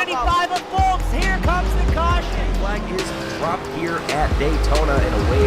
95 of Folks. Here comes the caution. Flag is dropped here at Daytona, and away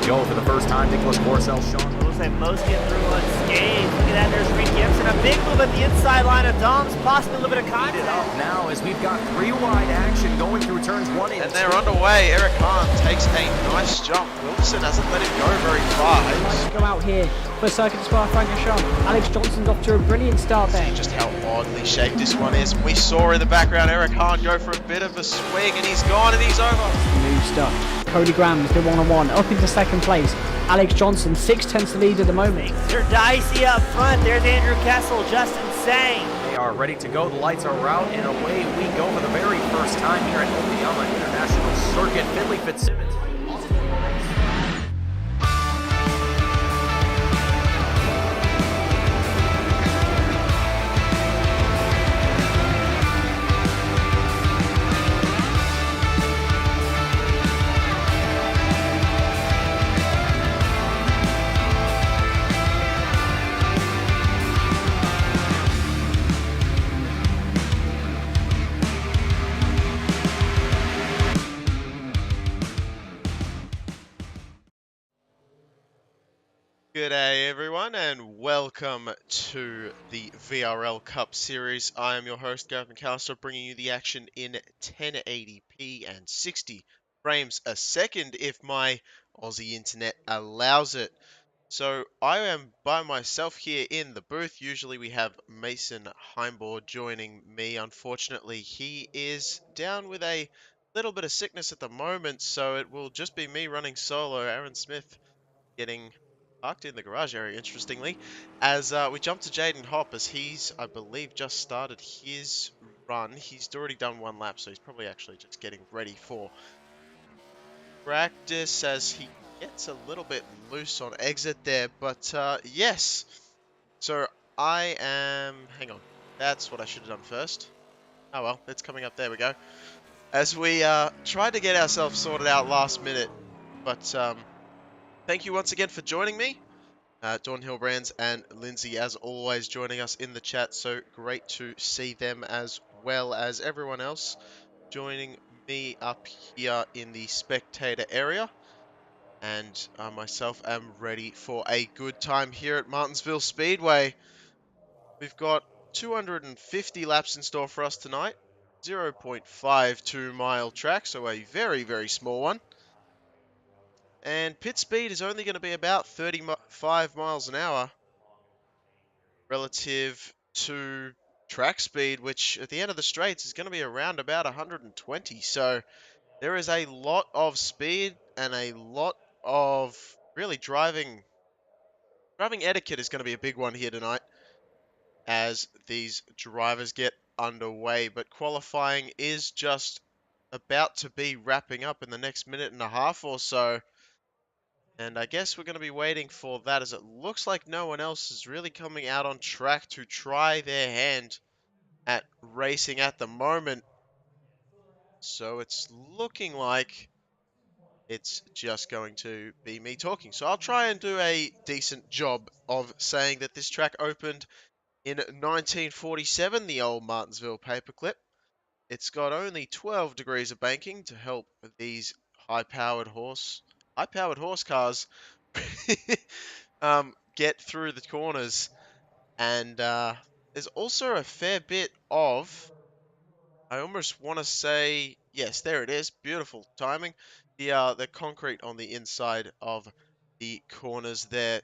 we go for the first time. Nicholas Morcel, Sean. Looks like most get through unscathed. Look at that, there's Reed Gibson. A big move at the inside line of Dom's, possibly a little bit of contact. Up now as we've got three wide action going through turns 1 and 2. And they're underway. Eric Hahn takes a nice jump. Wilson hasn't let him go very far. Go out here for Circuit Spa Francorchamps. Alex Johnson's off to a brilliant start there. See just how oddly shaped this one is. We saw in the background Eric Hahn go for a bit of a swing, and he's gone and he's over. New stuff. Cody Graham's the one-on-one up into second place. Alex Johnson 6/10 lead at the moment. They're dicey up front. There's Andrew Kessel, Justin Sang. They are ready to go. The lights are out, and away we go for the very first time here at Okayama International Circuit. Finley Fitzsimmons. G'day everyone, and welcome to the VRL Cup Series. I am your host Gareth McAllister, bringing you the action in 1080p and 60 frames a second if my Aussie internet allows it. So I am by myself here in the booth. Usually we have Mason Heimboard joining me. Unfortunately, he is down with a little bit of sickness at the moment, so it will just be me running solo. Aaron Smith getting parked in the garage area, interestingly, as we jump to Jaden Hopp, as he's, I believe, just started his run. He's already done one lap, so he's probably actually just getting ready for practice as he gets a little bit loose on exit there. But yes, so I am, hang on, that's what I should have done first. Oh well, it's coming up, there we go. As we tried to get ourselves sorted out last minute, but thank you once again for joining me. Dawn Hillbrands and Lindsay, as always, joining us in the chat. So great to see them, as well as everyone else joining me up here in the spectator area. And I myself am ready for a good time here at Martinsville Speedway. We've got 250 laps in store for us tonight. 0.52 mile track, so a very, very small one. And pit speed is only going to be about 35 miles an hour relative to track speed, which at the end of the straights is going to be around about 120. So there is a lot of speed and a lot of really driving etiquette is going to be a big one here tonight as these drivers get underway. But qualifying is just about to be wrapping up in the next minute and a half or so. And I guess we're going to be waiting for that, as it looks like no one else is really coming out on track to try their hand at racing at the moment. So it's looking like it's just going to be me talking. So I'll try and do a decent job of saying that this track opened in 1947, the old Martinsville paperclip. It's got only 12 degrees of banking to help these high-powered horse cars get through the corners. And there's also a fair bit of, I almost want to say, yes, there it is. Beautiful timing. The concrete on the inside of the corners there,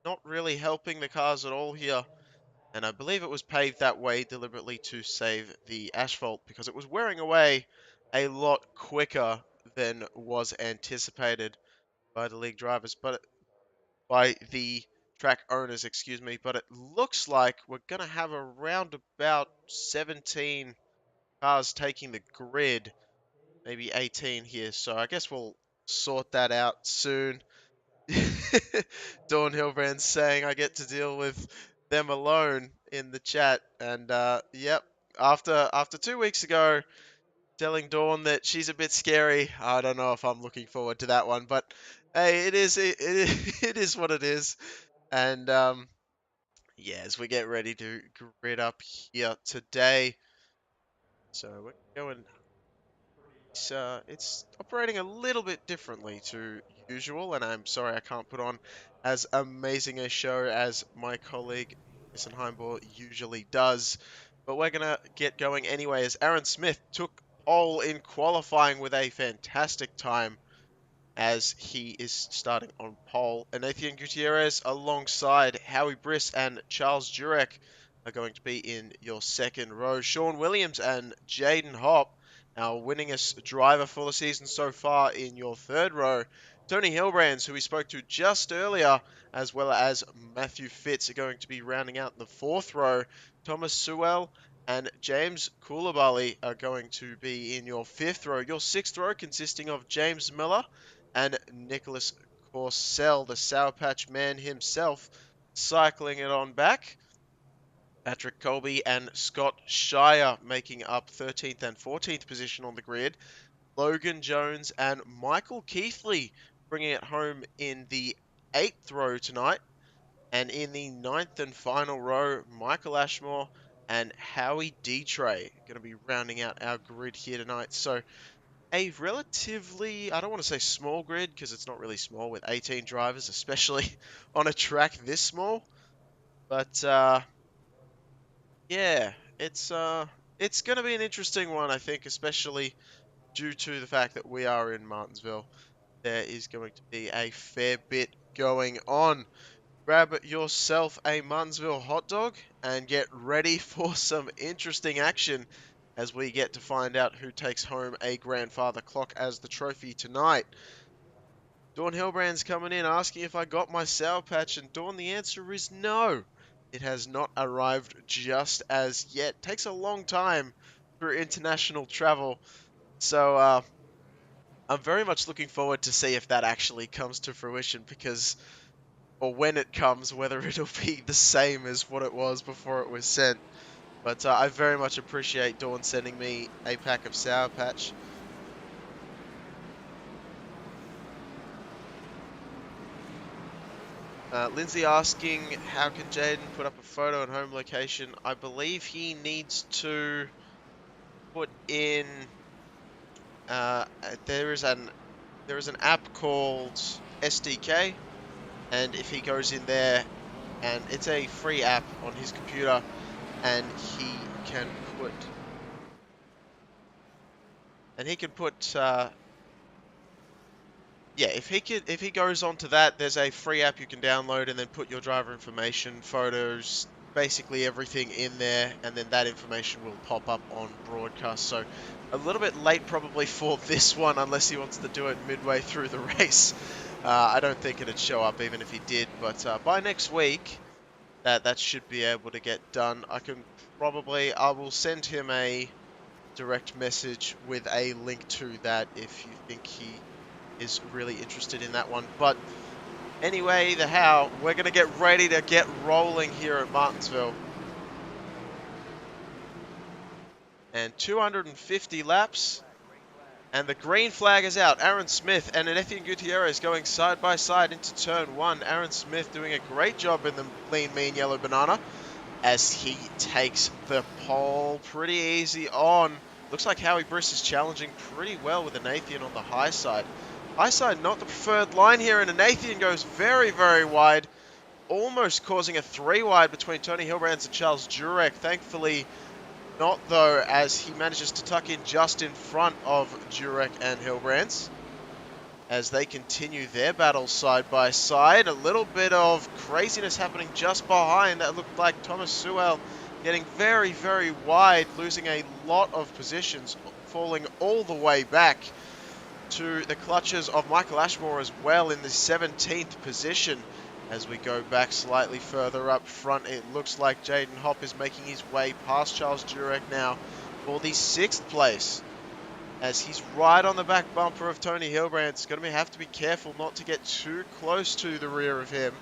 not really helping the cars at all here. And I believe it was paved that way deliberately to save the asphalt, because it was wearing away a lot quicker than was anticipated by the league drivers, but by the track owners, excuse me. But it looks like we're going to have around about 17 cars taking the grid, maybe 18 here. So I guess we'll sort that out soon. Dawn Hillbrand saying I get to deal with them alone in the chat. And yep, after 2 weeks ago telling Dawn that she's a bit scary, I don't know if I'm looking forward to that one. But hey, it is what it is. And yeah, as we get ready to grid up here today. So we're going. It's operating a little bit differently to usual, and I'm sorry I can't put on as amazing a show as my colleague Jason Heimbauer usually does. But we're gonna get going anyway, as Aaron Smith took pole in qualifying with a fantastic time, as he is starting on pole. And Nathan Gutierrez alongside Howie Briss and Charles Jurek are going to be in your second row. Sean Williams and Jaden Hopp, our winningest driver for the season so far, in your third row. Tony Hilbrands, who we spoke to just earlier, as well as Matthew Fitz, are going to be rounding out the fourth row. Thomas Sewell and James Koulibaly are going to be in your fifth row. Your sixth row consisting of James Miller and Nicholas Corsell, the Sour Patch Man himself, cycling it on back. Patrick Colby and Scott Shire making up 13th and 14th position on the grid. Logan Jones and Michael Keithley bringing it home in the 8th row tonight. And in the 9th and final row, Michael Ashmore and Howie Detray going to be rounding out our grid here tonight. So a relatively, I don't want to say small grid, because it's not really small with 18 drivers, especially on a track this small. But yeah, it's going to be an interesting one, I think, especially due to the fact that we are in Martinsville. There is going to be a fair bit going on. Grab yourself a Martinsville hot dog and get ready for some interesting action as we get to find out who takes home a grandfather clock as the trophy tonight. Dawn Hillbrand's coming in asking if I got my Sour Patch, and Dawn, the answer is no. It has not arrived just as yet. Takes a long time through international travel, so I'm very much looking forward to see if that actually comes to fruition, because, or when it comes, whether it'll be the same as what it was before it was sent. But I very much appreciate Dawn sending me a pack of Sour Patch. Lindsay asking, how can Jaden put up a photo and home location? I believe he needs to put in, there is an app called SDK, and if he goes in there, and it's a free app on his computer, and he can put, yeah, if he goes onto that, there's a free app you can download and then put your driver information, photos, basically everything in there, and then that information will pop up on broadcast. So a little bit late probably for this one, unless he wants to do it midway through the race. I don't think it'd show up even if he did, but by next week, that should be able to get done. I will send him a direct message with a link to that if you think he is really interested in that one. But anyway, the how, we're going to get ready to get rolling here at Martinsville. And 250 laps, and the green flag is out. Aaron Smith and Nathan Gutierrez going side by side into turn one. Aaron Smith doing a great job in the lean, mean yellow banana as he takes the pole pretty easy on. Looks like Howie Briss is challenging pretty well with a Nathan on the high side. High side not the preferred line here, and a Nathan goes very, very wide, almost causing a 3 wide between Tony Hilbrands and Charles Jurek. Thankfully not, though, as he manages to tuck in just in front of Jurek and Hilbrands as they continue their battle side by side. A little bit of craziness happening just behind. That looked like Thomas Sewell getting very, very wide, losing a lot of positions, falling all the way back to the clutches of Michael Ashmore as well in the 17th position. As we go back slightly further up front, it looks like Jaden Hopp is making his way past Charles Jurek now for the 6th place, as he's right on the back bumper of Tony Hilbrand. Going to have to be careful not to get too close to the rear of him.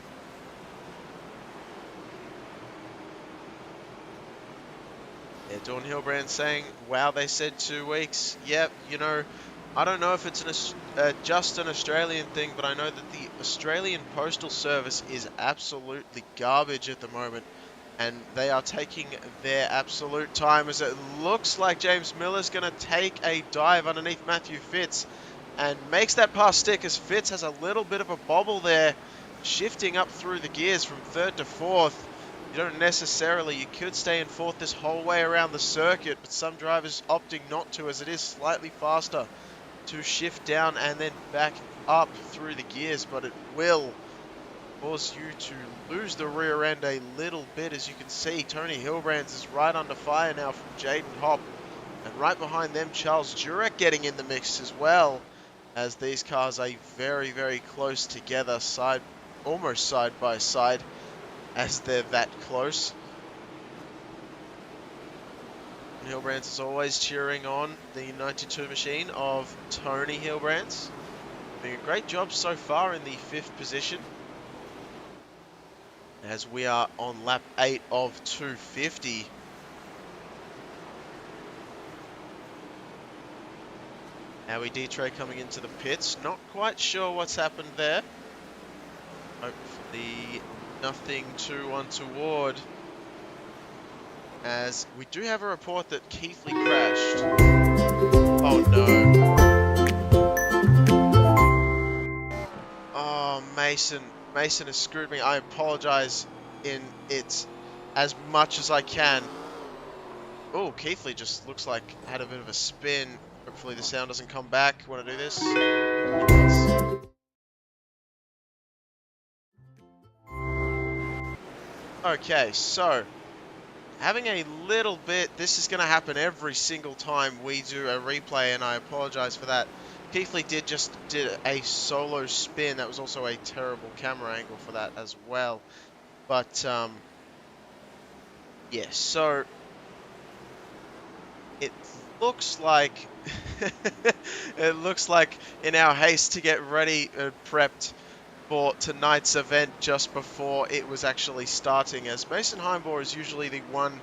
Yeah, Dawn Hilbrand saying, wow, they said 2 weeks. Yep, you know, I don't know if it's just an Australian thing, but I know that the Australian Postal Service is absolutely garbage at the moment. And they are taking their absolute time as it looks like James Miller's going to take a dive underneath Matthew Fitz and makes that pass stick as Fitz has a little bit of a bobble there, shifting up through the gears from third to fourth. You don't necessarily, you could stay in fourth this whole way around the circuit, but some drivers opting not to as it is slightly faster to shift down and then back up through the gears, but it will cause you to lose the rear end a little bit. As you can see, Tony Hilbrands is right under fire now from Jaden Hopp, and right behind them Charles Jurek getting in the mix as well, as these cars are very, very close together, almost side by side, as they're that close. And Hilbrands is always cheering on the 92 machine of Tony Hilbrands, doing a great job so far in the 5th position, as we are on lap 8 of 250. Howie D-Tray coming into the pits. Not quite sure what's happened there. Hopefully nothing too untoward, as we do have a report that Keithley crashed. Oh no. Oh, Mason has screwed me. I apologize in it as much as I can. Oh, Keithley just looks like had a bit of a spin. Hopefully the sound doesn't come back when I do this. Okay, so having a little bit, this is going to happen every single time we do a replay, and I apologize for that. Keithley did a solo spin. That was also a terrible camera angle for that as well. But yeah, so it looks like in our haste to get ready and prepped for tonight's event just before it was actually starting, as Mason Heimbohr is usually the one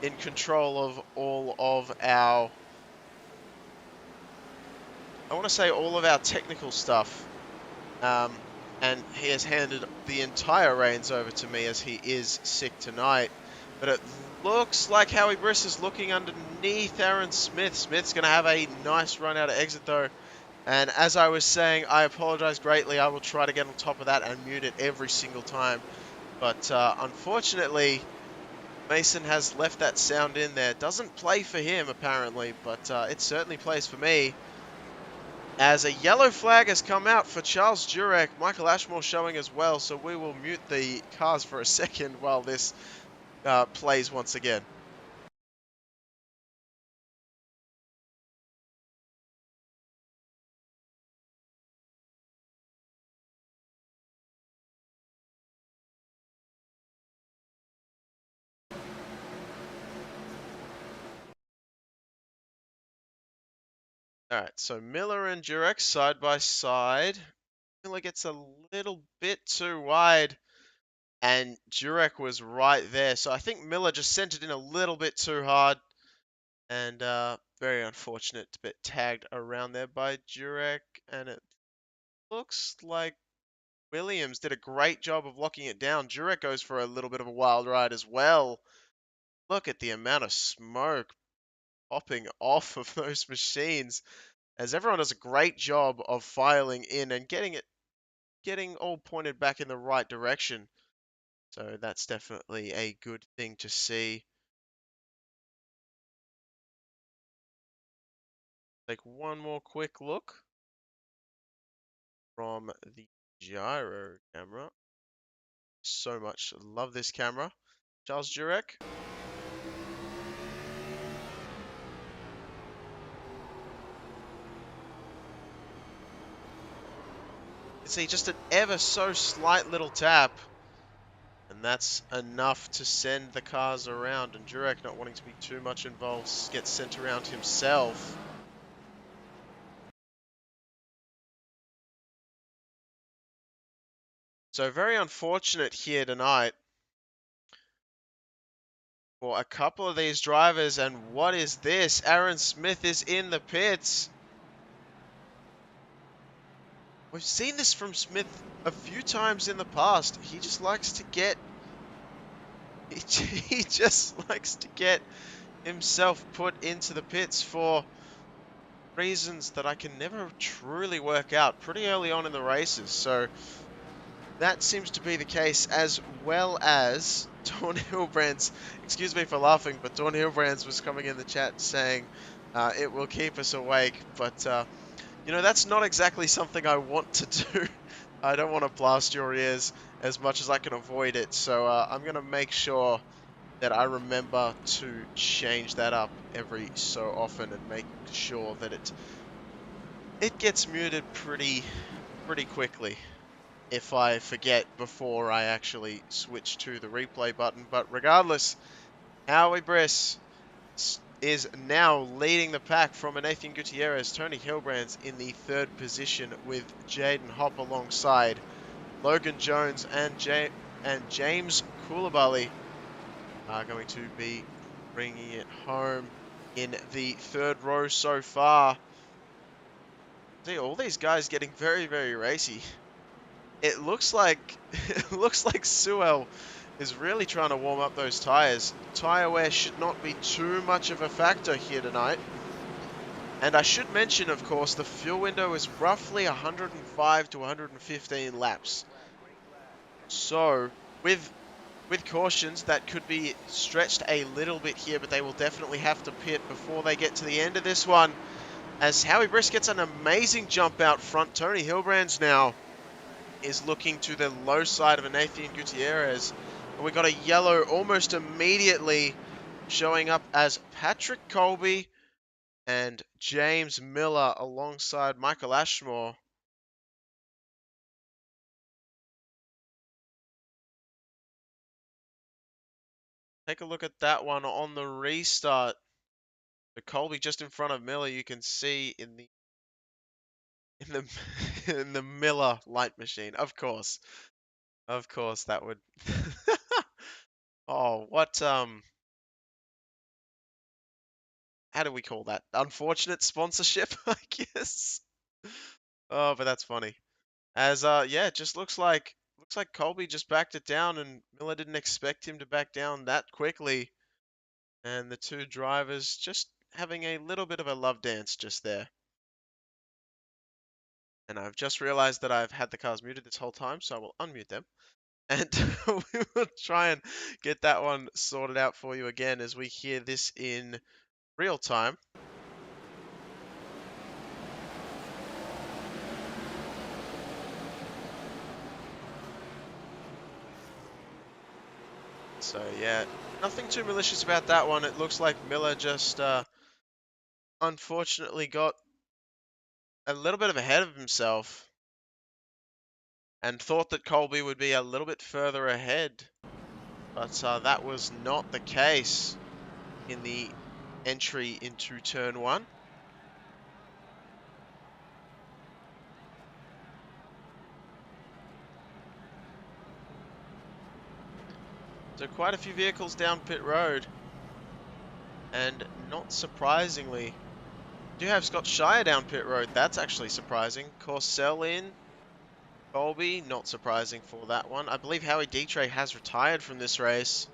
in control of all of our, I want to say all of our technical stuff, and he has handed the entire reins over to me as he is sick tonight. But it looks like Howie Briss is looking underneath Aaron Smith. Smith's going to have a nice run out of exit though. And as I was saying, I apologize greatly. I will try to get on top of that and mute it every single time. But unfortunately, Mason has left that sound in there. It doesn't play for him, apparently, but it certainly plays for me. As a yellow flag has come out for Charles Jurek, Michael Ashmore showing as well. So we will mute the cars for a second while this plays once again. Alright, so Miller and Jurek side by side. Miller gets a little bit too wide, and Jurek was right there. So I think Miller just sent it in a little bit too hard, and very unfortunate to get tagged around there by Jurek. And it looks like Williams did a great job of locking it down. Jurek goes for a little bit of a wild ride as well. Look at the amount of smoke popping off of those machines, as everyone does a great job of filing in and getting all pointed back in the right direction. So that's definitely a good thing to see. Take one more quick look from the gyro camera. So much love this camera. Charles Jurek. You see just an ever so slight little tap, and that's enough to send the cars around, and Jurek, not wanting to be too much involved, gets sent around himself. So very unfortunate here tonight for a couple of these drivers. And what is this? Aaron Smith is in the pits. We've seen this from Smith a few times in the past. He just likes to get he just likes to get himself put into the pits for reasons that I can never truly work out pretty early on in the races. So that seems to be the case, as well as Dawn Hilbrand's, excuse me for laughing, but Dawn Hilbrand's was coming in the chat saying it will keep us awake. But, you know, that's not exactly something I want to do. I don't want to blast your ears as much as I can avoid it. So I'm going to make sure that I remember to change that up every so often and make sure that it gets muted pretty quickly if I forget before I actually switch to the replay button. But regardless, Howie Briss is now leading the pack from Nathan Gutierrez. Tony Hilbrand's in the third position with Jaden Hopp alongside Logan Jones and James Koulibaly are going to be bringing it home in the third row so far. See, all these guys getting very, very racy. It looks like Sewell is really trying to warm up those tires. Tire wear should not be too much of a factor here tonight. And I should mention, of course, the fuel window is roughly 105 to 115 laps. So, with cautions, that could be stretched a little bit here, but they will definitely have to pit before they get to the end of this one. As Howie Briss gets an amazing jump out front, Tony Hilbrand's now is looking to the low side of a Nathan Gutierrez. And we got a yellow almost immediately showing up as Patrick Colby and James Miller alongside Michael Ashmore. Take a look at that one on the restart. The Colby just in front of Miller, you can see in the in the Miller light machine. Of course that would oh, what how do we call that? Unfortunate sponsorship, I guess. Oh, but that's funny. As yeah, it just looks like Colby just backed it down and Miller didn't expect him to back down that quickly. And the two drivers just having a little bit of a love dance just there. And I've just realized that I've had the cars muted this whole time, so I will unmute them. And we will try and get that one sorted out for you again as we hear this in real time. So yeah, nothing too malicious about that one. It looks like Miller just unfortunately got a little bit of ahead of himself and thought that Colby would be a little bit further ahead. But that was not the case in the entry into turn one. So quite a few vehicles down pit road. And not surprisingly, do have Scott Shire down pit road. That's actually surprising. Corsell in. Colby, not surprising for that one. I believe Howie Dietrich has retired from this race.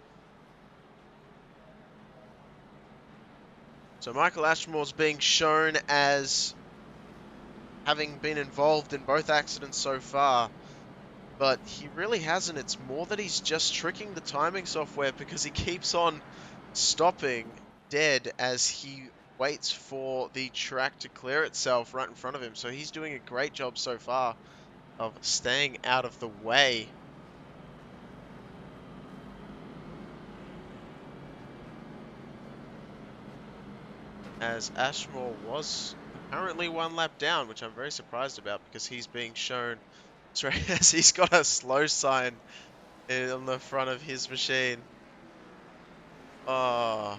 So Michael Ashmore's being shown as having been involved in both accidents so far. But he really hasn't. It's more that he's just tricking the timing software because he keeps on stopping dead as he waits for the track to clear itself right in front of him. So he's doing a great job so far of staying out of the way. As Ashmore was currently one lap down, which I'm very surprised about because he's being shown as he's got a slow sign on the front of his machine. Oh,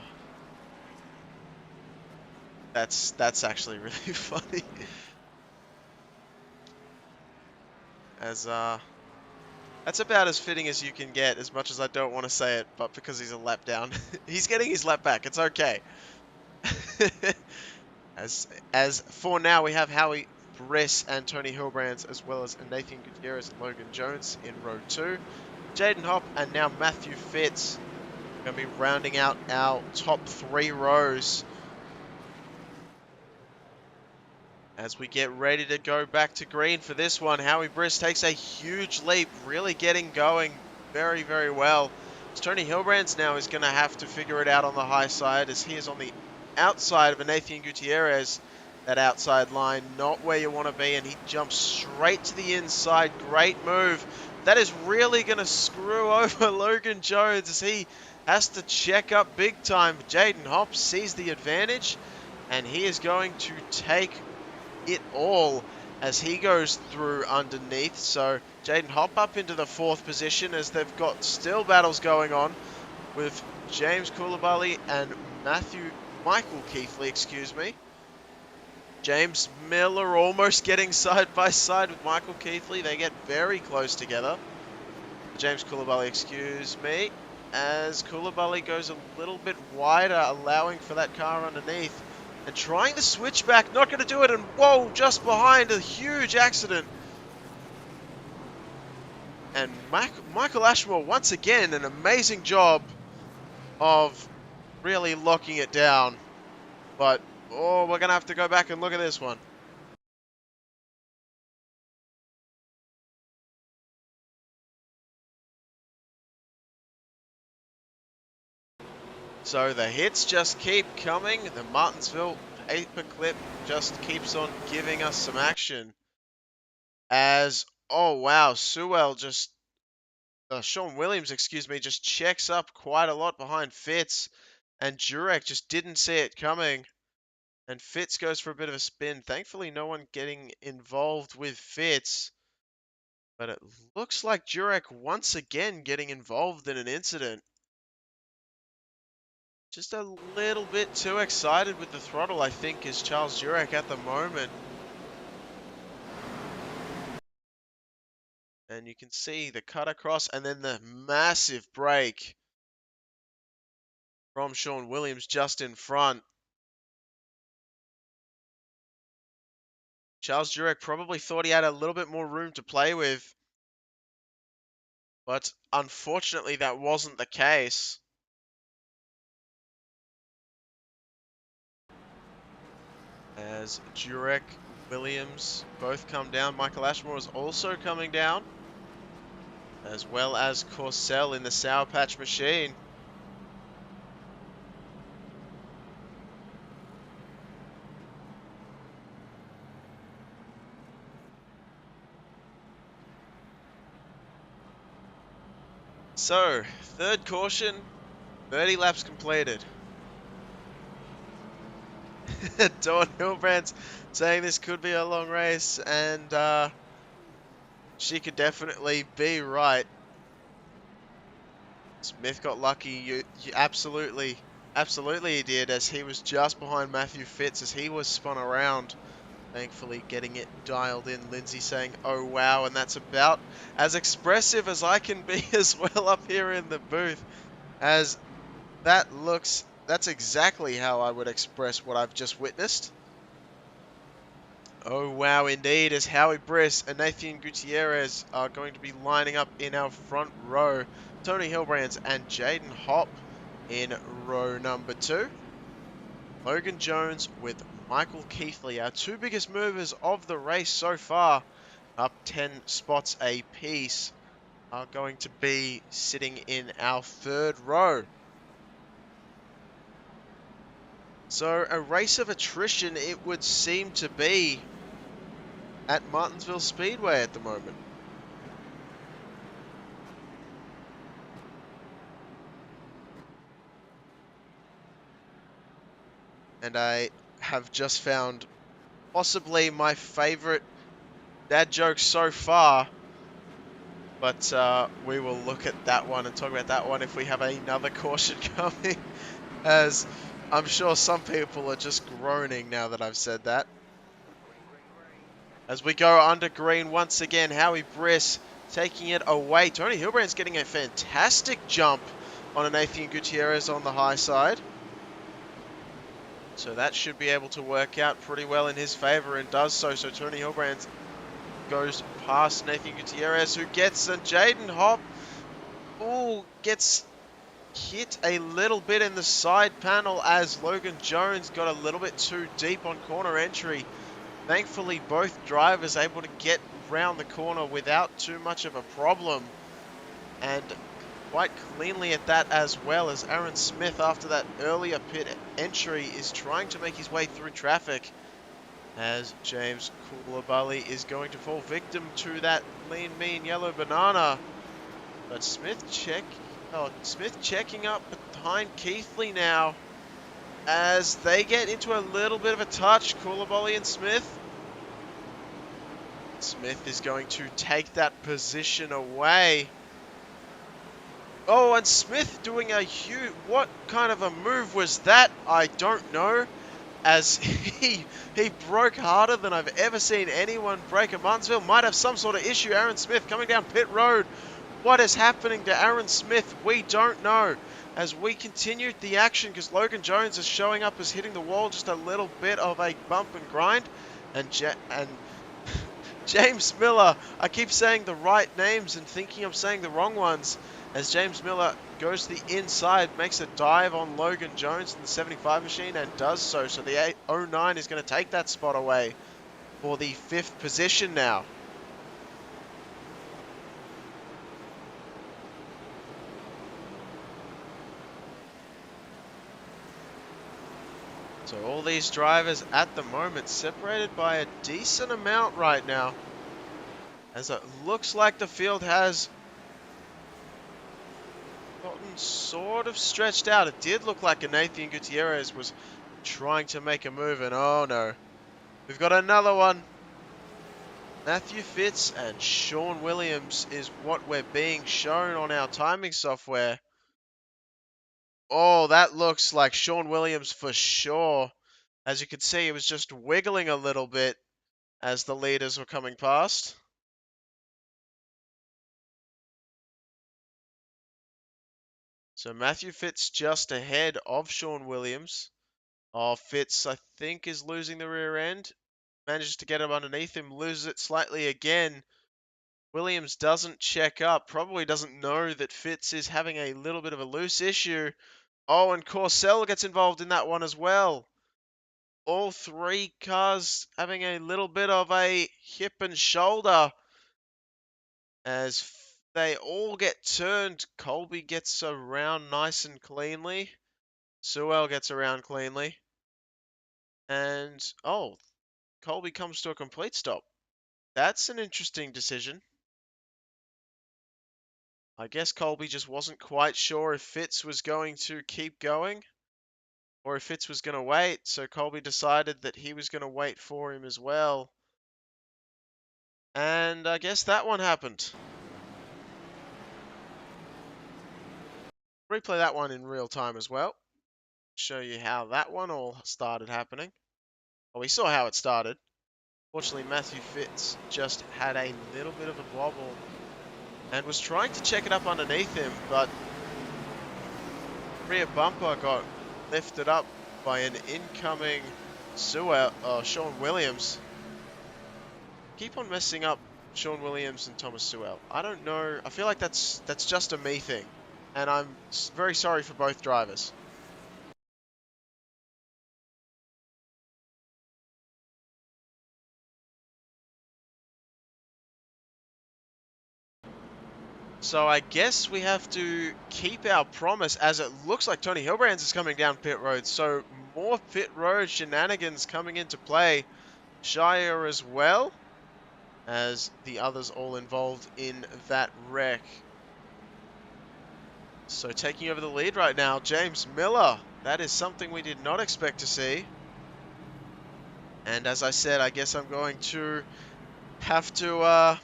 that's actually really funny. As that's about as fitting as you can get, as much as I don't want to say it, but because he's a lap down, he's getting his lap back. It's okay. As for now, we have Howie Briss and Tony Hilbrand, as well as Nathan Gutierrez and Logan Jones in row 2. Jaden Hopp and now Matthew Fitz Going to be rounding out our top 3 rows as we get ready to go back to green for this one. Howie Briss takes a huge leap, really getting going very, very well. So Tony Hilbrands now is going to have to figure it out on the high side as he is on the outside of Nathan Gutierrez. That outside line, not where you want to be, and he jumps straight to the inside. Great move. That is really going to screw over Logan Jones as he has to check up big time. Jaden Hopp sees the advantage, and he is going to take it all as he goes through underneath. So Jaden Hopp up into the 4th position as they've got still battles going on with James Koulibaly and Michael Keithley, excuse me. James Miller almost getting side by side with Michael Keithley. They get very close together. James Koulibaly, excuse me, as Koulibaly goes a little bit wider, allowing for that car underneath. And trying to switch back, not going to do it, and whoa, just behind, a huge accident. And Michael Ashmore, once again, an amazing job of really locking it down. But, oh, we're going to have to go back and look at this one. So the hits just keep coming. The Martinsville paperclip just keeps on giving us some action. As, oh wow, Sean Williams, excuse me, just checks up quite a lot behind Fitz. And Jurek just didn't see it coming. And Fitz goes for a bit of a spin. Thankfully, no one getting involved with Fitz. But it looks like Jurek once again getting involved in an incident. Just a little bit too excited with the throttle, I think, is Charles Jurek at the moment. And you can see the cut across and then the massive break from Sean Williams just in front. Charles Jurek probably thought he had a little bit more room to play with. But unfortunately, that wasn't the case. As Jurek, Williams both come down. Michael Ashmore is also coming down, as well as Corsell in the Sour Patch Machine. So, 3rd caution, 30 laps completed. Dawn Hilbrands saying this could be a long race, and she could definitely be right. Smith got lucky. You absolutely he did, as he was just behind Matthew Fitz as he was spun around. Thankfully getting it dialed in. Lindsay saying, oh wow, and that's about as expressive as I can be as well up here in the booth, as that's exactly how I would express what I've just witnessed. Oh wow, indeed, as Howie Briss and Nathan Gutierrez are going to be lining up in our front row. Tony Hilbrands and Jaden Hopp in row number 2. Logan Jones with Michael Keithley, our 2 biggest movers of the race so far, up 10 spots apiece, are going to be sitting in our 3rd row. So a race of attrition it would seem to be at Martinsville Speedway at the moment. And I have just found possibly my favorite dad joke so far. But we will look at that one and talk about that one if we have another caution coming. As I'm sure some people are just groaning now that I've said that. As we go under green once again, Howie Briss taking it away. Tony Hilbrand's getting a fantastic jump on a Nathan Gutierrez on the high side. So that should be able to work out pretty well in his favor, and does so. So Tony Hilbrand goes past Nathan Gutierrez, who gets, and Jaden Hopp gets hit a little bit in the side panel as Logan Jones got a little bit too deep on corner entry. Thankfully, both drivers able to get round the corner without too much of a problem, and quite cleanly at that, as well as Aaron Smith, after that earlier pit entry, is trying to make his way through traffic, as James Koulibaly is going to fall victim to that lean, mean yellow banana. But Smith checking up behind Keithley now, as they get into a little bit of a touch, Koulibaly and Smith. Smith is going to take that position away. Oh, and Smith doing a huge... What kind of a move was that? I don't know. As he broke harder than I've ever seen anyone break at Martinsville. Might have some sort of issue. Aaron Smith coming down pit road. What is happening to Aaron Smith? We don't know. As we continued the action, because Logan Jones is showing up as hitting the wall, just a little bit of a bump and grind. And James Miller, I keep saying the right names and thinking I'm saying the wrong ones, as James Miller goes to the inside, makes a dive on Logan Jones in the 75 machine and does so. So the 09 is going to take that spot away for the 5th position now. So all these drivers at the moment separated by a decent amount right now, as it looks like the field has gotten sort of stretched out. It did look like Nathan Gutierrez was trying to make a move, and oh no, we've got another one. Matthew Fitz and Sean Williams is what we're being shown on our timing software. Oh, that looks like Sean Williams for sure. As you can see, it was just wiggling a little bit as the leaders were coming past. So Matthew Fitz just ahead of Sean Williams. Oh, Fitz, I think, is losing the rear end. Manages to get him underneath him, loses it slightly again. Williams doesn't check up, probably doesn't know that Fitz is having a little bit of a loose issue. Oh, and Corsell gets involved in that one as well. All three cars having a little bit of a hip and shoulder as they all get turned. Colby gets around nice and cleanly. Sewell gets around cleanly. And, oh, Colby comes to a complete stop. That's an interesting decision. I guess Colby just wasn't quite sure if Fitz was going to keep going or if Fitz was going to wait, so Colby decided that he was going to wait for him as well. And I guess that one happened. Replay that one in real time as well. Show you how that one all started happening. Well, we saw how it started. Fortunately, Matthew Fitz just had a little bit of a wobble and was trying to check it up underneath him, but rear bumper got lifted up by an incoming Sean Williams. Keep on messing up Sean Williams and Thomas Sewell. I don't know. I feel like that's just a me thing, and I'm very sorry for both drivers. So I guess we have to keep our promise, as it looks like Tony Hilbrands is coming down pit road. So more pit road shenanigans coming into play. Shire as well, as the others all involved in that wreck. So taking over the lead right now, James Miller. That is something we did not expect to see. And as I said, I guess I'm going to have to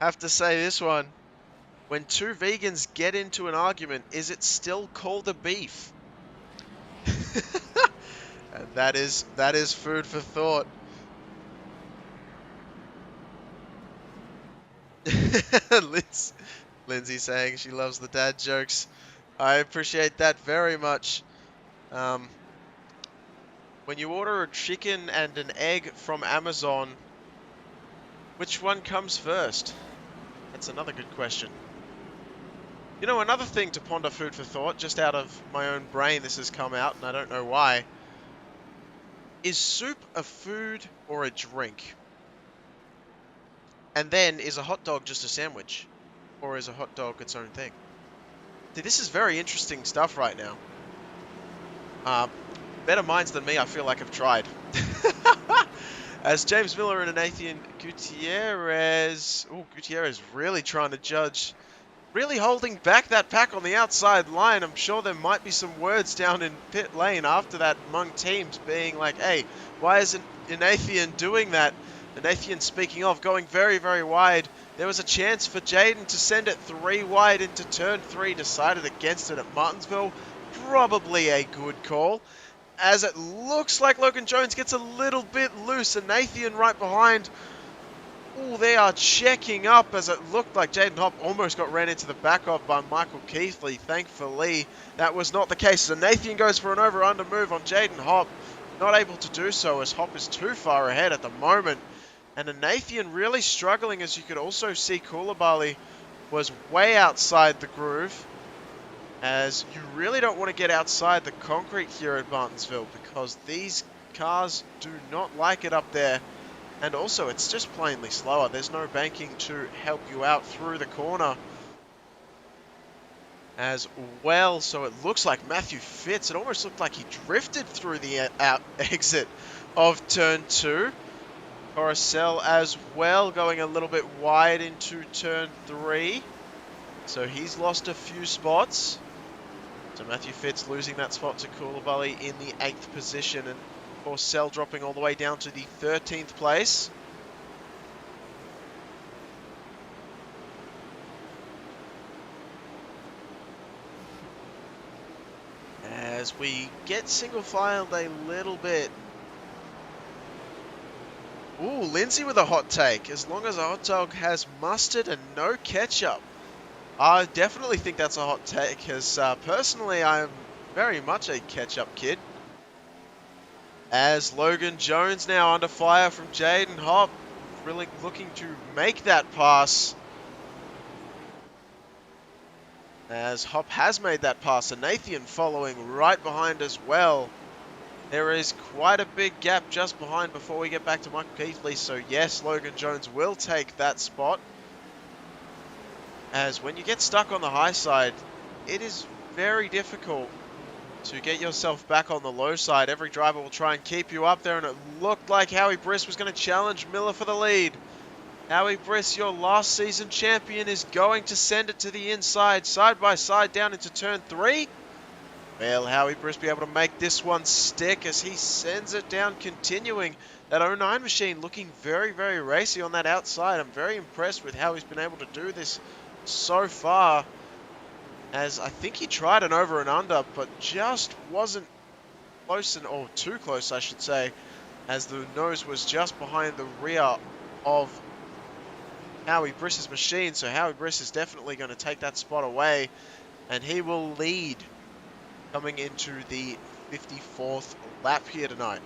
have to say this one. When two vegans get into an argument, is it still called a beef? And that is food for thought. Lindsay saying she loves the dad jokes. I appreciate that very much. When you order a chicken and an egg from Amazon, which one comes first? That's another good question. You know, another thing to ponder, food for thought, just out of my own brain this has come out, and I don't know why. Is soup a food or a drink? And then, is a hot dog just a sandwich? Or is a hot dog its own thing? See, this is very interesting stuff right now. Better minds than me, I feel like, have tried. As James Miller and Nathan Gutierrez... Oh, Gutierrez really trying to judge. Really holding back that pack on the outside line. I'm sure there might be some words down in pit lane after that among teams being like, hey, why isn't Nathan doing that? Nathan, speaking of, going very, very wide. There was a chance for Jaden to send it 3 wide into turn 3. Decided against it at Martinsville. Probably a good call, as it looks like Logan Jones gets a little bit loose, and Nathan right behind. Oh, they are checking up, as it looked like Jaden Hopp almost got ran into the back of by Michael Keithley. Thankfully, that was not the case. So Nathan goes for an over-under move on Jaden Hopp. Not able to do so, as Hopp is too far ahead at the moment. And Nathan really struggling, as you could also see Koulibaly was way outside the groove, as you really don't want to get outside the concrete here at Martinsville, because these cars do not like it up there. And also, it's just plainly slower. There's no banking to help you out through the corner as well. So it looks like Matthew Fitz, it almost looked like he drifted through the exit of turn 2. Coruscant as well, going a little bit wide into turn 3. So he's lost a few spots. So Matthew Fitz losing that spot to Koulibaly in the 8th position, and Coruscant dropping all the way down to the 13th place. As we get single-filed a little bit. Ooh, Lindsay with a hot take. As long as a hot dog has mustard and no ketchup. I definitely think that's a hot take, because personally I'm very much a ketchup kid. As Logan Jones now under fire from Jaden Hopp, really looking to make that pass. As Hopp has made that pass, and Nathan following right behind as well. There is quite a big gap just behind before we get back to Michael Keithley, so yes, Logan Jones will take that spot. As when you get stuck on the high side, it is very difficult to get yourself back on the low side. Every driver will try and keep you up there, and it looked like Howie Briss was going to challenge Miller for the lead. Howie Briss, your last season champion, is going to send it to the inside, side by side down into turn 3. Will Howie Briss be able to make this one stick as he sends it down, continuing that 09 machine, looking very, very racy on that outside. I'm very impressed with how he's been able to do this so far, as I think he tried an over and under, but just wasn't close, or too close, I should say, as the nose was just behind the rear of Howie Briss's machine. So Howie Briss is definitely going to take that spot away, and he will lead coming into the 54th lap here tonight.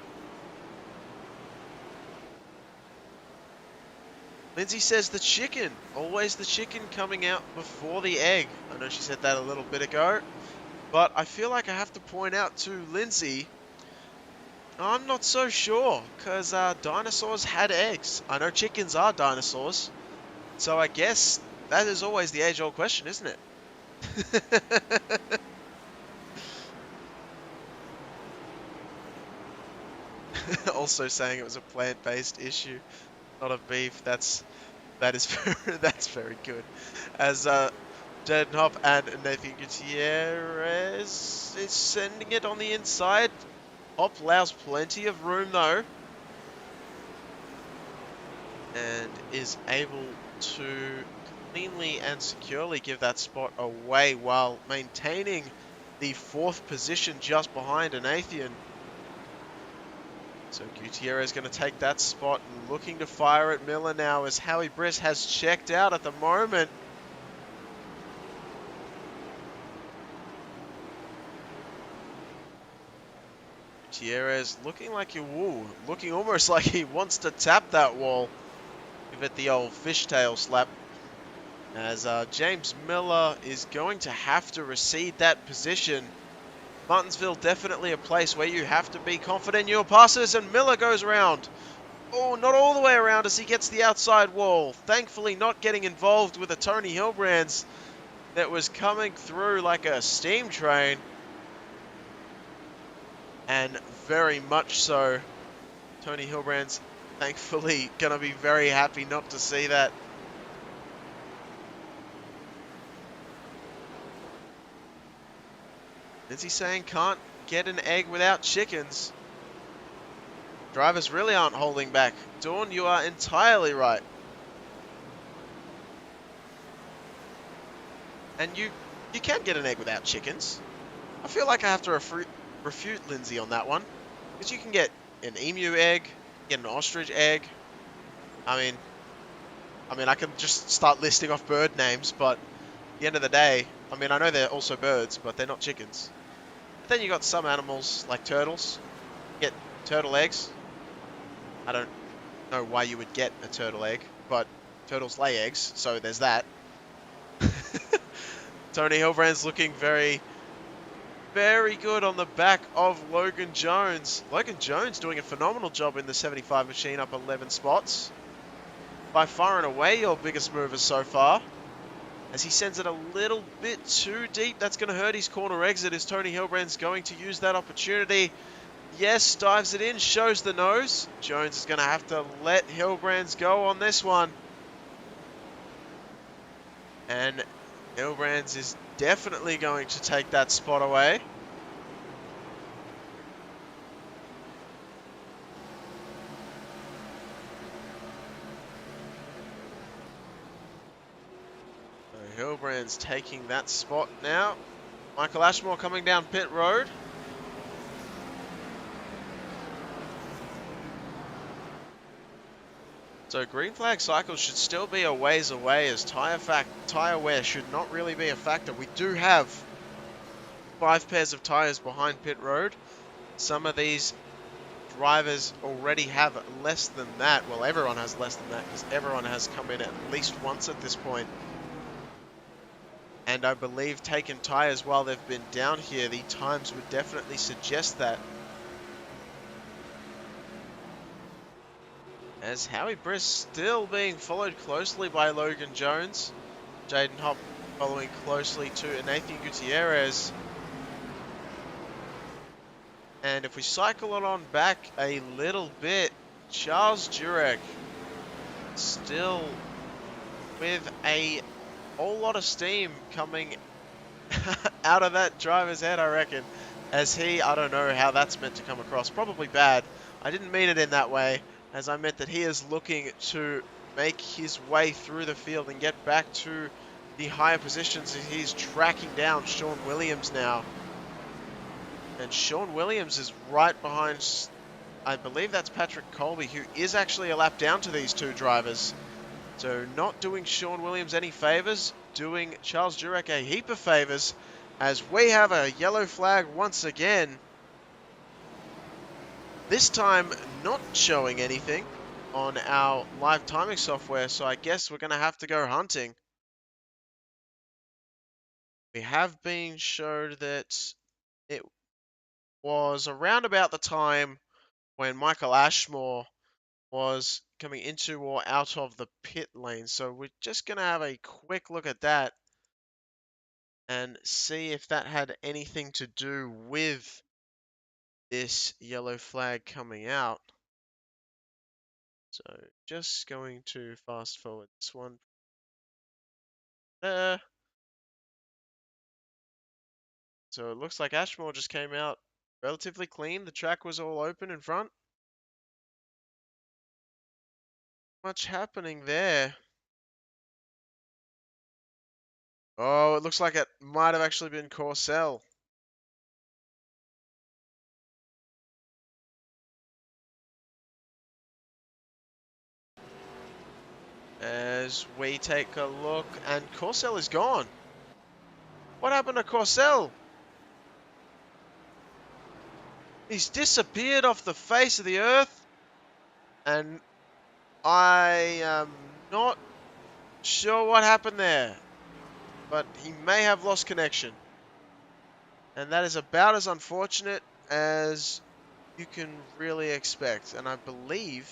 Lindsay says the chicken. Always the chicken coming out before the egg. I know she said that a little bit ago, but I feel like I have to point out to Lindsay, I'm not so sure, because dinosaurs had eggs. I know chickens are dinosaurs, so I guess that is always the age-old question, isn't it? Also saying it was a plant-based issue, not a beef. That's very good. As Jaden Hopp and Nathan Gutierrez is sending it on the inside. Hopp allows plenty of room though, and is able to cleanly and securely give that spot away while maintaining the 4th position just behind Nathan. So Gutierrez is going to take that spot, looking to fire at Miller now, as Howie Briss has checked out at the moment. Gutierrez looking like looking almost like he wants to tap that wall. Give it the old fishtail slap. as James Miller is going to have to recede that position. Martinsville definitely a place where you have to be confident in your passes, and Miller goes around. Oh, not all the way around as he gets the outside wall. Thankfully not getting involved with a Tony Hilbrands that was coming through like a steam train. And very much so. Tony Hilbrands thankfully going to be very happy not to see that. Lindsay saying can't get an egg without chickens. Drivers really aren't holding back. Dawn, you are entirely right. And you can get an egg without chickens. I feel like I have to refute Lindsay on that one. Because you can get an emu egg, get an ostrich egg. I mean, I can just start listing off bird names, but at the end of the day, I mean, I know they're also birds, but they're not chickens. But then you got some animals, like turtles. You get turtle eggs. I don't know why you would get a turtle egg, but turtles lay eggs, so there's that. Tony Hilbrand's looking very, very good on the back of Logan Jones. Logan Jones doing a phenomenal job in the 75 machine, up 11 spots. By far and away your biggest mover so far. As he sends it a little bit too deep, that's going to hurt his corner exit. Is Tony Hilbrand's going to use that opportunity? Yes, dives it in, shows the nose. Jones is going to have to let Hilbrands go on this one. And Hilbrands is definitely going to take that spot away. So Hilbrands taking that spot now. Michael Ashmore coming down pit road. So green flag cycles should still be a ways away, as tire wear should not really be a factor. We do have 5 pairs of tires behind pit road. Some of these drivers already have less than that. Well, everyone has less than that because everyone has come in at least once at this point. And I believe taken tires while they've been down here, the times would definitely suggest that. As Howie Briss still being followed closely by Logan Jones. Jaden Hopp following closely to Nathan Gutierrez. And if we cycle it on back a little bit, Charles Jurek still with a whole lot of steam coming out of that driver's head, I reckon. As I don't know how that's meant to come across. Probably bad. I didn't mean it in that way, as I meant that he is looking to make his way through the field and get back to the higher positions as he's tracking down Sean Williams now. And Sean Williams is right behind, I believe that's Patrick Colby, who is actually a lap down to these two drivers. So not doing Sean Williams any favours, doing Charles Jurek a heap of favours, as we have a yellow flag once again. This time not showing anything on our live timing software, so I guess we're going to have to go hunting. We have been showed that it was around about the time when Michael Ashmore was coming into or out of the pit lane. So we're just going to have a quick look at that and see if that had anything to do with this yellow flag coming out. So just going to fast forward this one. So it looks like Ashmore just came out relatively clean. The track was all open in front. Much happening there. Oh, it looks like it might have actually been Corcel. As we take a look, and Corcel is gone. What happened to Corcel? He's disappeared off the face of the earth, and I am not sure what happened there, but he may have lost connection. And that is about as unfortunate as you can really expect. And I believe,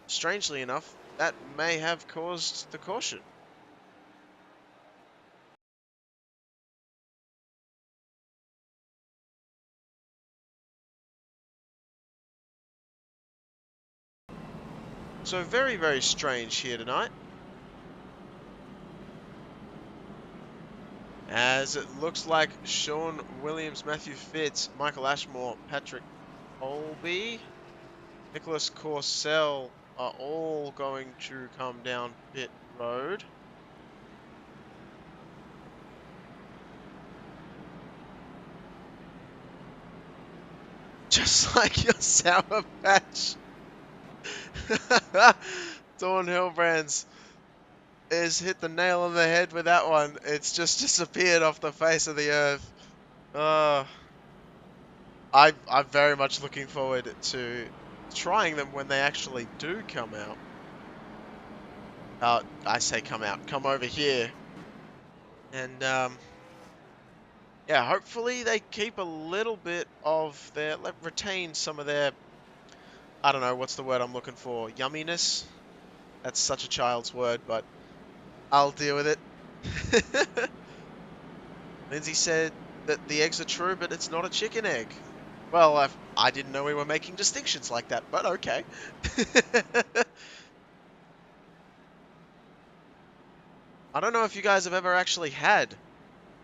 strangely enough, that may have caused the caution. So very, very strange here tonight. As it looks like Sean Williams, Matthew Fitz, Michael Ashmore, Patrick Colby, Nicholas Corsell are all going to come down pit road. Just like your Sour Patch. Dawn Hillbrands has hit the nail on the head with that one. It's just disappeared off the face of the earth. I'm very much looking forward to trying them when they actually do come out. I say come out, come over here. And yeah, hopefully they keep a little bit of their, retain some of their, I don't know, what's the word I'm looking for? Yumminess? That's such a child's word, but I'll deal with it. Lindsay said that the eggs are true, but it's not a chicken egg. Well, I didn't know we were making distinctions like that, but okay. I don't know if you guys have ever actually had,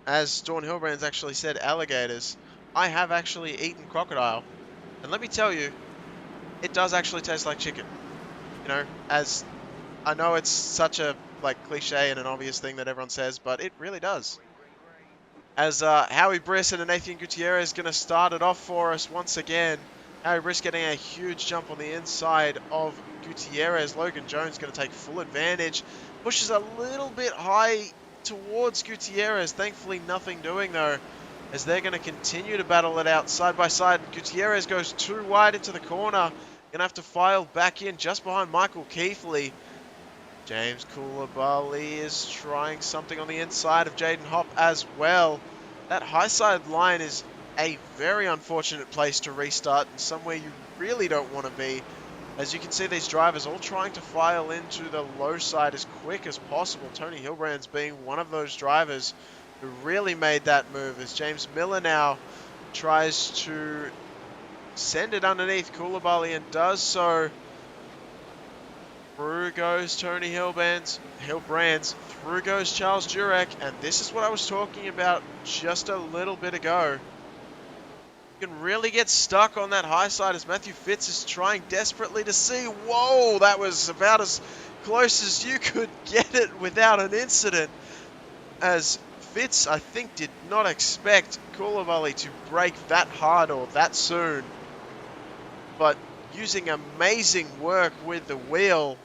as Dawn Hillbrands actually said, alligators. I have actually eaten crocodile, and let me tell you, it does actually taste like chicken. You know, as I know it's such a cliche and an obvious thing that everyone says, but it really does. As Howie Briss and Nathan Gutierrez going to start it off for us once again. Howie Briss getting a huge jump on the inside of Gutierrez. Logan Jones going to take full advantage. Pushes a little bit high towards Gutierrez. Thankfully nothing doing though, as they're going to continue to battle it out side by side. Gutierrez goes too wide into the corner. Going to have to file back in just behind Michael Keithley. James Koulibaly is trying something on the inside of Jaden Hopp as well. That high side line is a very unfortunate place to restart and somewhere you really don't want to be. As you can see, these drivers all trying to file into the low side as quick as possible. Tony Hillbrands being one of those drivers who really made that move, as James Miller now tries to send it underneath Koulibaly and does so. Through goes Tony Hillbrands, through goes Charles Jurek, and this is what I was talking about just a little bit ago. You can really get stuck on that high side as Matthew Fitz is trying desperately to see. Whoa, that was about as close as you could get it without an incident. As Fitz, I think, did not expect Koulibaly to brake that hard or that soon. But using amazing work with the wheel,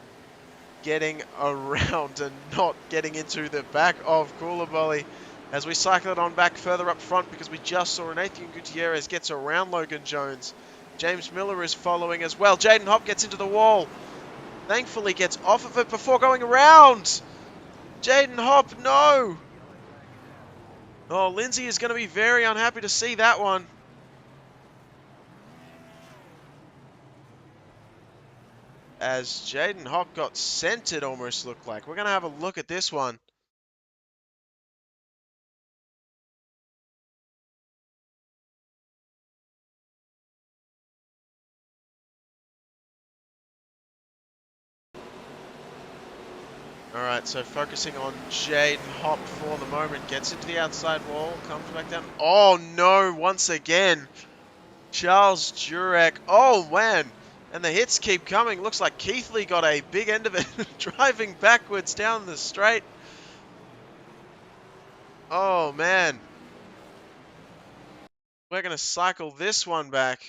getting around and not getting into the back of Koulibaly as we cycle it on back further up front, because we just saw Nathan Gutierrez gets around Logan Jones. James Miller is following as well. Jaden Hopp gets into the wall. Thankfully gets off of it before going around. Jaden Hopp, no! Oh, Lindsay is going to be very unhappy to see that one. As Jaden Hopp got sent, it almost looked like. We're going to have a look at this one. Alright, so focusing on Jaden Hopp for the moment. Gets into the outside wall, comes back down. Oh no, once again. Charles Jurek. Oh man. And the hits keep coming. Looks like Keithley got a big end of it. Driving backwards down the straight. Oh man. We're going to cycle this one back.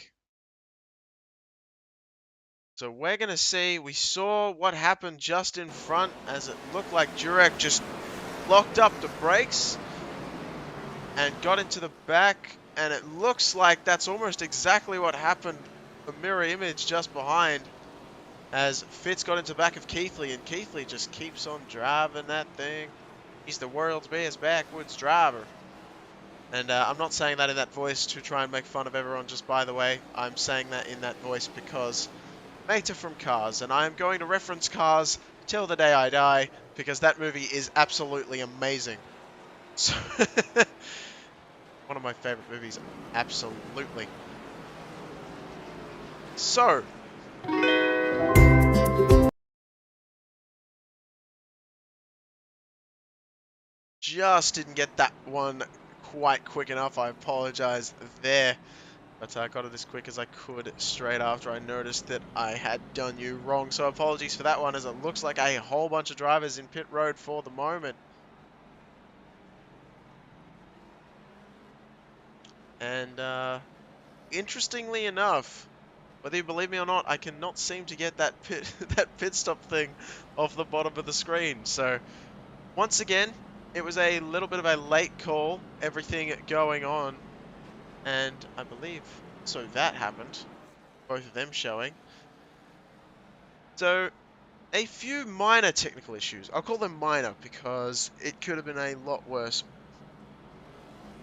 So we're going to see, we saw what happened just in front as it looked like Jurek just locked up the brakes and got into the back, and it looks like that's almost exactly what happened, a mirror image just behind. as Fitz got into the back of Keithley, and Keithley just keeps on driving that thing. He's the world's best backwoods driver. And I'm not saying that in that voice to try and make fun of everyone, just by the way. I'm saying that in that voice because Mate are from Cars, and I am going to reference Cars till the day I die, because that movie is absolutely amazing. So one of my favorite movies, absolutely. So, just didn't get that one quite quick enough. I apologize there. But I got it as quick as I could straight after I noticed that I had done you wrong. So apologies for that one, as it looks like a whole bunch of drivers in pit road for the moment. And interestingly enough, whether you believe me or not, I cannot seem to get that pit stop thing off the bottom of the screen. So once again, it was a little bit of a late call, everything going on, and I believe so that happened. Both of them showing. So a few minor technical issues. I'll call them minor because it could have been a lot worse.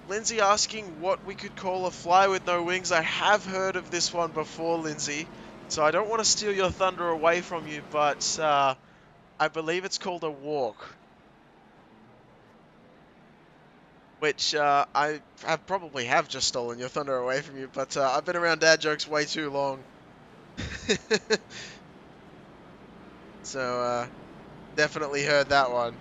Lindsay asking what we could call a fly with no wings. I have heard of this one before, Lindsay, so I don't want to steal your thunder away from you, but I believe it's called a walk. Which I probably have just stolen your thunder away from you, but I've been around dad jokes way too long. So definitely heard that one.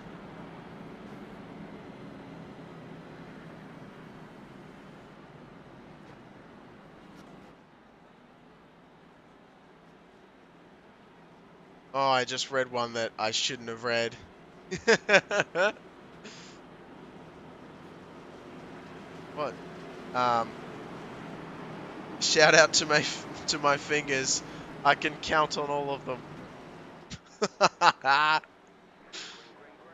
Oh, I just read one that I shouldn't have read. What? Shout out to my fingers. I can count on all of them.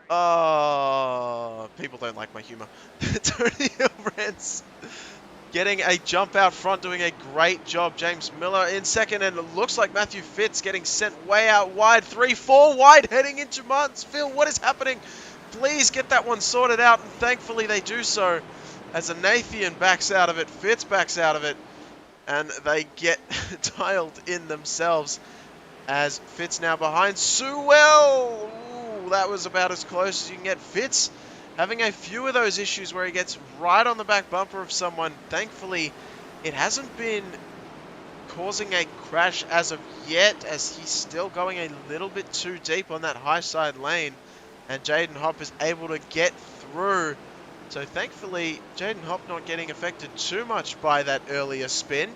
Oh, people don't like my humor. Tony Hilbrand's getting a jump out front, doing a great job. James Miller in second, and it looks like Matthew Fitz getting sent way out wide. 3-4 wide, heading into Martinsville. What is happening? Please get that one sorted out, and thankfully they do so. As a Nathan backs out of it, Fitz backs out of it, and they get dialed in themselves. As Fitz now behind Sewell. Ooh, that was about as close as you can get. Fitz having a few of those issues where he gets right on the back bumper of someone. Thankfully, it hasn't been causing a crash as of yet, as he's still going a little bit too deep on that high side lane. And Jaden Hopp is able to get through. So thankfully, Jaden Hopp not getting affected too much by that earlier spin.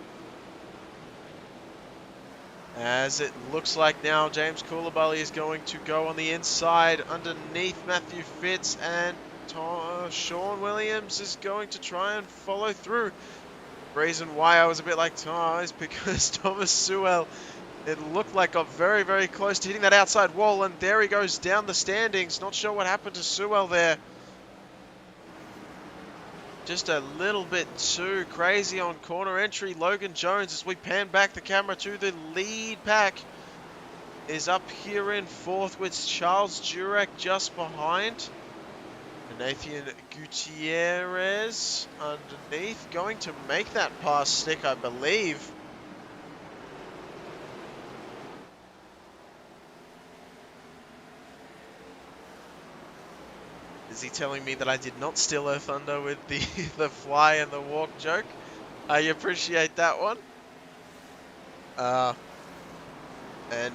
As it looks like now James Coulibaly is going to go on the inside underneath Matthew Fitz, and Sean Williams is going to try and follow through. The reason why I was a bit like is because Thomas Sewell, it looked like got very, very close to hitting that outside wall, and there he goes down the standings. Not sure what happened to Sewell there. Just a little bit too crazy on corner entry. Logan Jones, as we pan back the camera to the lead pack, is up here in fourth with Charles Jurek just behind. And Nathan Gutierrez underneath, going to make that pass stick, I believe. Is he telling me that I did not steal her thunder with the fly and the walk joke? I appreciate that one. And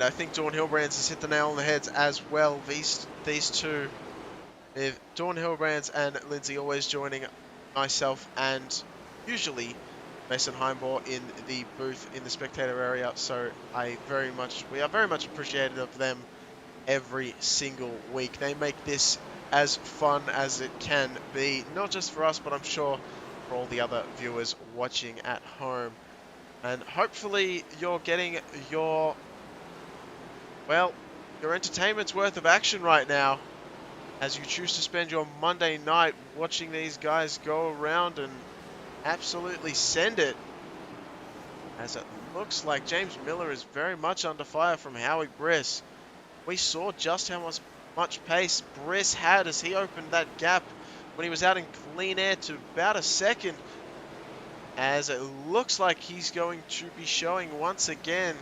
I think Dawn Hilbrands has hit the nail on the head as well. These two, if Dawn Hilbrands and Lindsay always joining myself and usually Mason Heimbaugh in the booth in the spectator area. So we are very much appreciative of them every single week. They make this as fun as it can be, not just for us, but I'm sure for all the other viewers watching at home. And hopefully you're getting your entertainment's worth of action right now, as you choose to spend your Monday night watching these guys go around and absolutely send it. As it looks like James Miller is very much under fire from Howie Briss. We saw just how much pace Briss had as he opened that gap when he was out in clean air to about a second, as it looks like he's going to be showing once again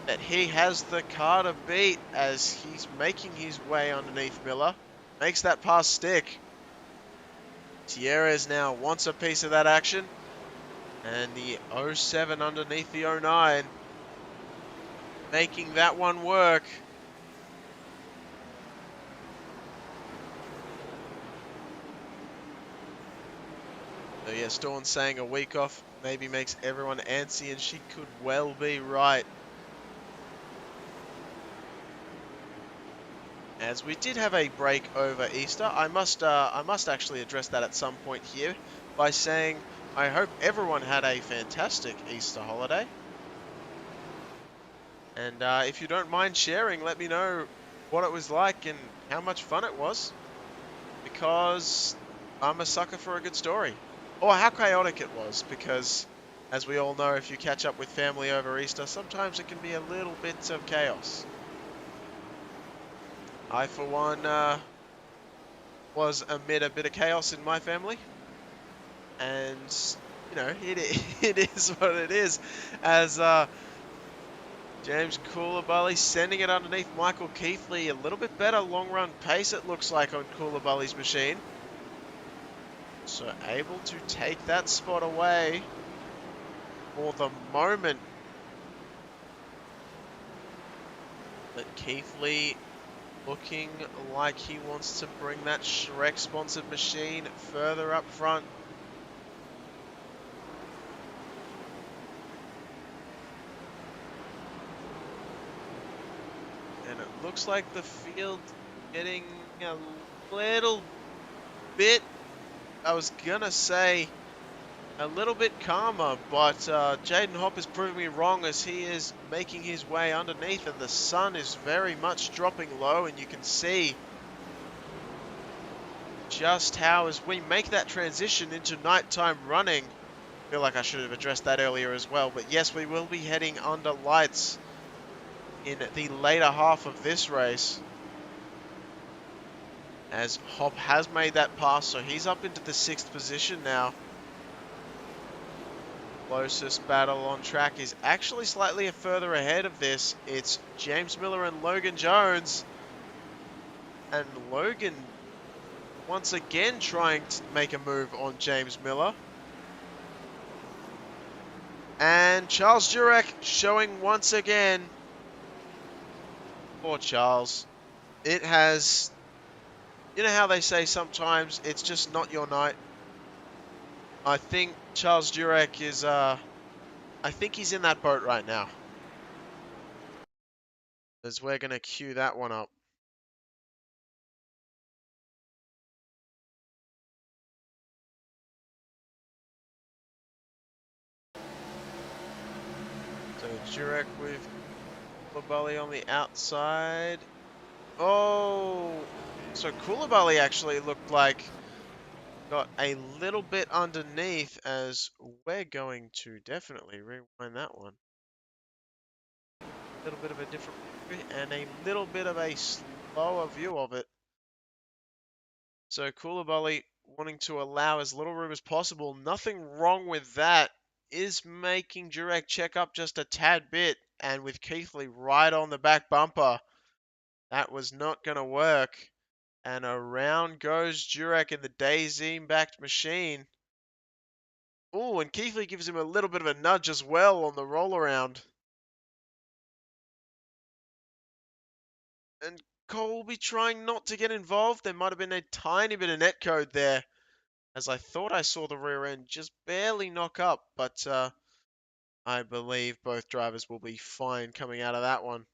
that he has the car to beat as he's making his way underneath Miller. Makes that pass stick. Tierres now wants a piece of that action. And the 07 underneath the 09. Making that one work. So yes, Dawn saying a week off maybe makes everyone antsy, and she could well be right. As we did have a break over Easter, I must actually address that at some point here by saying I hope everyone had a fantastic Easter holiday. And if you don't mind sharing, let me know what it was like and how much fun it was, because I'm a sucker for a good story. Or how chaotic it was, because as we all know, if you catch up with family over Easter, sometimes it can be a little bit of chaos. I, for one, was amid a bit of chaos in my family. And, you know, it is what it is. As James Coulibaly sending it underneath Michael Keithley. A little bit better long run pace, it looks like, on Coulibaly's machine. So able to take that spot away for the moment. But Keithley looking like he wants to bring that Shrek-sponsored machine further up front. And it looks like the field getting a little bit, I was gonna say, a little bit calmer, but Jaden Hopp is proving me wrong as he is making his way underneath, and the sun is very much dropping low, and you can see just how, as we make that transition into nighttime running, I feel like I should have addressed that earlier as well, but yes, we will be heading under lights in the later half of this race, as Hopp has made that pass, so he's up into the 6th position now. Closest battle on track is actually slightly further ahead of this. It's James Miller and Logan Jones. And Logan once again trying to make a move on James Miller. And Charles Jurek showing once again. Poor Charles. It has, you know how they say sometimes it's just not your night? I think Charles Jurek is, I think he's in that boat right now. As we're going to cue that one up. So Jurek with Coulibaly on the outside. Oh, so Coulibaly actually looked like got a little bit underneath, as we're going to definitely rewind that one. A little bit of a different view and a little bit of a slower view of it. So Coulibaly wanting to allow as little room as possible. Nothing wrong with that. Is making Jurek check up just a tad bit, and with Keithley right on the back bumper, that was not going to work. And around goes Jurek in the Daisy-backed machine. Oh, and Keithley gives him a little bit of a nudge as well on the roll around. And Cole will be trying not to get involved. There might have been a tiny bit of netcode there, as I thought I saw the rear end just barely knock up, but I believe both drivers will be fine coming out of that one.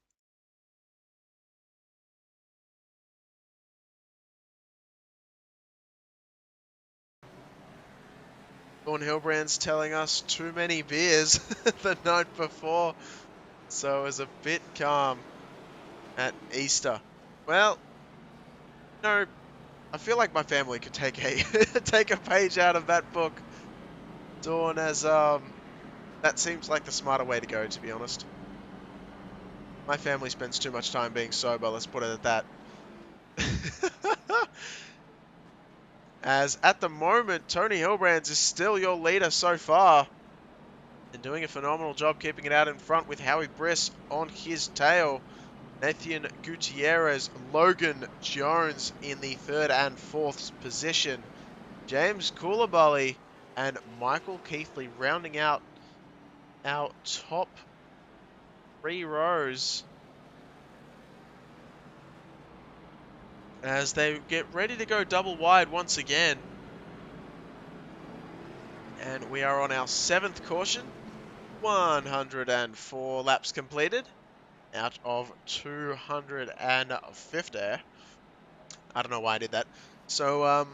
Dawn Hilbrand's telling us too many beers the night before, so it was a bit calm at Easter. Well, no, I feel like my family could take a take a page out of that book. Dawn, as That seems like the smarter way to go, to be honest. My family spends too much time being sober, let's put it at that. As at the moment, Tony Hilbrands is still your leader so far. And doing a phenomenal job keeping it out in front with Howie Briss on his tail. Nathan Gutierrez, Logan Jones in the 3rd and 4th position. James Coulibaly and Michael Keithley rounding out our top 3 rows as they get ready to go double wide once again. And we are on our 7th caution. 104 laps completed out of 250. I don't know why I did that. So,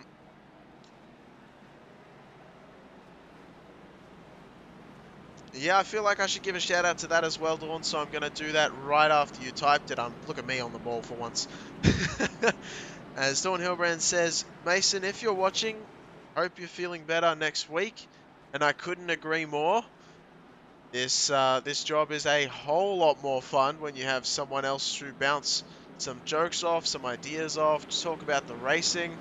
yeah, I feel like I should give a shout out to that as well, Dawn, so I'm going to do that right after you typed it. Look at me on the ball for once. As Dawn Hilbrand says, Mason, if you're watching, hope you're feeling better next week. And I couldn't agree more. This job is a whole lot more fun when you have someone else to bounce some jokes off, some ideas off, to talk about the racing.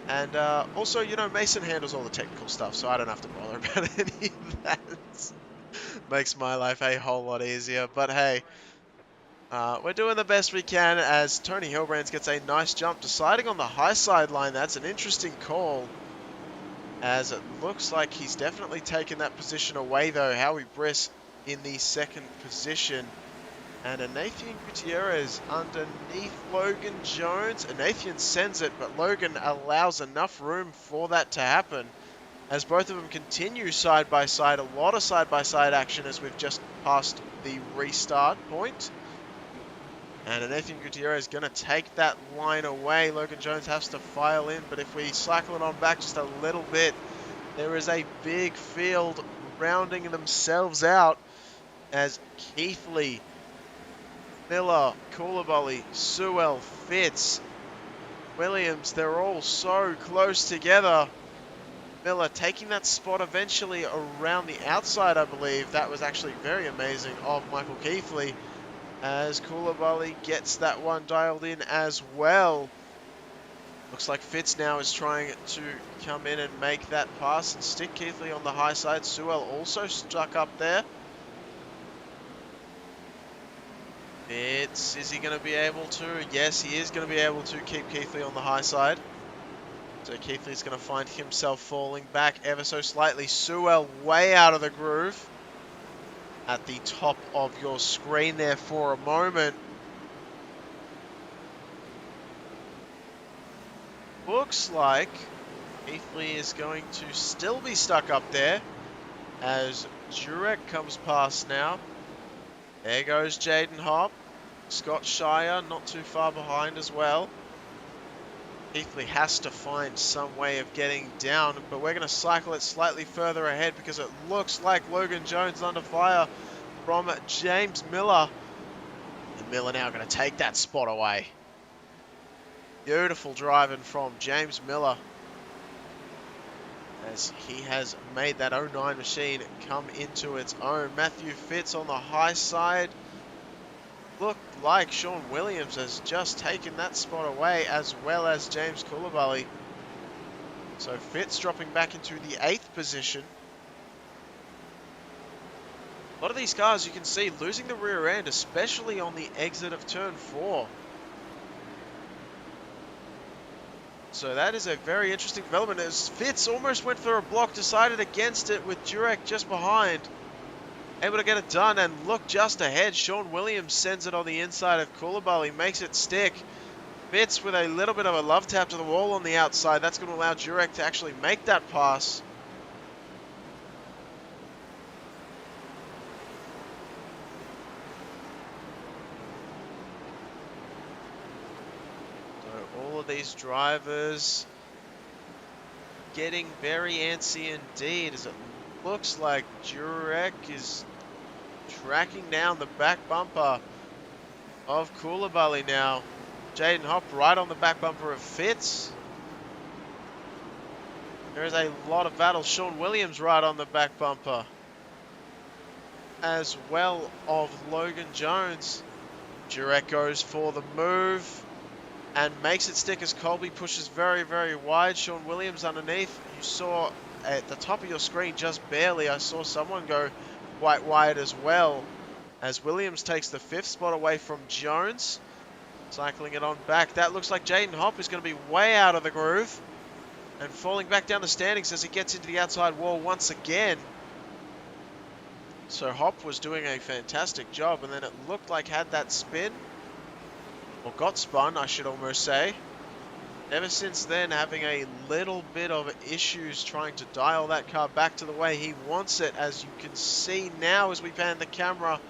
And also, you know, Mason handles all the technical stuff, so I don't have to bother about any of that. Makes my life a whole lot easier. But hey, we're doing the best we can as Tony Hilbrands gets a nice jump, deciding on the high side line. That's an interesting call, as it looks like he's definitely taken that position away, though. Howie Briss in the 2nd position. And a Nathan Gutierrez underneath Logan Jones. Nathan sends it, but Logan allows enough room for that to happen, as both of them continue side by side. A lot of side by side action as we've just passed the restart point. And Nathan Gutierrez is going to take that line away. Logan Jones has to file in, but if we cycle it on back just a little bit, there is a big field rounding themselves out as Keithley, Miller, Coulibaly, Sewell, Fitz, Williams, they're all so close together. Miller taking that spot eventually around the outside, I believe. That was actually very amazing of Michael Keithley, as Coulibaly gets that one dialed in as well. Looks like Fitz now is trying to come in and make that pass and stick Keithley on the high side. Sewell also stuck up there. Fitz, is he going to be able to? Yes, he is going to be able to keep Keithley on the high side. So Keithley's going to find himself falling back ever so slightly. Sewell way out of the groove at the top of your screen there for a moment. Looks like Keithley is going to still be stuck up there as Jurek comes past now. There goes Jaden Hopp. Scott Shire not too far behind as well. Keithley has to find some way of getting down, but we're going to cycle it slightly further ahead because it looks like Logan Jones under fire from James Miller. And Miller now going to take that spot away. Beautiful driving from James Miller, as he has made that 09 machine come into its own. Matthew Fitz on the high side. Looked like Sean Williams has just taken that spot away, as well as James Coulibaly. So Fitz dropping back into the 8th position. A lot of these cars, you can see, losing the rear end, especially on the exit of turn 4. So that is a very interesting development, as Fitz almost went for a block, decided against it with Jurek just behind. Able to get it done and look just ahead. Sean Williams sends it on the inside of Coulibaly, makes it stick. Fitz with a little bit of a love tap to the wall on the outside. That's going to allow Jurek to actually make that pass. So all of these drivers getting very antsy indeed, as it looks like Jurek is tracking down the back bumper of Coulibaly now. Jaden Hopp right on the back bumper of Fitz. There is a lot of battle. Sean Williams right on the back bumper. as well of Logan Jones. Jurek goes for the move and makes it stick as Colby pushes very, very wide. Sean Williams underneath. You saw at the top of your screen just barely, I saw someone go quite wide as well, as Williams takes the 5th spot away from Jones. Cycling it on back. That looks like Jaden Hopp is going to be way out of the groove and falling back down the standings as he gets into the outside wall once again. So Hopp was doing a fantastic job, and then it looked like had that spin, or got spun, I should almost say. Ever since then, having a little bit of issues trying to dial that car back to the way he wants it. As you can see now as we pan the camera,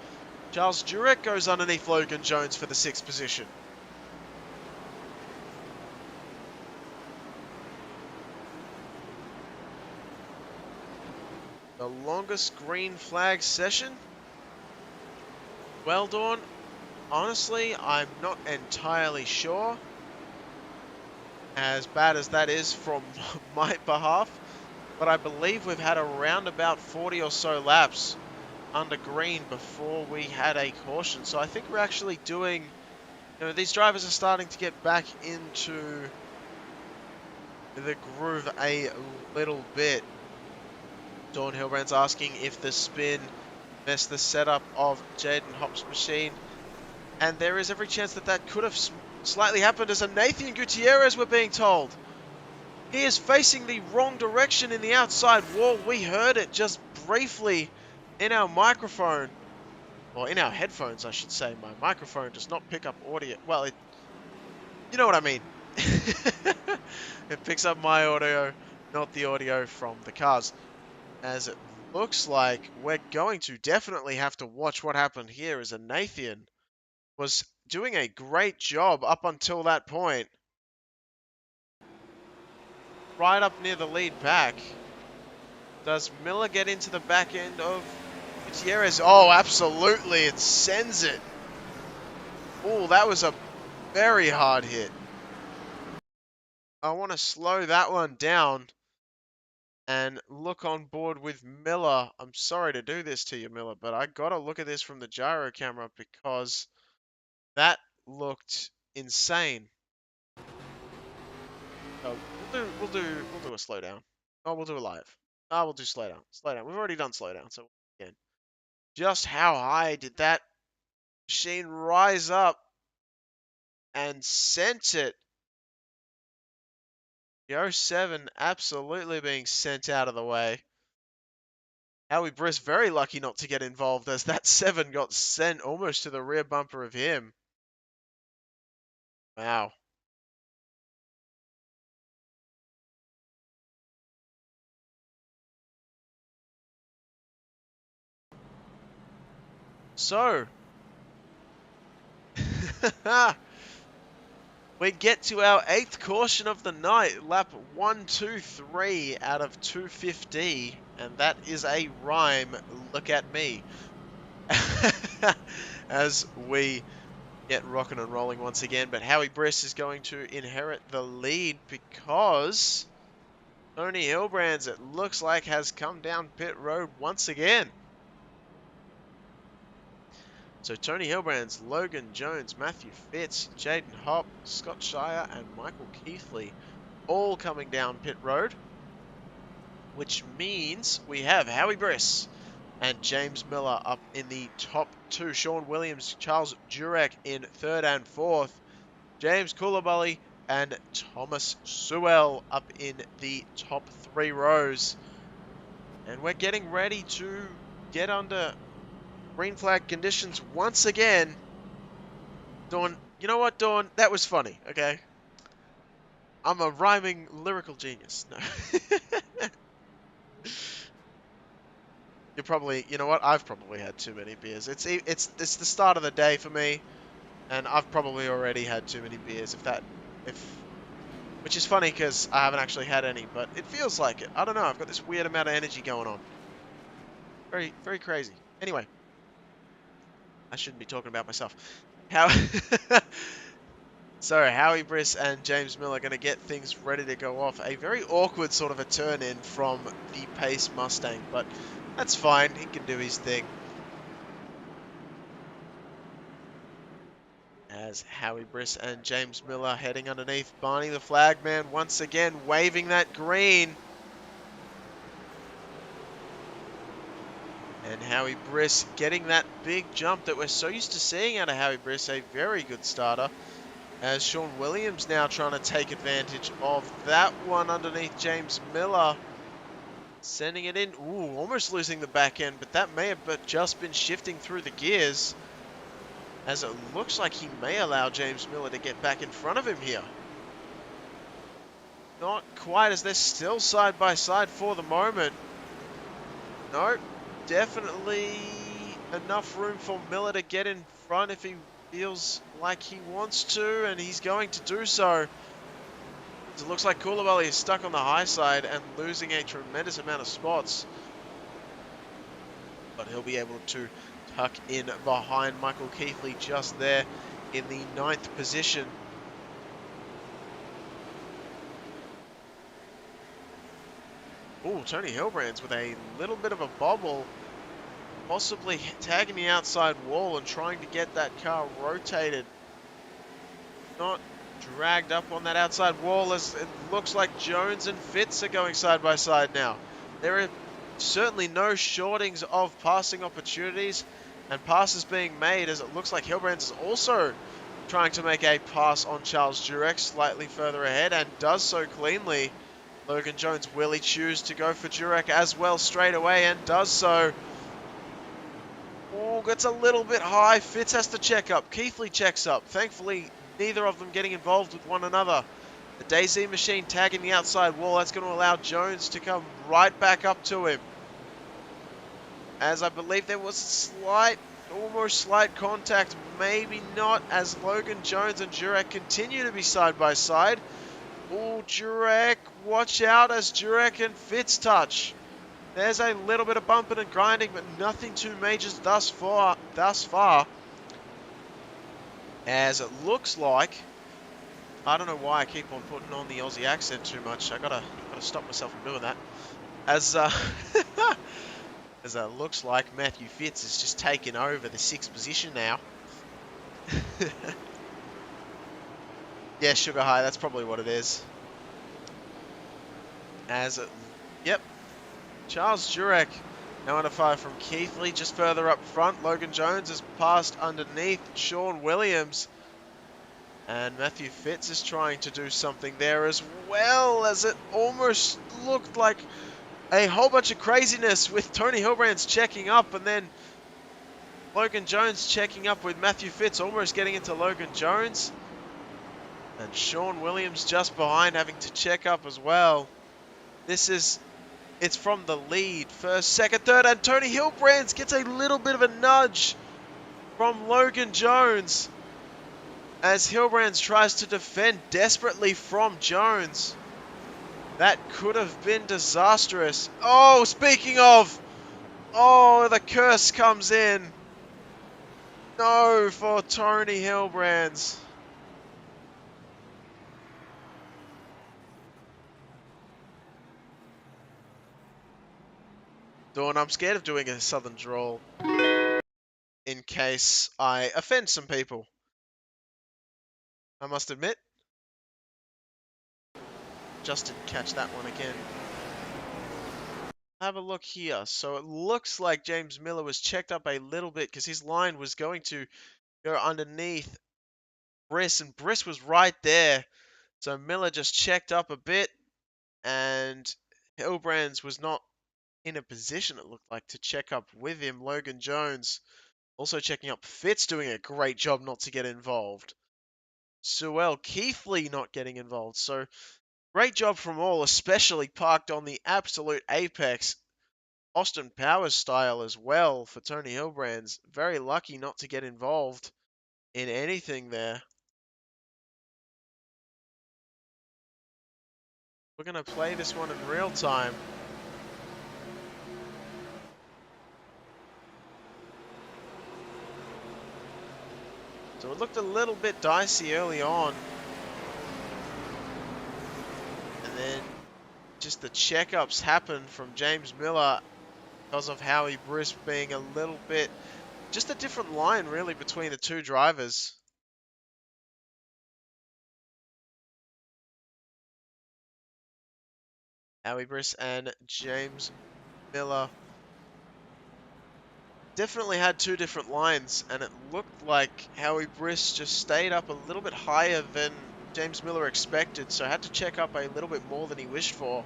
Charles Jurek goes underneath Logan Jones for the 6th position. The longest green flag session? Well, Dawn, honestly, I'm not entirely sure. As bad as that is from my behalf, but I believe we've had around about 40 or so laps under green before we had a caution. So I think we're actually doing, these drivers are starting to get back into the groove a little bit. Dawn Hilbrand's asking if the spin messed the setup of Jaden Hopp's machine. And there is every chance that that could have slightly happened, as a Nathan Gutierrez, we're being told. He is facing the wrong direction in the outside wall. We heard it just briefly in our microphone. Or in our headphones, I should say. My microphone does not pick up audio. Well, you know what I mean. It picks up my audio, not the audio from the cars. As it looks like we're going to definitely have to watch what happened here, as a Nathan was doing a great job up until that point. Right up near the lead pack. Does Miller get into the back end of Gutierrez? Oh, absolutely. It sends it. Oh, that was a very hard hit. I want to slow that one down and look on board with Miller. I'm sorry to do this to you, Miller, but I got to look at this from the gyro camera because that looked insane. Oh, we'll do a slowdown. Oh, we'll do a live. Oh, we'll do slowdown. Slowdown. We've already done slowdown, so again. Just how high did that machine rise up and sent it? The 07 absolutely being sent out of the way. Howie Briss very lucky not to get involved, as that 7 got sent almost to the rear bumper of him. Wow. So, we get to our 8th caution of the night, lap 123 out of 250, and that is a rhyme. Look at me. As we get rocking and rolling once again, but Howie Briss is going to inherit the lead because Tony Hilbrands, it looks like, has come down pit road once again. So Tony Hilbrands, Logan Jones, Matthew Fitz, Jaden Hopp, Scott Shire, and Michael Keithley all coming down pit road, which means we have Howie Briss and James Miller up in the top 2. Sean Williams, Charles Jurek in 3rd and 4th. James Coulibaly and Thomas Sewell up in the top 3 rows. And we're getting ready to get under green flag conditions once again. Dawn, you know what, Dawn? That was funny, okay? I'm a rhyming lyrical genius. No. You're probably, you know what? I've probably had too many beers. It's the start of the day for me, and I've probably already had too many beers. Which is funny because I haven't actually had any, but it feels like it. I don't know. I've got this weird amount of energy going on. Very, very crazy. Anyway. I shouldn't be talking about myself. So Howie Briss and James Miller are going to get things ready to go off. A very awkward sort of a turn in from the Pace Mustang, but that's fine. He can do his thing. As Howie Briss and James Miller heading underneath. Barney the flagman once again waving that green. And Howie Briss getting that big jump that we're so used to seeing out of Howie Briss, a very good starter. As Sean Williams now trying to take advantage of that one underneath James Miller. Sending it in. Ooh, almost losing the back end, but that may have just been shifting through the gears. As it looks like he may allow James Miller to get back in front of him here. Not quite, as they're still side by side for the moment. Nope, definitely enough room for Miller to get in front if he feels like he wants to, and he's going to do so. It looks like Koulibaly is stuck on the high side and losing a tremendous amount of spots. But he'll be able to tuck in behind Michael Keithley just there in the 9th position. Oh, Tony Hillbrands with a little bit of a bobble, possibly tagging the outside wall and trying to get that car rotated. Not dragged up on that outside wall, as it looks like Jones and Fitz are going side by side now. There are certainly no shortings of passing opportunities and passes being made, as it looks like Hillbrands is also trying to make a pass on Charles Jurek slightly further ahead and does so cleanly. Logan Jones, will he choose to go for Jurek as well straight away, and does so. Oh, gets a little bit high. Fitz has to check up. Keithley checks up. Thankfully, neither of them getting involved with one another. The DayZ machine tagging the outside wall. That's going to allow Jones to come right back up to him. As I believe there was slight, almost slight contact, maybe not, as Logan Jones and Jurek continue to be side by side. Oh, Jurek, watch out as Jurek and Fitz touch. There's a little bit of bumping and grinding, but nothing too major thus far. As it looks like, I don't know why I keep on putting on the Aussie accent too much. I gotta stop myself from doing that. As as it looks like Matthew Fitz has just taken over the 6th position now. Yeah, Sugar High, that's probably what it is. Yep. Charles Jurek now under fire from Keithley. Just further up front, Logan Jones has passed underneath Sean Williams. And Matthew Fitz is trying to do something there as well, as it almost looked like a whole bunch of craziness with Tony Hillbrands checking up and then Logan Jones checking up with Matthew Fitz almost getting into Logan Jones. And Sean Williams just behind having to check up as well. It's from the lead. First, second, third, and Tony Hillbrands gets a little bit of a nudge from Logan Jones as Hillbrands tries to defend desperately from Jones. That could have been disastrous. Oh, speaking of, oh, the curse comes in. No, for Tony Hillbrands. Dawn, I'm scared of doing a southern drawl in case I offend some people. I must admit. Just didn't catch that one again. Have a look here. So it looks like James Miller was checked up a little bit because his line was going to go underneath Briss, and Briss was right there. So Miller just checked up a bit, and Hillbrands was not in a position, it looked like, to check up with him. Logan Jones also checking up. Fitz doing a great job not to get involved. Sewell Keithley not getting involved. So great job from all, especially parked on the absolute apex. Austin Powers style as well for Tony Hillbrands. Very lucky not to get involved in anything there. We're going to play this one in real time. So it looked a little bit dicey early on. And then just the checkups happened from James Miller because of Howie Briss being a little bit, just a different line really between the two drivers. Howie Briss and James Miller definitely had two different lines, and it looked like Howie Briss just stayed up a little bit higher than James Miller expected, so had to check up a little bit more than he wished for.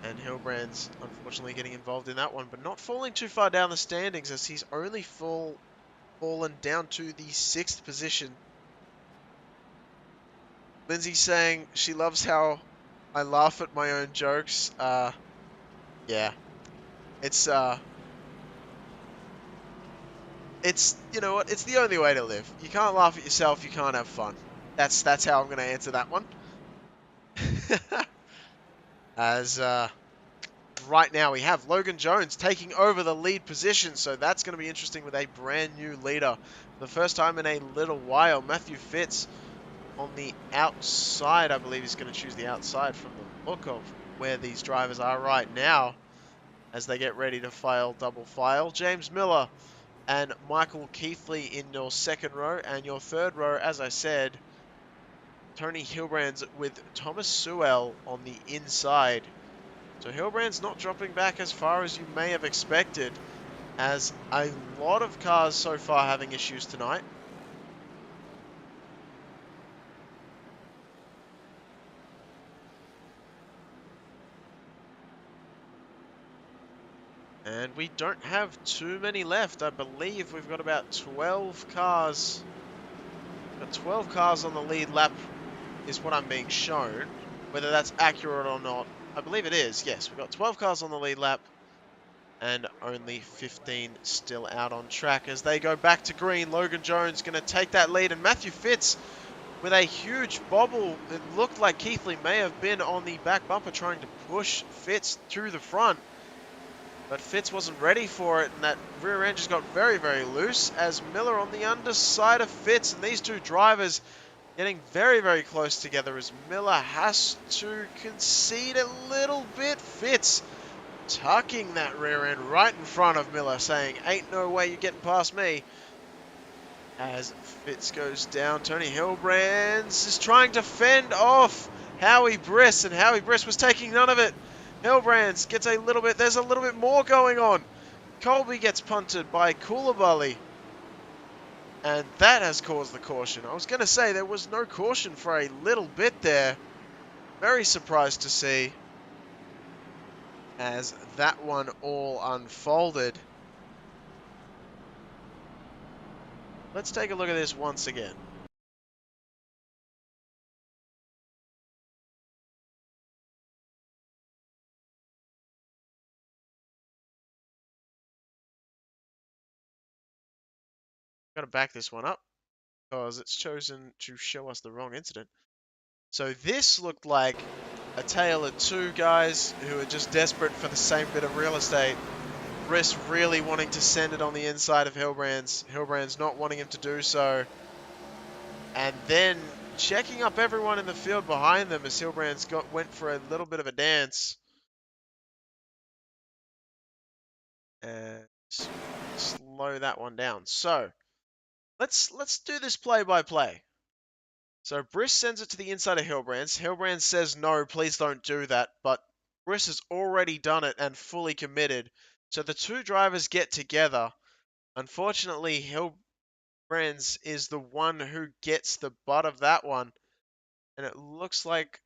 And Hilbrand's unfortunately getting involved in that one, but not falling too far down the standings as he's only fallen down to the 6th position. Lindsay saying she loves how I laugh at my own jokes. Yeah, it's you know what? It's the only way to live. You can't laugh at yourself. You can't have fun. That's how I'm going to answer that one. As right now we have Logan Jones taking over the lead position, so that's going to be interesting with a brand new leader. For the first time in a little while, Matthew Fitz on the outside. I believe he's going to choose the outside from the look of where these drivers are right now as they get ready to file double file. James Miller and Michael Keithley in your second row, and your third row, as I said, Tony Hilbrands with Thomas Sewell on the inside. So Hilbrand's not dropping back as far as you may have expected, as a lot of cars so far having issues tonight. And we don't have too many left. I believe we've got about 12 cars. Got 12 cars on the lead lap is what I'm being shown. Whether that's accurate or not, I believe it is. Yes, we've got 12 cars on the lead lap and only 15 still out on track as they go back to green. Logan Jones going to take that lead, and Matthew Fitz with a huge bobble. It looked like Keithley may have been on the back bumper trying to push Fitz through the front, but Fitz wasn't ready for it, and that rear end just got very, very loose as Miller on the underside of Fitz, and these two drivers getting very, very close together as Miller has to concede a little bit. Fitz tucking that rear end right in front of Miller, saying, ain't no way you're getting past me. As Fitz goes down, Tony Hilbrands is trying to fend off Howie Briss, and Howie Briss was taking none of it. Hilbrands gets a little bit, there's a little bit more going on. Colby gets punted by Koulibaly, and that has caused the caution. I was going to say there was no caution for a little bit there. Very surprised to see as that one all unfolded. Let's take a look at this once again. Got to back this one up because it's chosen to show us the wrong incident. So this looked like a tale of two guys who are just desperate for the same bit of real estate. Briss really wanting to send it on the inside of Hilbrands. Hilbrands not wanting him to do so. And then checking up everyone in the field behind them as Hilbrands went for a little bit of a dance. And slow that one down. So let's do this play by play. So Briss sends it to the inside of Hilbrands. Hilbrands says, no, please don't do that. But Briss has already done it and fully committed. So the two drivers get together. Unfortunately, Hilbrands is the one who gets the butt of that one. And it looks like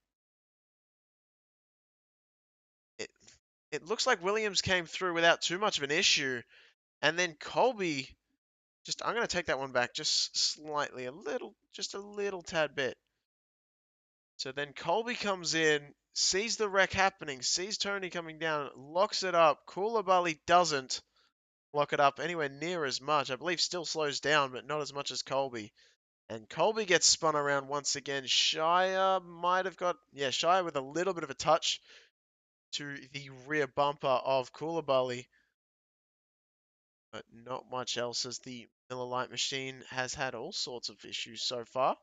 it looks like Williams came through without too much of an issue. And then Colby, I'm going to take that one back just slightly, just a little tad bit. So then Colby comes in, sees the wreck happening, sees Tony coming down, locks it up. Koulibaly doesn't lock it up anywhere near as much. I believe still slows down, but not as much as Colby. And Colby gets spun around once again. Shire might have got, Shire with a little bit of a touch to the rear bumper of Koulibaly. But not much else as the Miller Lite machine has had all sorts of issues so far.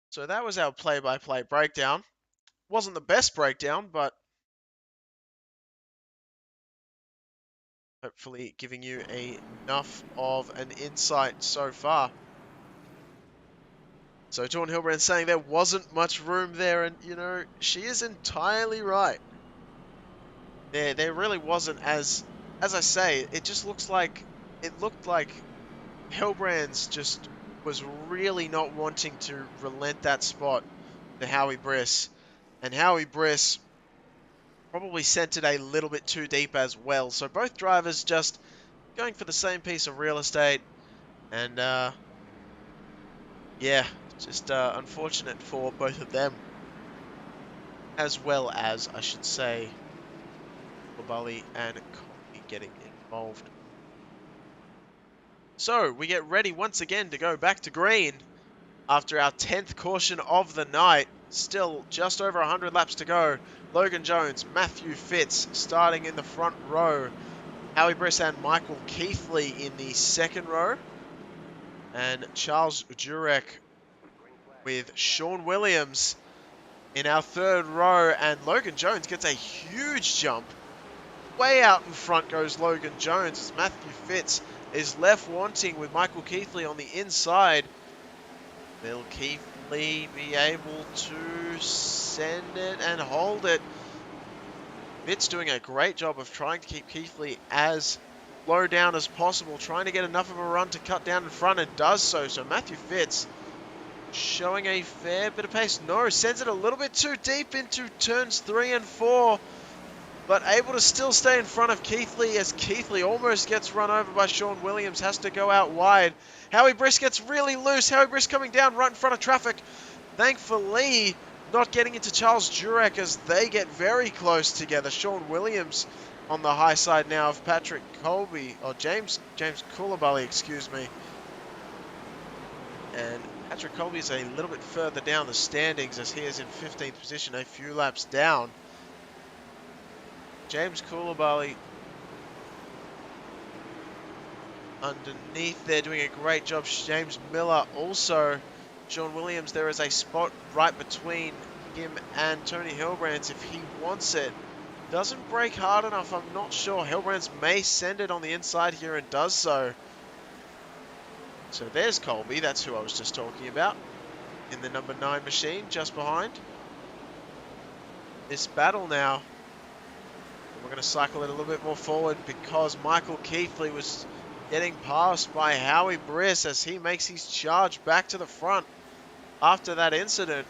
So that was our play-by-play breakdown. Wasn't the best breakdown, but hopefully giving you enough of an insight so far. So Dawn Hilbrand saying there wasn't much room there, and she is entirely right. There really wasn't. As I say, it looked like Hilbrand's just was really not wanting to relent that spot to Howie Briss, and Howie Briss probably sent it a little bit too deep as well. So both drivers just going for the same piece of real estate, and yeah, just unfortunate for both of them, as well as, I should say, Labali and Colby getting involved. So we get ready once again to go back to green after our 10th caution of the night. Still just over 100 laps to go. Logan Jones, Matthew Fitz starting in the front row. Howie Briss and Michael Keithley in the second row. And Charles Jurek with Sean Williams in our third row. And Logan Jones gets a huge jump. Way out in front goes Logan Jones as Matthew Fitz is left wanting with Michael Keithley on the inside. Will Keithley be able to send it and hold it? Fitz doing a great job of trying to keep Keithley as low down as possible, trying to get enough of a run to cut down in front, and does so. So Matthew Fitz showing a fair bit of pace. No, sends it a little bit too deep into turns 3 and 4. But able to still stay in front of Keithley as Keithley almost gets run over by Sean Williams. Has to go out wide. Howie Briss gets really loose. Howie Briss coming down right in front of traffic. Thankfully, not getting into Charles Jurek as they get very close together. Sean Williams on the high side now of Patrick Colby, or James Koulibaly, excuse me. And Patrick Colby is a little bit further down the standings as he is in 15th position, a few laps down. James Koulibaly underneath there doing a great job. James Miller also. Sean Williams, there is a spot right between him and Tony Hilbrands if he wants it. Doesn't brake hard enough, I'm not sure. Hilbrands may send it on the inside here and does so. So there's Colby, that's who I was just talking about. In the number 9 machine, just behind. This battle now. We're going to cycle it a little bit more forward because Michael Keithley was getting passed by Howie Briss as he makes his charge back to the front after that incident.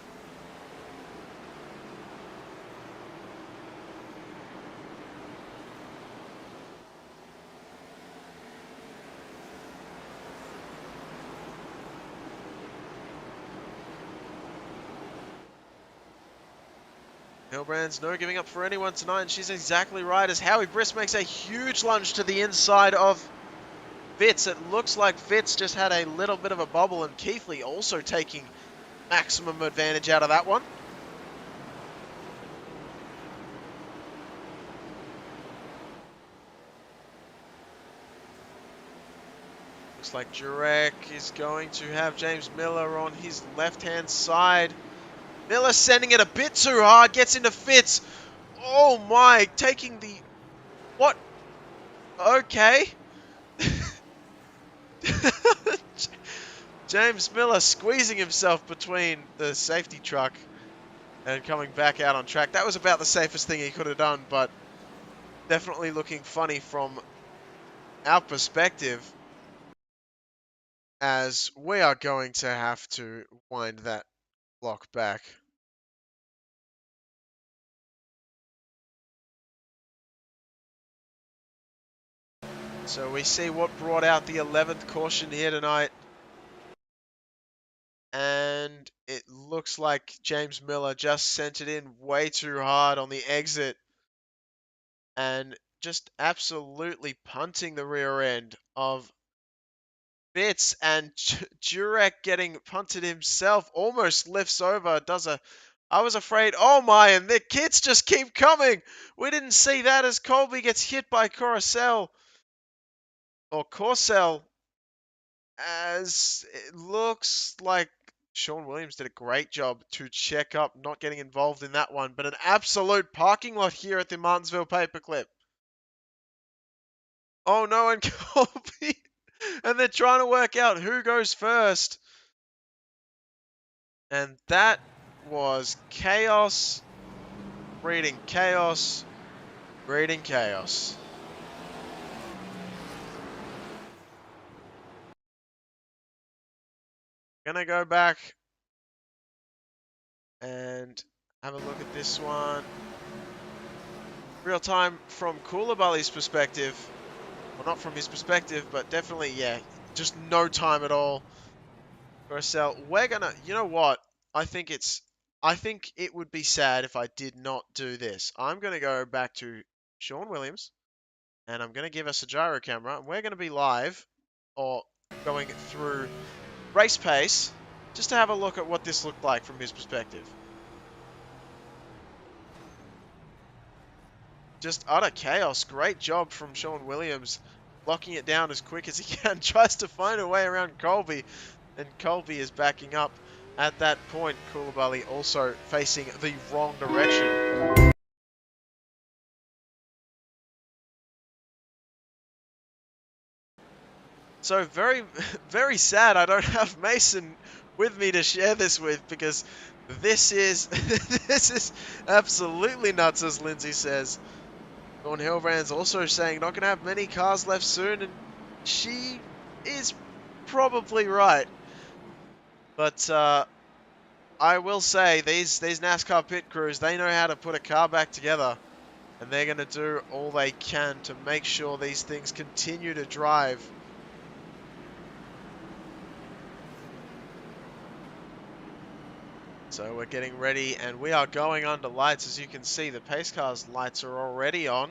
Hilbrand's no giving up for anyone tonight, and she's exactly right as Howie Briss makes a huge lunge to the inside of Fitz. It looks like Fitz just had a little bit of a bubble, and Keithley also taking maximum advantage out of that one. Looks like Jurek is going to have James Miller on his left-hand side. Miller sending it a bit too hard, gets into Fitz. Oh my, taking the... What? Okay. James Miller squeezing himself between the safety truck and coming back out on track. That was about the safest thing he could have done, but definitely looking funny from our perspective, as we are going to have to wind that block back. So we see what brought out the 11th caution here tonight. And it looks like James Miller just sent it in way too hard on the exit. And just absolutely punting the rear end of Fitz, and Jurek getting punted himself, almost lifts over, I was afraid, oh my, and the kids just keep coming. We didn't see that as Colby gets hit by Corcel, as it looks like Sean Williams did a great job to check up, not getting involved in that one, but an absolute parking lot here at the Martinsville Paperclip. Oh no, and Colby, and they're trying to work out who goes first. And that was chaos, breeding chaos, breeding chaos. Gonna go back and have a look at this one. Real time from Koulibaly's perspective. Well, not from his perspective, but definitely, yeah, just no time at all. Garcelle, we're gonna, you know what? I think it would be sad if I did not do this. I'm gonna go back to Sean Williams, and I'm gonna give us a gyro camera, and we're gonna be live, or going through race pace, just to have a look at what this looked like from his perspective. Just utter chaos. Great job from Sean Williams, locking it down as quick as he can. Tries to find a way around Colby, and Colby is backing up at that point. Koulibaly also facing the wrong direction. So very, very sad I don't have Mason with me to share this with, because this is this is absolutely nuts, as Lindsay says. Dawn Hillbrand's also saying not going to have many cars left soon, and she is probably right. But I will say, these NASCAR pit crews, they know how to put a car back together, and they're going to do all they can to make sure these things continue to drive. So we're getting ready, and we are going under lights. As you can see, the pace car's lights are already on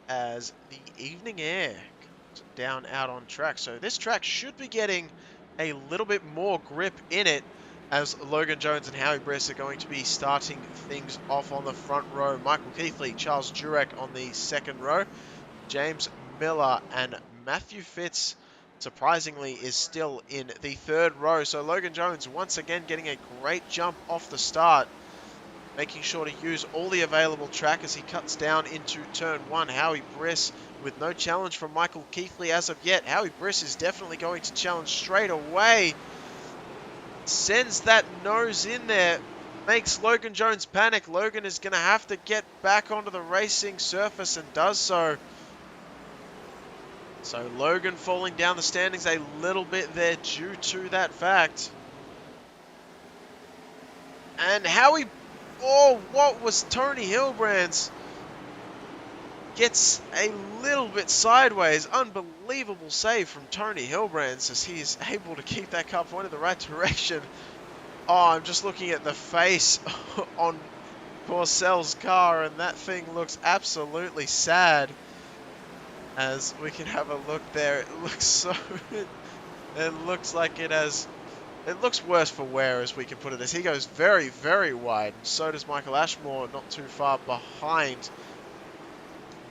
as the evening air comes down out on track. So this track should be getting a little bit more grip in it, as Logan Jones and Howie Briss are going to be starting things off on the front row. Michael Keithley, Charles Jurek on the second row. James Miller and Matthew Fitz, surprisingly, is still in the third row. So Logan Jones once again getting a great jump off the start, making sure to use all the available track as he cuts down into turn one. Howie Briss with no challenge from Michael Keithley as of yet. Howie Briss is definitely going to challenge straight away. Sends that nose in there, makes Logan Jones panic. Logan is going to have to get back onto the racing surface, and does so. So Logan falling down the standings a little bit there due to that fact. And Howie, oh, what was Tony Hillbrand's? Gets a little bit sideways. Unbelievable save from Tony Hillbrand, as he is able to keep that car pointed the right direction. Oh, I'm just looking at the face on Porcel's car, and that thing looks absolutely sad. As we can have a look there, it looks so... it looks like it has... It looks worse for wear, as we can put it, as he goes very, very wide. So does Michael Ashmore, not too far behind.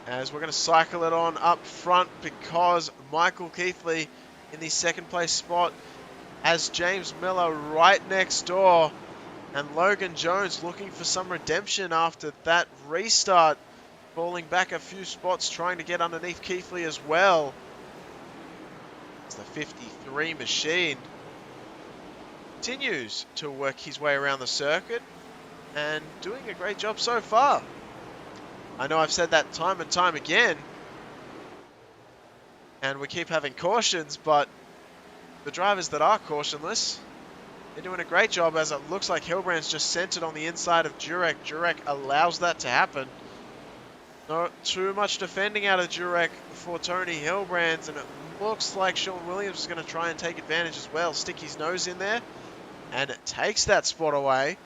As we're going to cycle it on up front, because Michael Keithley in the second place spot has James Miller right next door. And Logan Jones looking for some redemption after that restart, falling back a few spots, trying to get underneath Keithley as well. It's the 53 machine. Continues to work his way around the circuit and doing a great job so far. I know I've said that time and time again, and we keep having cautions, but the drivers that are cautionless, they're doing a great job, as it looks like Hillbrand's just centered on the inside of Jurek. Jurek allows that to happen. Not too much defending out of Jurek for Tony Hillbrand, and it looks like Sean Williams is going to try and take advantage as well. Stick his nose in there, and it takes that spot away.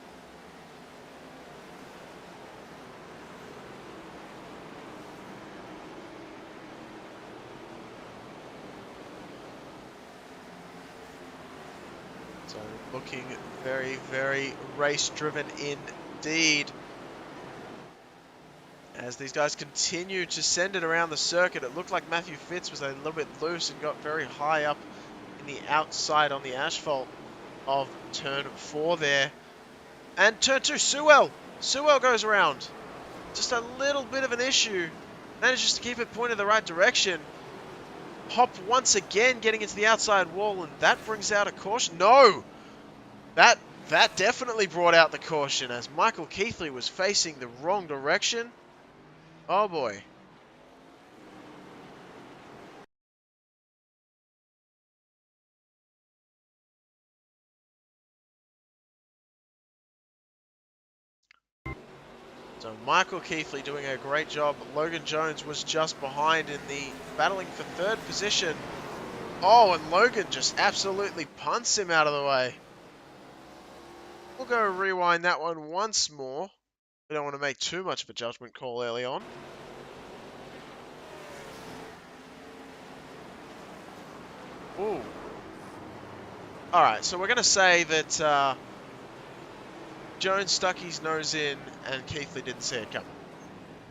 So looking very, very race-driven indeed. As these guys continue to send it around the circuit, it looked like Matthew Fitz was a little bit loose and got very high up in the outside on the asphalt of turn 4 there. And turn 2, Sewell goes around. Just a little bit of an issue. Manages to keep it pointed the right direction. Hop once again getting into the outside wall, and that brings out a caution. No! That that definitely brought out the caution as Michael Keithley was facing the wrong direction. Oh boy. So Michael Keithley doing a great job. Logan Jones was just behind in the battling for third position. Oh, and Logan just absolutely punts him out of the way. We'll go rewind that one once more. We don't want to make too much of a judgment call early on. Ooh. Alright, so we're going to say that Jones stuck his nose in and Keithley didn't see it coming.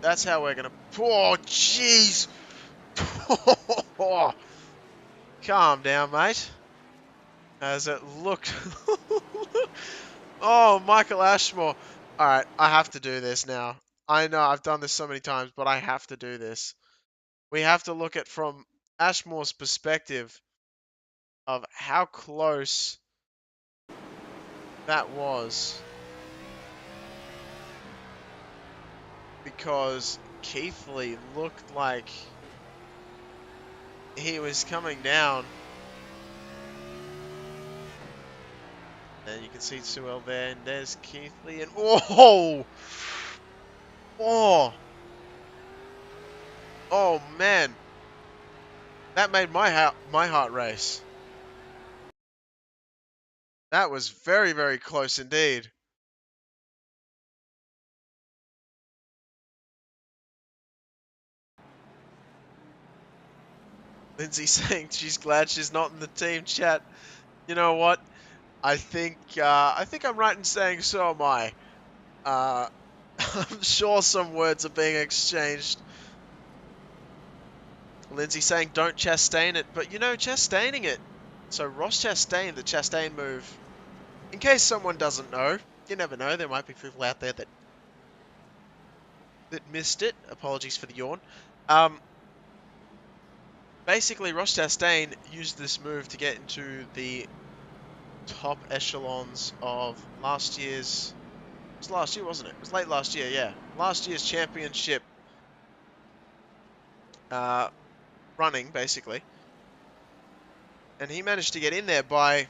That's how we're going to... Oh, jeez! Calm down, mate. As it looked... Oh, Michael Ashmore. Alright, I have to do this now. I know I've done this so many times, but I have to do this. We have to look at from Ashmore's perspective of how close that was. Because Keithley looked like he was coming down. And you can see Sewell there, and there's Keithley, and oh! Oh! Oh, man. That made my heart race. That was very, very close indeed. Lindsay saying she's glad she's not in the team chat. You know what? I think I'm right in saying so am I. I'm sure some words are being exchanged. Lindsay saying don't Chastain it, but you know, Chastaining it. So Ross Chastain, the Chastain move. In case someone doesn't know, you never know, there might be people out there that missed it. Apologies for the yawn. Basically, Ross Chastain used this move to get into the top echelons of last year's... It was last year, wasn't it? It was late last year, yeah. Last year's championship running, basically. And he managed to get in there by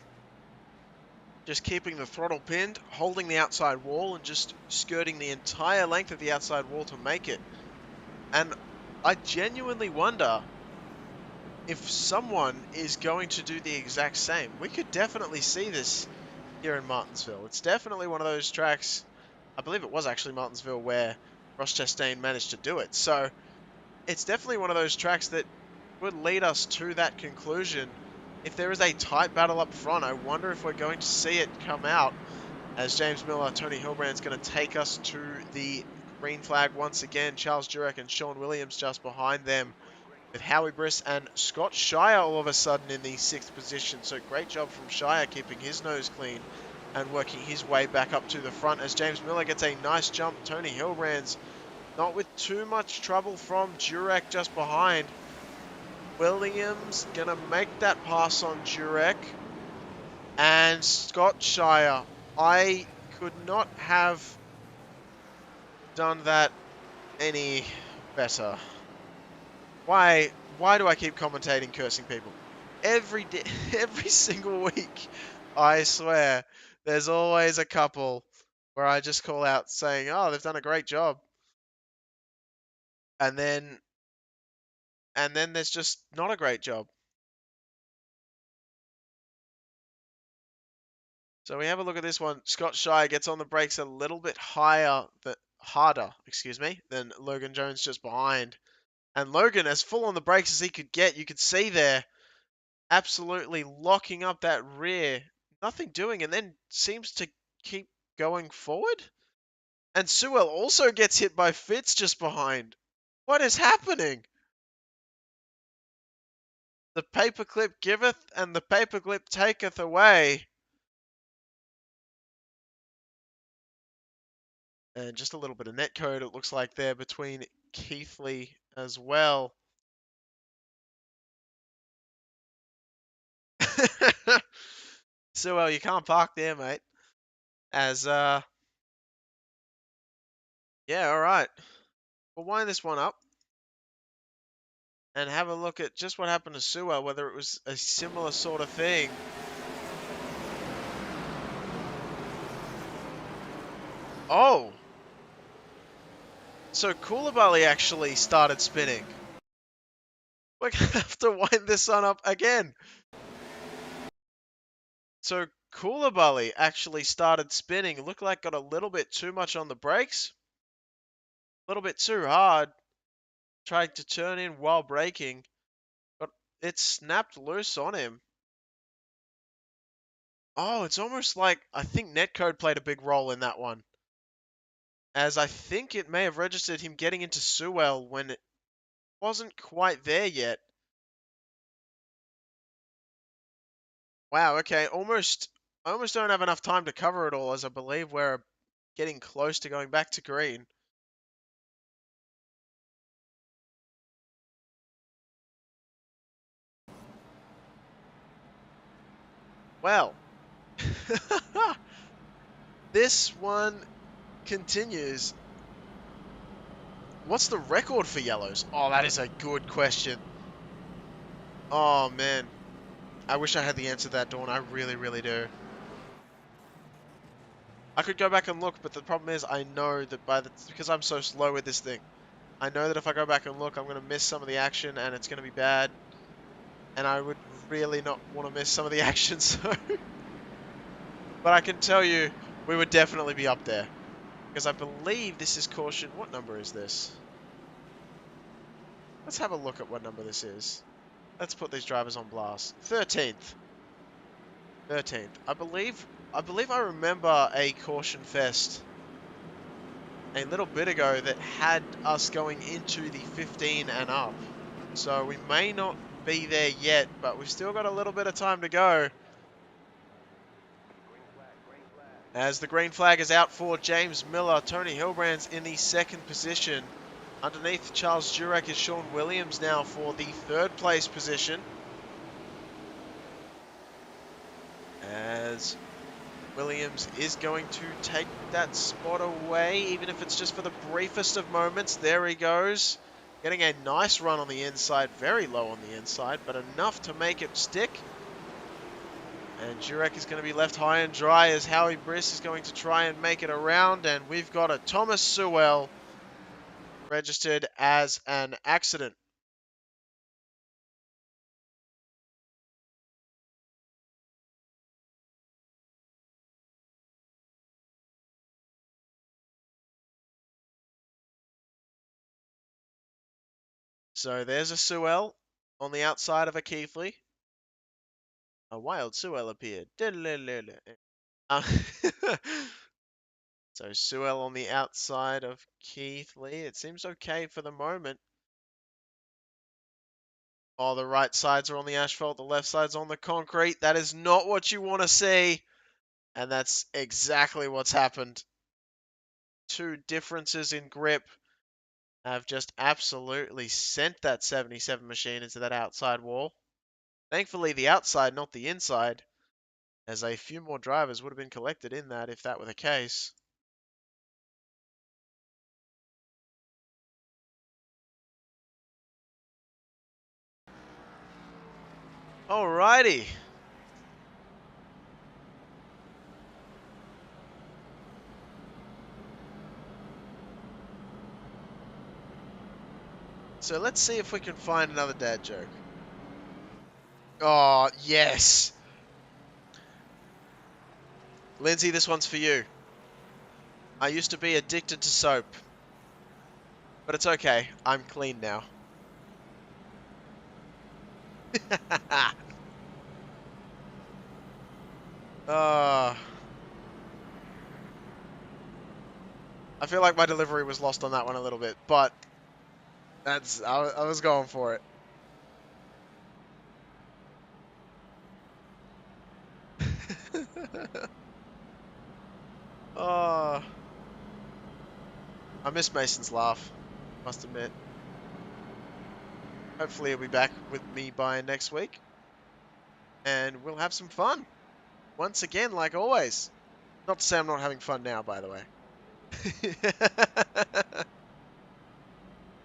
just keeping the throttle pinned, holding the outside wall, and just skirting the entire length of the outside wall to make it. And I genuinely wonder if someone is going to do the exact same. We could definitely see this here in Martinsville. It's definitely one of those tracks, I believe it was actually Martinsville, where Ross Chastain managed to do it. So it's definitely one of those tracks that would lead us to that conclusion. If there is a tight battle up front, I wonder if we're going to see it come out as James Miller, Tony Hilbrand's going to take us to the green flag once again. Charles Jurek and Sean Williams just behind them, with Howie Briss and Scott Shire all of a sudden in the 6th position. So great job from Shire keeping his nose clean and working his way back up to the front as James Miller gets a nice jump. Tony Hilbrand's not with too much trouble from Jurek just behind. Williams gonna make that pass on Jurek. And Scott Shire, I could not have done that any better. Why do I keep commentating cursing people? Every day, every single week, I swear, there's always a couple where I just call out saying, oh, they've done a great job. And then there's just not a great job. So we have a look at this one. Scott Shire gets on the brakes a little bit harder, than Logan Jones just behind. And Logan, as full on the brakes as he could get, you could see there, absolutely locking up that rear. Nothing doing, and then seems to keep going forward. And Sewell also gets hit by Fitz just behind. What is happening? The paperclip giveth and the paperclip taketh away. And just a little bit of netcode, it looks like, there between Keithley as well. So, well, you can't park there, mate. As, yeah, alright. We'll wind this one up and have a look at just what happened to Sewell, whether it was a similar sort of thing. Oh! So Koulibaly actually started spinning. We're gonna have to wind this one up again. So Koulibaly actually started spinning. Looked like got a little bit too much on the brakes. A little bit too hard. Tried to turn in while braking. But it snapped loose on him. Oh, it's almost like I think netcode played a big role in that one. As I think it may have registered him getting into Sewell when it wasn't quite there yet. Wow, okay, I almost don't have enough time to cover it all, as I believe we're getting close to going back to green. Well, this one continues. What's the record for yellows? Oh, that is a good question. Oh, man. I wish I had the answer to that, Dawn. I really, really do. I could go back and look, but the problem is I know that because I'm so slow with this thing, I know that if I go back and look, I'm going to miss some of the action and it's going to be bad. And I would really not want to miss some of the action, so... But I can tell you, we would definitely be up there. Because I believe this is caution... What number is this? Let's have a look at what number this is. Let's put these drivers on blast. 13th. 13th. I believe I remember a caution fest a little bit ago that had us going into the 15 and up. So we may not be there yet, but we've still got a little bit of time to go. As the green flag is out for James Miller, Tony Hilbrand's in the second position. Underneath Charles Jurek is Sean Williams now for the third place position. As Williams is going to take that spot away, even if it's just for the briefest of moments. There he goes. Getting a nice run on the inside, very low on the inside, but enough to make it stick. And Jurek is going to be left high and dry as Howie Briss is going to try and make it around. And we've got a Thomas Sewell registered as an accident. So there's a Sewell on the outside of a Keithley. A wild Sewell appeared. So Sewell on the outside of Keithley. It seems okay for the moment. Oh, the right sides are on the asphalt, the left side's on the concrete. That is not what you want to see. And that's exactly what's happened. Two differences in grip have just absolutely sent that 77 machine into that outside wall. Thankfully, the outside, not the inside, as a few more drivers would have been collected in that if that were the case. Alrighty. So let's see if we can find another dad joke. Oh, yes. Lindsay, this one's for you. I used to be addicted to soap. But it's okay. I'm clean now. I feel like my delivery was lost on that one a little bit, but I was going for it. Oh, I miss Mason's laugh, must admit. Hopefully he'll be back with me by next week. And we'll have some fun. Once again, like always. Not to say I'm not having fun now, by the way.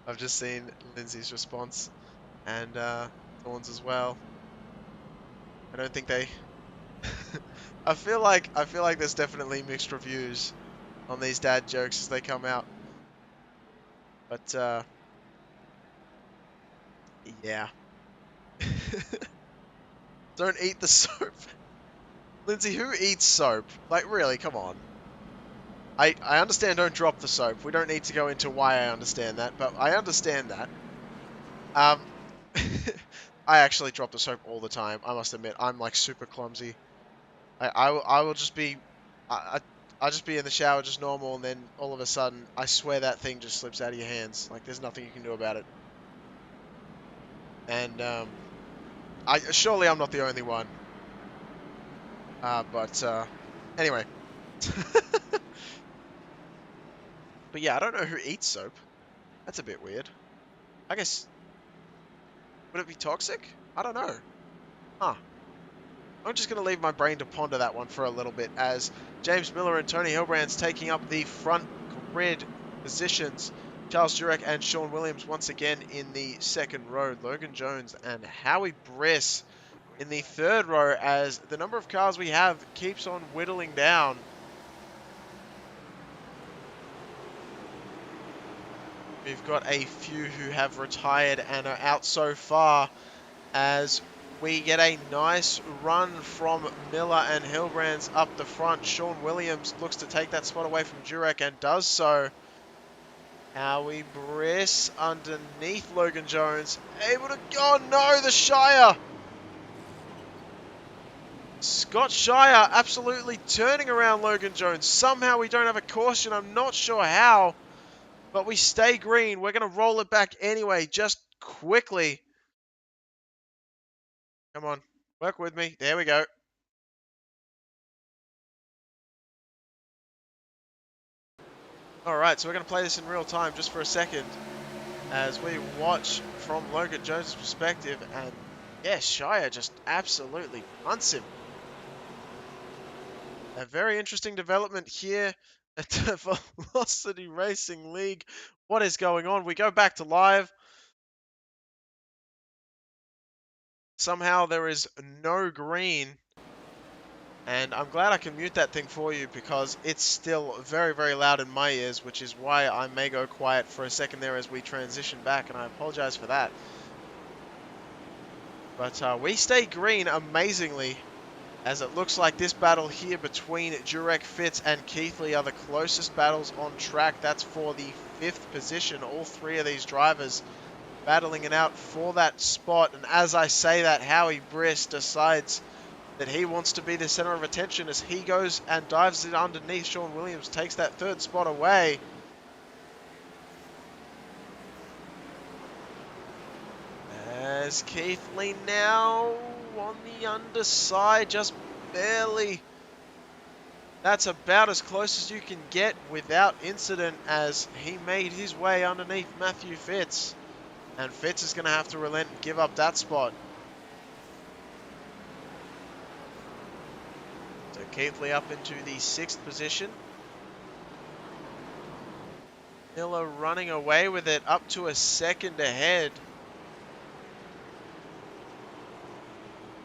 I've just seen Lindsay's response and Thorns as well. I don't think they. I feel like there's definitely mixed reviews on these dad jokes as they come out. But yeah. Don't eat the soap. Lindsay, who eats soap? Like, really, come on. I understand don't drop the soap. We don't need to go into why I understand that, but I understand that. I actually drop the soap all the time. I must admit, I'm like super clumsy. I will just be, I'll just be in the shower just normal, and then all of a sudden, I swear that thing just slips out of your hands. Like, there's nothing you can do about it. And surely I'm not the only one. But anyway. But yeah, I don't know who eats soap. That's a bit weird. I guess, would it be toxic? I don't know. Huh. I'm just going to leave my brain to ponder that one for a little bit as James Miller and Tony Hilbrand's taking up the front grid positions. Charles Jurek and Sean Williams once again in the second row. Logan Jones and Howie Briss in the third row as the number of cars we have keeps on whittling down. We've got a few who have retired and are out so far as we get a nice run from Miller and Hilbrands up the front. Sean Williams looks to take that spot away from Jurek and does so. Howie Briss underneath Logan Jones. Able to... Oh no, the Shire! Scott Shire absolutely turning around Logan Jones. Somehow we don't have a caution. I'm not sure how. But we stay green. We're going to roll it back anyway, just quickly. Come on, work with me. There we go. Alright, so we're going to play this in real time just for a second as we watch from Logan Jones' perspective. And yeah, Shire just absolutely punts him. A very interesting development here at the Velocity Racing League. What is going on? We go back to live. Somehow there is no green. And I'm glad I can mute that thing for you because it's still very, very loud in my ears, which is why I may go quiet for a second there as we transition back, and I apologize for that. But we stay green amazingly, as it looks like this battle here between Jurek Fitz and Keithley are the closest battles on track. That's for the 5th position. All three of these drivers battling it out for that spot. And as I say that, Howie Briss decides that he wants to be the center of attention as he goes and dives it underneath. Sean Williams takes that 3rd spot away. As Keithley now on the underside, just barely. That's about as close as you can get without incident as he made his way underneath Matthew Fitz. And Fitz is going to have to relent and give up that spot. So Keithley up into the 6th position. Miller running away with it up to a 2nd ahead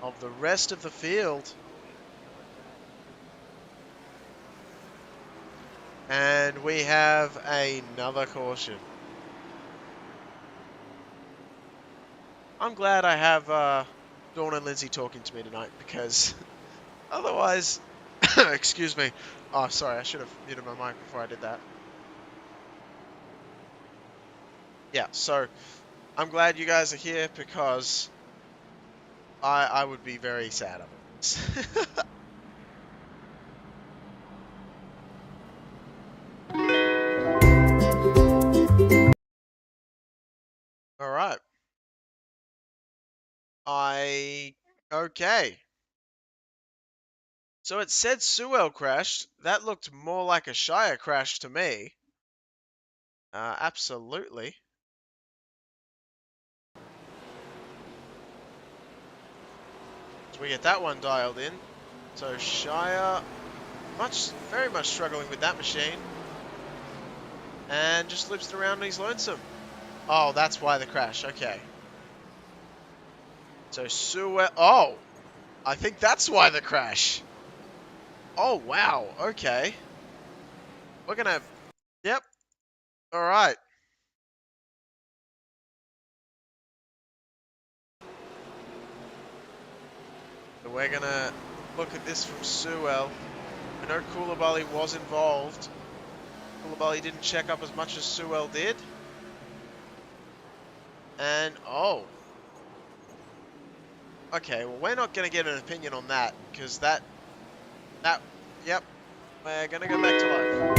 of the rest of the field. And we have another caution. I'm glad I have Dawn and Lindsay talking to me tonight because otherwise, excuse me. Oh, sorry, I should have muted my mic before I did that. Yeah, so I'm glad you guys are here because I would be very sad otherwise. All right. Okay. So it said Sewell crashed. That looked more like a Shire crash to me. Absolutely. So we get that one dialed in. So Shire very much struggling with that machine. And just loops it around and he's lonesome. Oh, that's why the crash. Okay. So Sewell... Oh! I think that's why the crash. Oh, wow. Okay. We're gonna... Yep. Alright. So we're gonna look at this from Sewell. I know Koulibaly was involved. Koulibaly didn't check up as much as Sewell did. And, oh. Okay, well, we're not going to get an opinion on that, because yep. We're going to go back to live.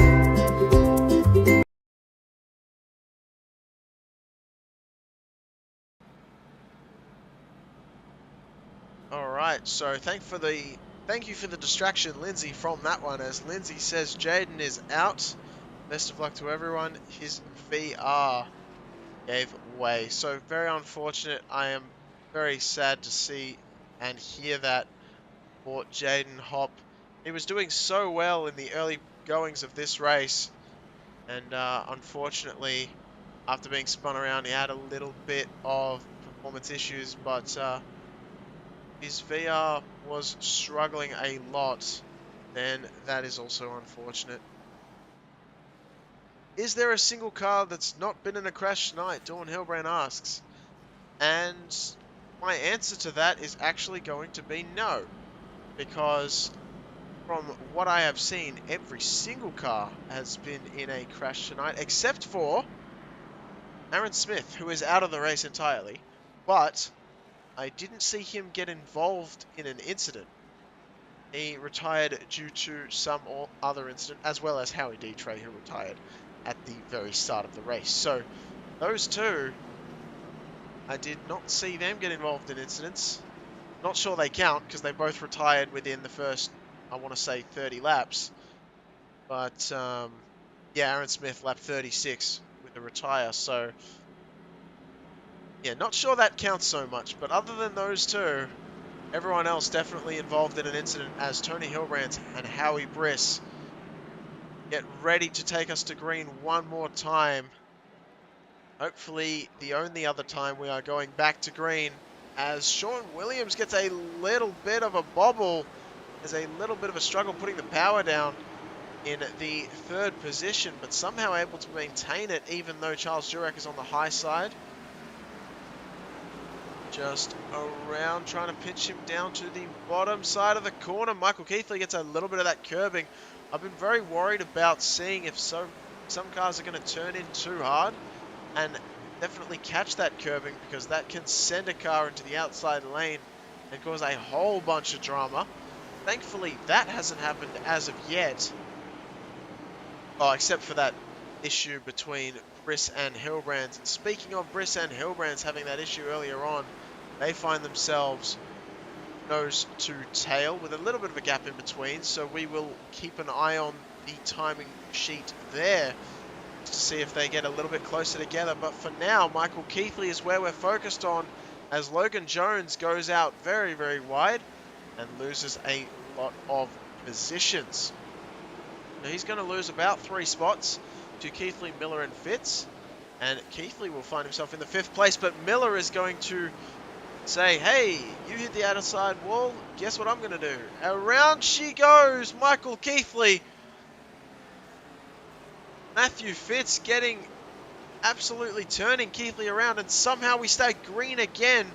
Alright, so thank you for the distraction, Lindsay, from that one, as Lindsay says Jaden is out. Best of luck to everyone. His VR gave way. So very unfortunate. I am very sad to see and hear that for Jaden Hopp. He was doing so well in the early goings of this race, and unfortunately, after being spun around, he had a little bit of performance issues, but his VR was struggling a lot. Then that is also unfortunate. Is there a single car that's not been in a crash tonight? Dawn Hilbrand asks. And my answer to that is actually going to be no. Because from what I have seen, every single car has been in a crash tonight, except for Aaron Smith, who is out of the race entirely. But I didn't see him get involved in an incident. He retired due to some or other incident, as well as Howie D-Tray, who retired at the very start of the race. So those two, I did not see them get involved in incidents. Not sure they count, because they both retired within the first, I want to say, 30 laps. But, yeah, Aaron Smith, lap 36 with a retire. So, yeah, not sure that counts so much. But other than those two, everyone else definitely involved in an incident, as Tony Hilbrand and Howie Briss get ready to take us to green one more time. Hopefully the only other time we are going back to green, as Sean Williams gets a little bit of a bobble. There's a little bit of a struggle putting the power down in the third position, but somehow able to maintain it even though Charles Jurek is on the high side. Just around, trying to pinch him down to the bottom side of the corner. Michael Keithley gets a little bit of that curbing. I've been very worried about seeing if some cars are going to turn in too hard and definitely catch that curbing, because that can send a car into the outside lane and cause a whole bunch of drama. Thankfully, that hasn't happened as of yet. Oh, except for that issue between Briss and Hilbrand. And speaking of Briss and Hilbrand having that issue earlier on, they find themselves nose to tail with a little bit of a gap in between. So we will keep an eye on the timing sheet there to see if they get a little bit closer together. But for now, Michael Keithley is where we're focused on, as Logan Jones goes out very, very wide and loses a lot of positions. Now he's going to lose about 3 spots to Keithley, Miller and Fitz. And Keithley will find himself in the 5th place, but Miller is going to say, hey, you hit the outside wall, guess what I'm going to do? Around she goes, Michael Keithley. Matthew Fitz absolutely turning Keithley around, and somehow we stay green again.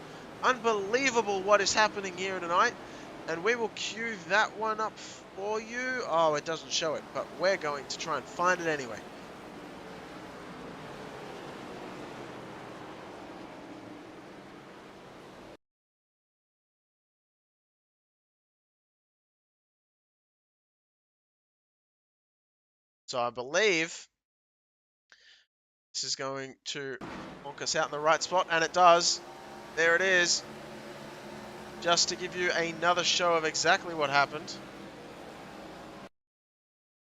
Unbelievable what is happening here tonight. And we will cue that one up for you. Oh, it doesn't show it, but we're going to try and find it anyway. So I believe this is going to honk us out in the right spot, and it does. There it is. Just to give you another show of exactly what happened.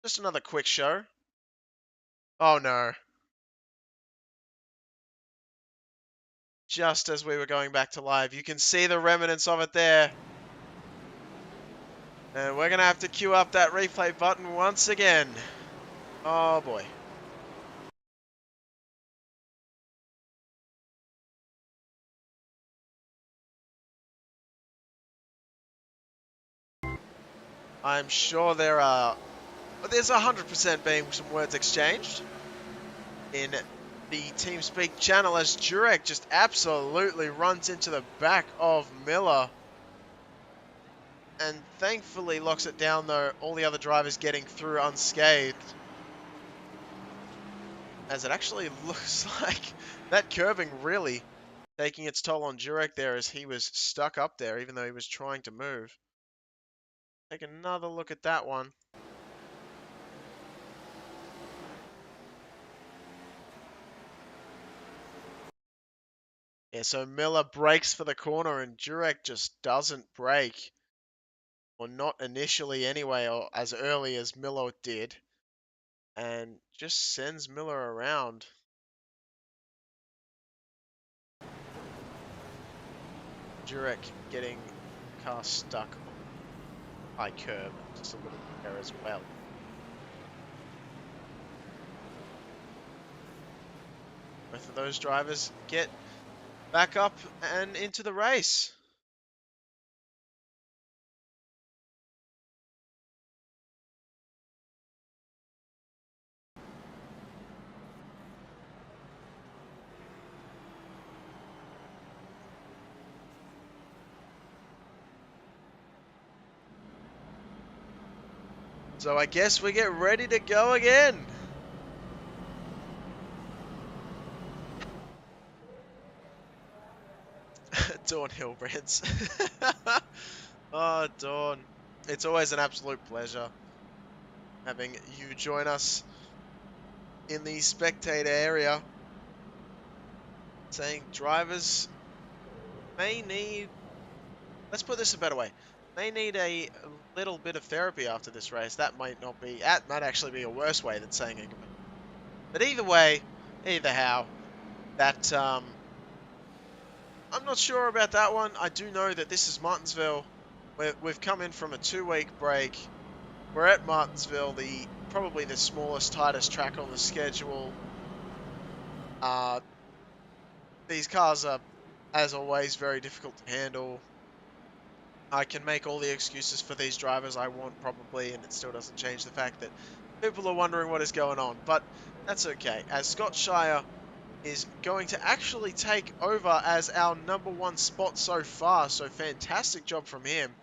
Just another quick show. Oh no. Just as we were going back to live, you can see the remnants of it there. And we're going to have to queue up that replay button once again. Oh boy. I'm sure there's 100% being some words exchanged in the TeamSpeak channel as Jurek just absolutely runs into the back of Miller. And thankfully locks it down, though, all the other drivers getting through unscathed. As it actually looks like that curving really taking its toll on Jurek there as he was stuck up there, even though he was trying to move. Take another look at that one. Yeah, so Miller breaks for the corner and Jurek just doesn't break. Or not initially anyway, or as early as Miller did. And just sends Miller around. Jurek getting the car stuck on the high curb just a little bit there as well. Both of those drivers get back up and into the race. So I guess we get ready to go again. Dawn Hillbrands. Oh, Dawn. It's always an absolute pleasure having you join us in the spectator area. Saying drivers may need, let's put this a better way, may need a little bit of therapy after this race. That might actually be a worse way than saying it. But either way, either how, that, I'm not sure about that one. I do know that this is Martinsville. We've come in from a 2-week break. We're at Martinsville, probably the smallest, tightest track on the schedule. These cars are, as always, very difficult to handle. I can make all the excuses for these drivers I want, probably, and it still doesn't change the fact that people are wondering what is going on. But that's okay, as Scott Shire is going to actually take over as our #1 spot so far. So fantastic job from him.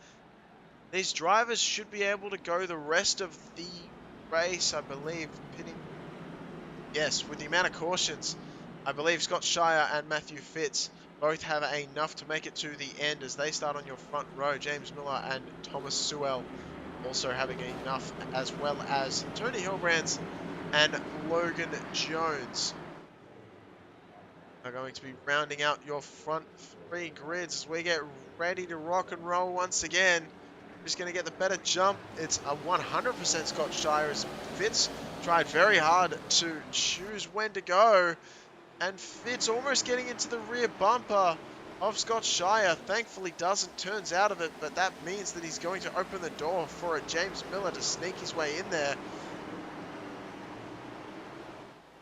These drivers should be able to go the rest of the race, I believe, pitting. Yes, with the amount of cautions, I believe Scott Shire and Matthew Fitz both have enough to make it to the end as they start on your front row. James Miller and Thomas Sewell also having enough, as well as Tony Hillbrands and Logan Jones are going to be rounding out your front 3 grids as we get ready to rock and roll once again. Just going to get the better jump. It's a 100% Scott Shire as Fitz tried very hard to choose when to go. And Fitz almost getting into the rear bumper of Scott Shire. Thankfully doesn't, turns out of it, but that means that he's going to open the door for a James Miller to sneak his way in there.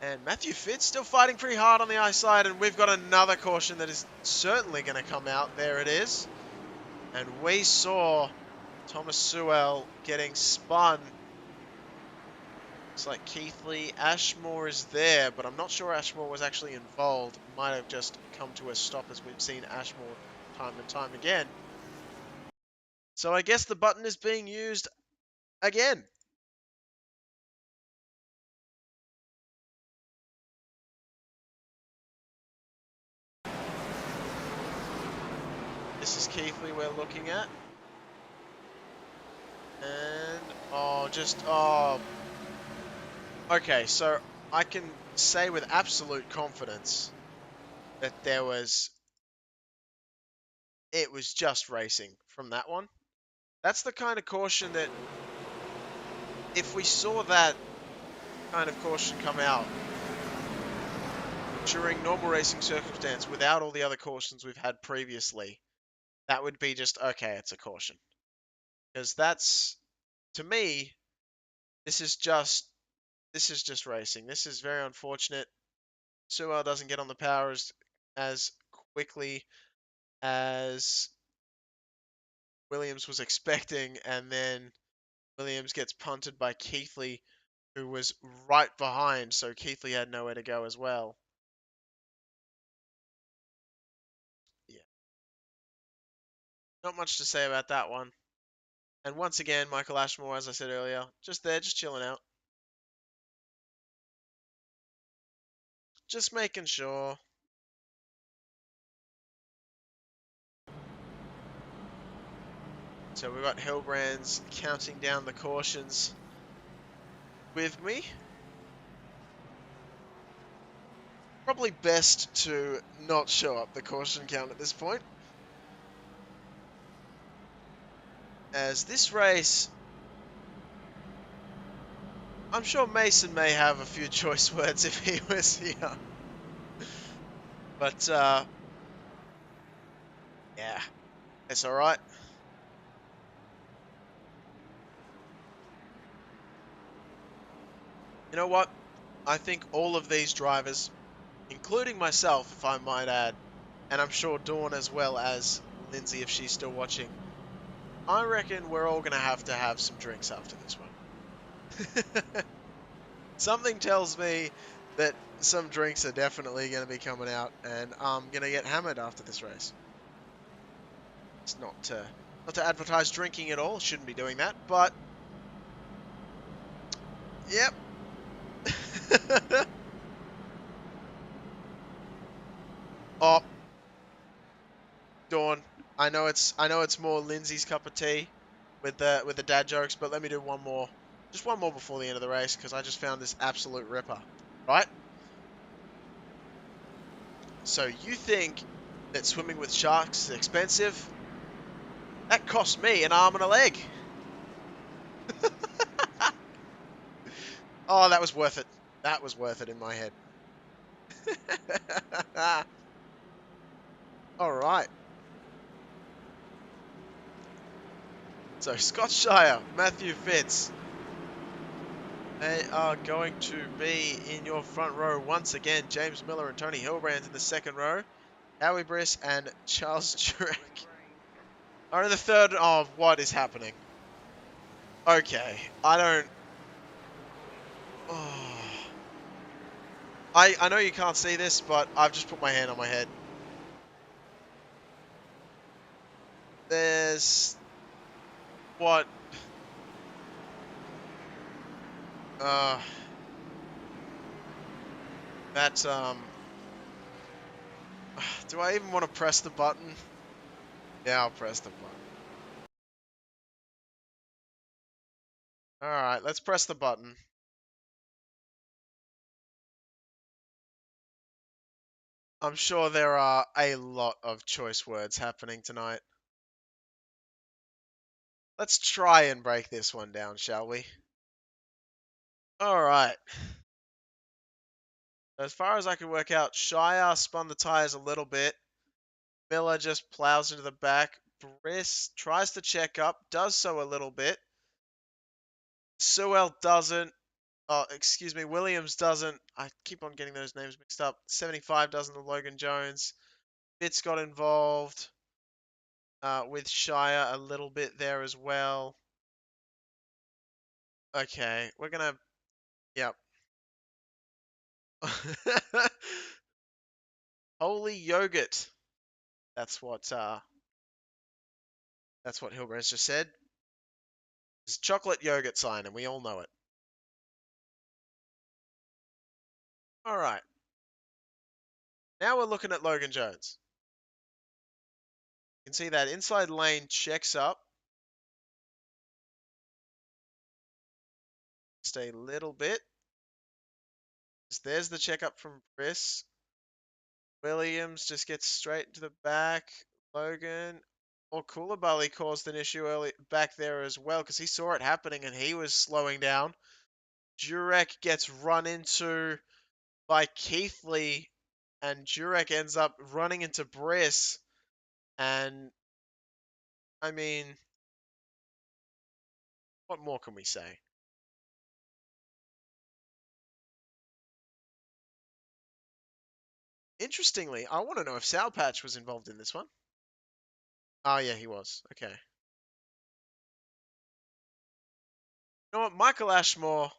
And Matthew Fitz still fighting pretty hard on the outside, and we've got another caution that is certainly going to come out. There it is. And we saw Thomas Sewell getting spun. Looks like Keithley Ashmore is there, but I'm not sure Ashmore was actually involved. Might have just come to a stop as we've seen Ashmore time and time again. So I guess the button is being used again. This is Keithley we're looking at. And, okay, so I can say with absolute confidence that it was just racing from that one. That's the kind of caution that, if we saw that kind of caution come out during normal racing circumstance without all the other cautions we've had previously, that would be just, okay, it's a caution. Because that's, to me, this is just racing. This is very unfortunate. Sewell doesn't get on the power as quickly as Williams was expecting, and then Williams gets punted by Keithley, who was right behind, so Keithley had nowhere to go as well. Yeah. Not much to say about that one. And once again, Michael Ashmore, as I said earlier, just there, just chilling out. Just making sure. So we've got Hillbrands counting down the cautions with me. Probably best to not show up the caution count at this point, as this race, I'm sure Mason may have a few choice words if he was here. But, yeah, it's alright. You know what? I think all of these drivers, including myself, if I might add, and I'm sure Dawn as well as Lindsay if she's still watching, I reckon we're all going to have some drinks after this one. Something tells me that some drinks are definitely going to be coming out, and I'm going to get hammered after this race. It's not to advertise drinking at all. Shouldn't be doing that, but yep. Oh, Dawn. I know it's more Lindsay's cup of tea with the dad jokes, but let me do one more. Just one more before the end of the race, because I just found this absolute ripper. Right? So you think that swimming with sharks is expensive? That cost me an arm and a leg. Oh, that was worth it. That was worth it in my head. All right. So Scott Shire, Matthew Fitz, they are going to be in your front row once again. James Miller and Tony Hillbrand in the second row. Howie Briss and Charles Jurek are in the third. Oh, what is happening? Okay, I don't... Oh. I know you can't see this, but I've just put my hand on my head. There's... What? That's, do I even want to press the button? Yeah, I'll press the button. Alright, let's press the button. I'm sure there are a lot of choice words happening tonight. Let's try and break this one down, shall we? Alright. As far as I can work out, Shire spun the tires a little bit. Miller just plows into the back. Briss tries to check up, does so a little bit. Sewell doesn't. Oh, excuse me, Williams doesn't. I keep on getting those names mixed up. 75 doesn't with Logan Jones. Fitz got involved with Shire a little bit there as well. Okay, we're gonna... Yep. Holy yogurt. That's what Hilbrand's just said. It's chocolate yogurt sign, and we all know it. Alright. Now we're looking at Logan Jones. You can see that inside lane checks up. Stay a little bit. There's the checkup from Chris. Williams just gets straight into the back. Logan or Koulibaly caused an issue early back there as well, because he saw it happening and he was slowing down. Jurek gets run into by Keithley, and Jurek ends up running into Briss. And I mean, What more can we say? Interestingly, I want to know if Sour Patch was involved in this one. Oh, yeah, he was. Okay. You know what? Michael Ashmore.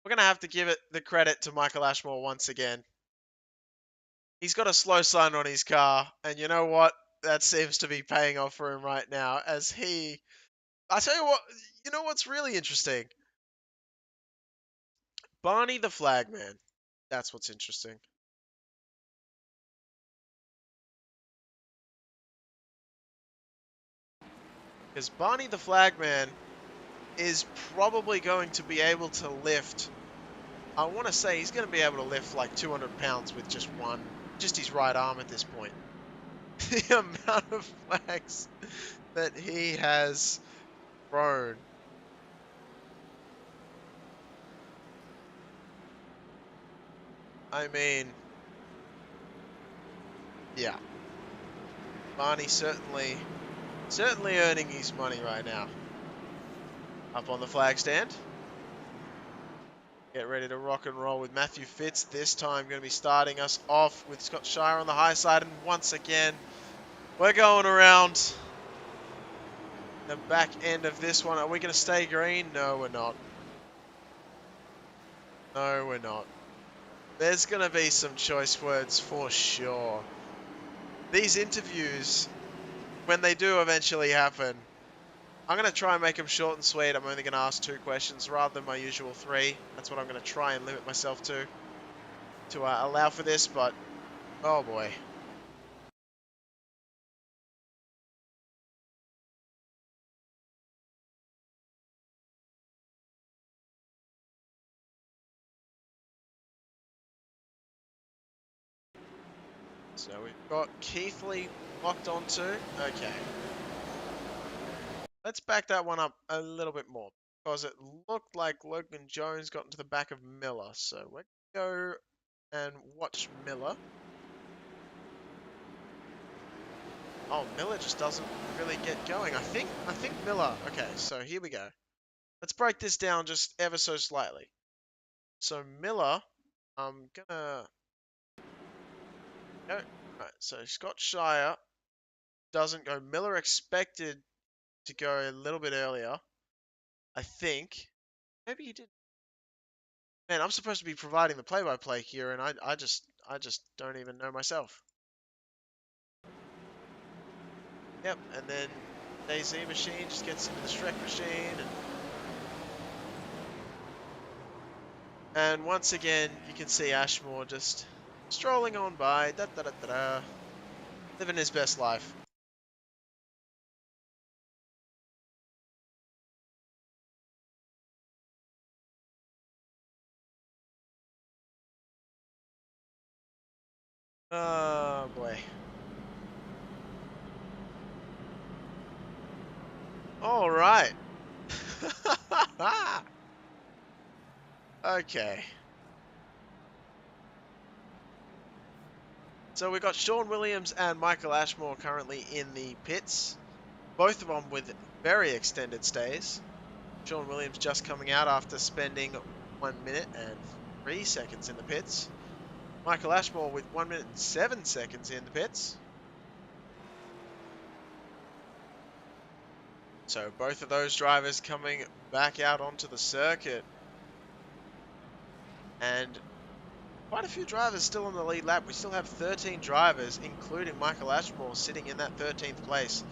We're going to have to give it the credit to Michael Ashmore once again. He's got a slow sign on his car, and you know what? That seems to be paying off for him right now as he... I tell you what, you know what's really interesting? Barney the Flagman. That's what's interesting. Because Barney the Flagman is probably going to be able to lift... I want to say he's going to be able to lift like 200 pounds with just his right arm at this point. The amount of flags that he has thrown. I mean, yeah. Barney certainly earning his money right now. Up on the flag stand. Get ready to rock and roll with Matthew Fitz. This time going to be starting us off with Scott Shire on the high side. And once again, we're going around the back end of this one. Are we going to stay green? No, we're not. No, we're not. There's going to be some choice words for sure. These interviews, when they do eventually happen, I'm going to try and make them short and sweet. I'm only going to ask 2 questions rather than my usual 3. That's what I'm going to try and limit myself to allow for this, but oh boy. So we've got Keithley locked onto. Okay. Let's back that one up a little bit more, because it looked like Logan Jones got into the back of Miller. So we're going to go and watch Miller. Oh, Miller just doesn't really get going. I think Miller... Okay, so here we go. Let's break this down just ever so slightly. So Miller, I'm gonna... Go. Right, so Scott Shire doesn't go. Miller expected to go a little bit earlier. I think. Maybe he did. Man, I'm supposed to be providing the play-by-play here, and I just don't even know myself. Yep, and then DayZ machine just gets into the Shrek machine, and once again you can see Ashmore just strolling on by, living his best life. Oh boy. All right. Okay. So we've got Sean Williams and Michael Ashmore currently in the pits. Both of them with very extended stays. Sean Williams just coming out after spending 1 minute and 3 seconds in the pits. Michael Ashmore with 1 minute and 7 seconds in the pits. So both of those drivers coming back out onto the circuit. And quite a few drivers still on the lead lap. We still have 13 drivers, including Michael Ashmore, sitting in that 13th place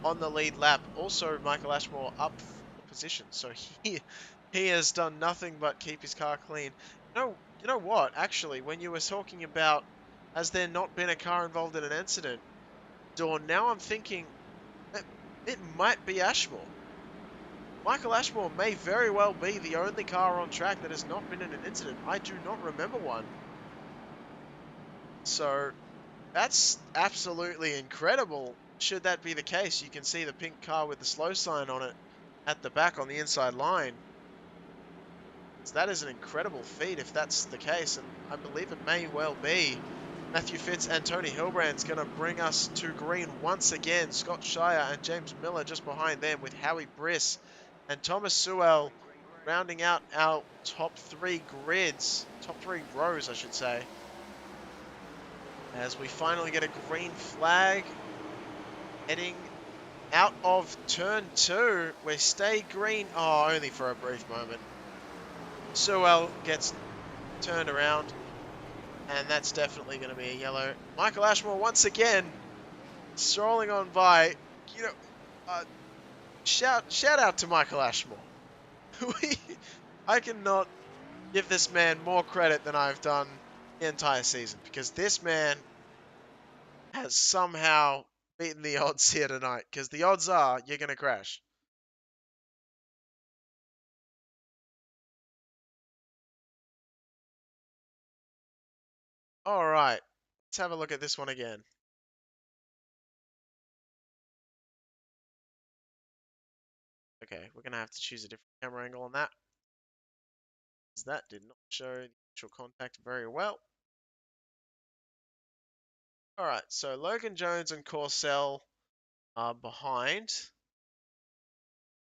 on the lead lap. Also, Michael Ashmore up a position, so he has done nothing but keep his car clean. You know what? Actually, when you were talking about has there not been a car involved in an incident, Dawn, now I'm thinking it might be Ashmore. Michael Ashmore may very well be the only car on track that has not been in an incident. I do not remember one. So that's absolutely incredible. Should that be the case, you can see the pink car with the slow sign on it at the back on the inside line. So that is an incredible feat if that's the case, and I believe it may well be Matthew Fitz and Tony Hilbrand's going to bring us to green once again. Scott Shire and James Miller just behind them, with Howie Briss and Thomas Sewell rounding out our top 3 grids. Top 3 rows, I should say. As we finally get a green flag heading out of turn 2. We stay green. Oh, only for a brief moment. Sewell gets turned around, and that's definitely going to be a yellow. Michael Ashmore once again strolling on by. You know, shout out to Michael Ashmore. I cannot give this man more credit than I've done the entire season, because this man has somehow beaten the odds here tonight, because the odds are you're going to crash. All right, let's have a look at this one again. Okay, we're going to have to choose a different camera angle on that, because that did not show the actual contact very well. All right, so Logan Jones and Corcel are behind.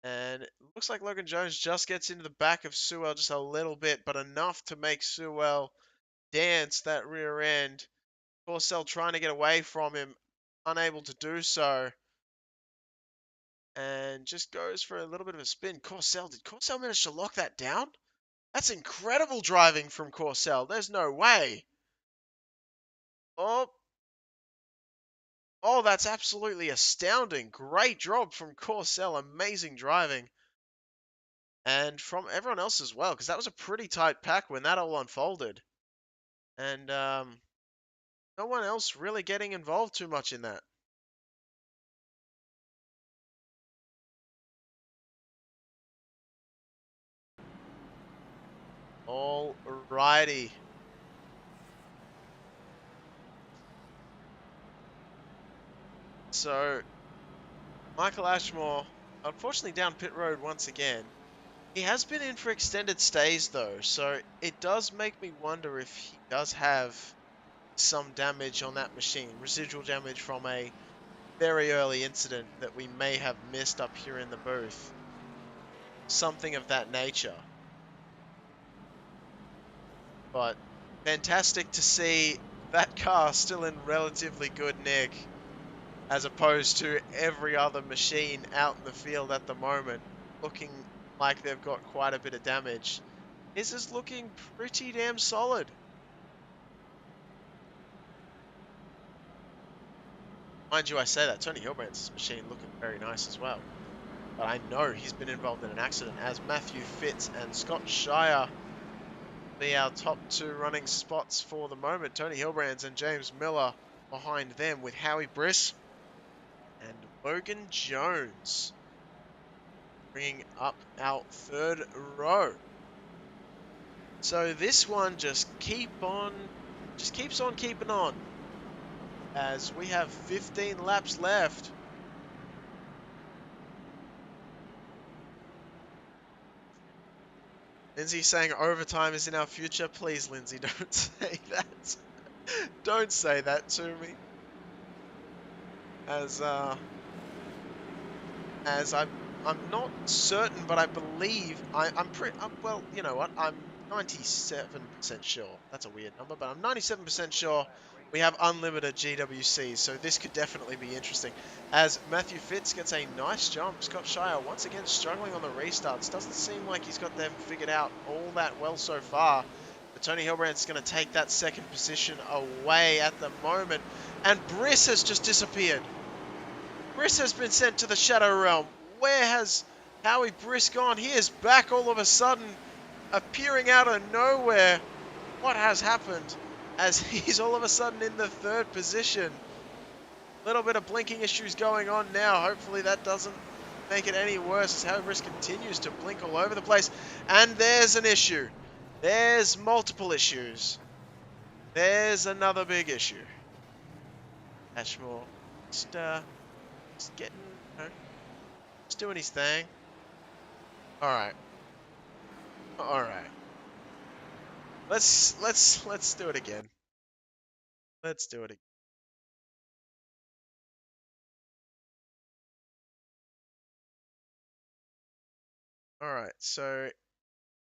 And it looks like Logan Jones just gets into the back of Sewell just a little bit, but enough to make Sewell dance that rear end. Corcel trying to get away from him, unable to do so. And just goes for a little bit of a spin. Did Corcel manage to lock that down? That's incredible driving from Corcel. There's no way. Oh, that's absolutely astounding. Great job from Corcel. Amazing driving. And from everyone else as well, because that was a pretty tight pack when that all unfolded. And no one else really getting involved too much in that. Alrighty. So, Michael Ashmore, unfortunately down pit road once again. He has been in for extended stays though, so it does make me wonder if he does have some damage on that machine. Residual damage from a very early incident that we may have missed up here in the booth. Something of that nature. But fantastic to see that car still in relatively good nick, as opposed to every other machine out in the field at the moment, looking like they've got quite a bit of damage. His is looking pretty damn solid. Mind you, I say that, Tony Hilbrand's machine looking very nice as well. But I know he's been involved in an accident, as Matthew Fitz and Scott Shire be our top 2 running spots for the moment. Tony Hilbrand's and James Miller behind them, with Howie Briss and Logan Jones bringing up our 3rd row. So this one just keeps on keeping on, as we have 15 laps left. Lindsay saying overtime is in our future. Please, Lindsay, don't say that. Don't say that to me. As I'm not certain, but I believe I'm pretty well. You know what? I'm 97% sure. That's a weird number, but I'm 97% sure we have unlimited GWCs, so this could definitely be interesting. As Matthew Fitz gets a nice jump, Scott Shire once again struggling on the restarts. Doesn't seem like he's got them figured out all that well so far. But Tony Hilbrand's going to take that 2nd position away at the moment, and Briss has just disappeared. Briss has been sent to the Shadow Realm. Where has Howie Briss gone? He is back all of a sudden, appearing out of nowhere. What has happened? As he's all of a sudden in the 3rd position. Little bit of blinking issues going on now. Hopefully that doesn't make it any worse, as Howie Briss continues to blink all over the place. And there's an issue. There's multiple issues. There's another big issue. Ashmore just getting, you know, just doing his thing. Alright. Let's do it again. Let's do it again. All right, so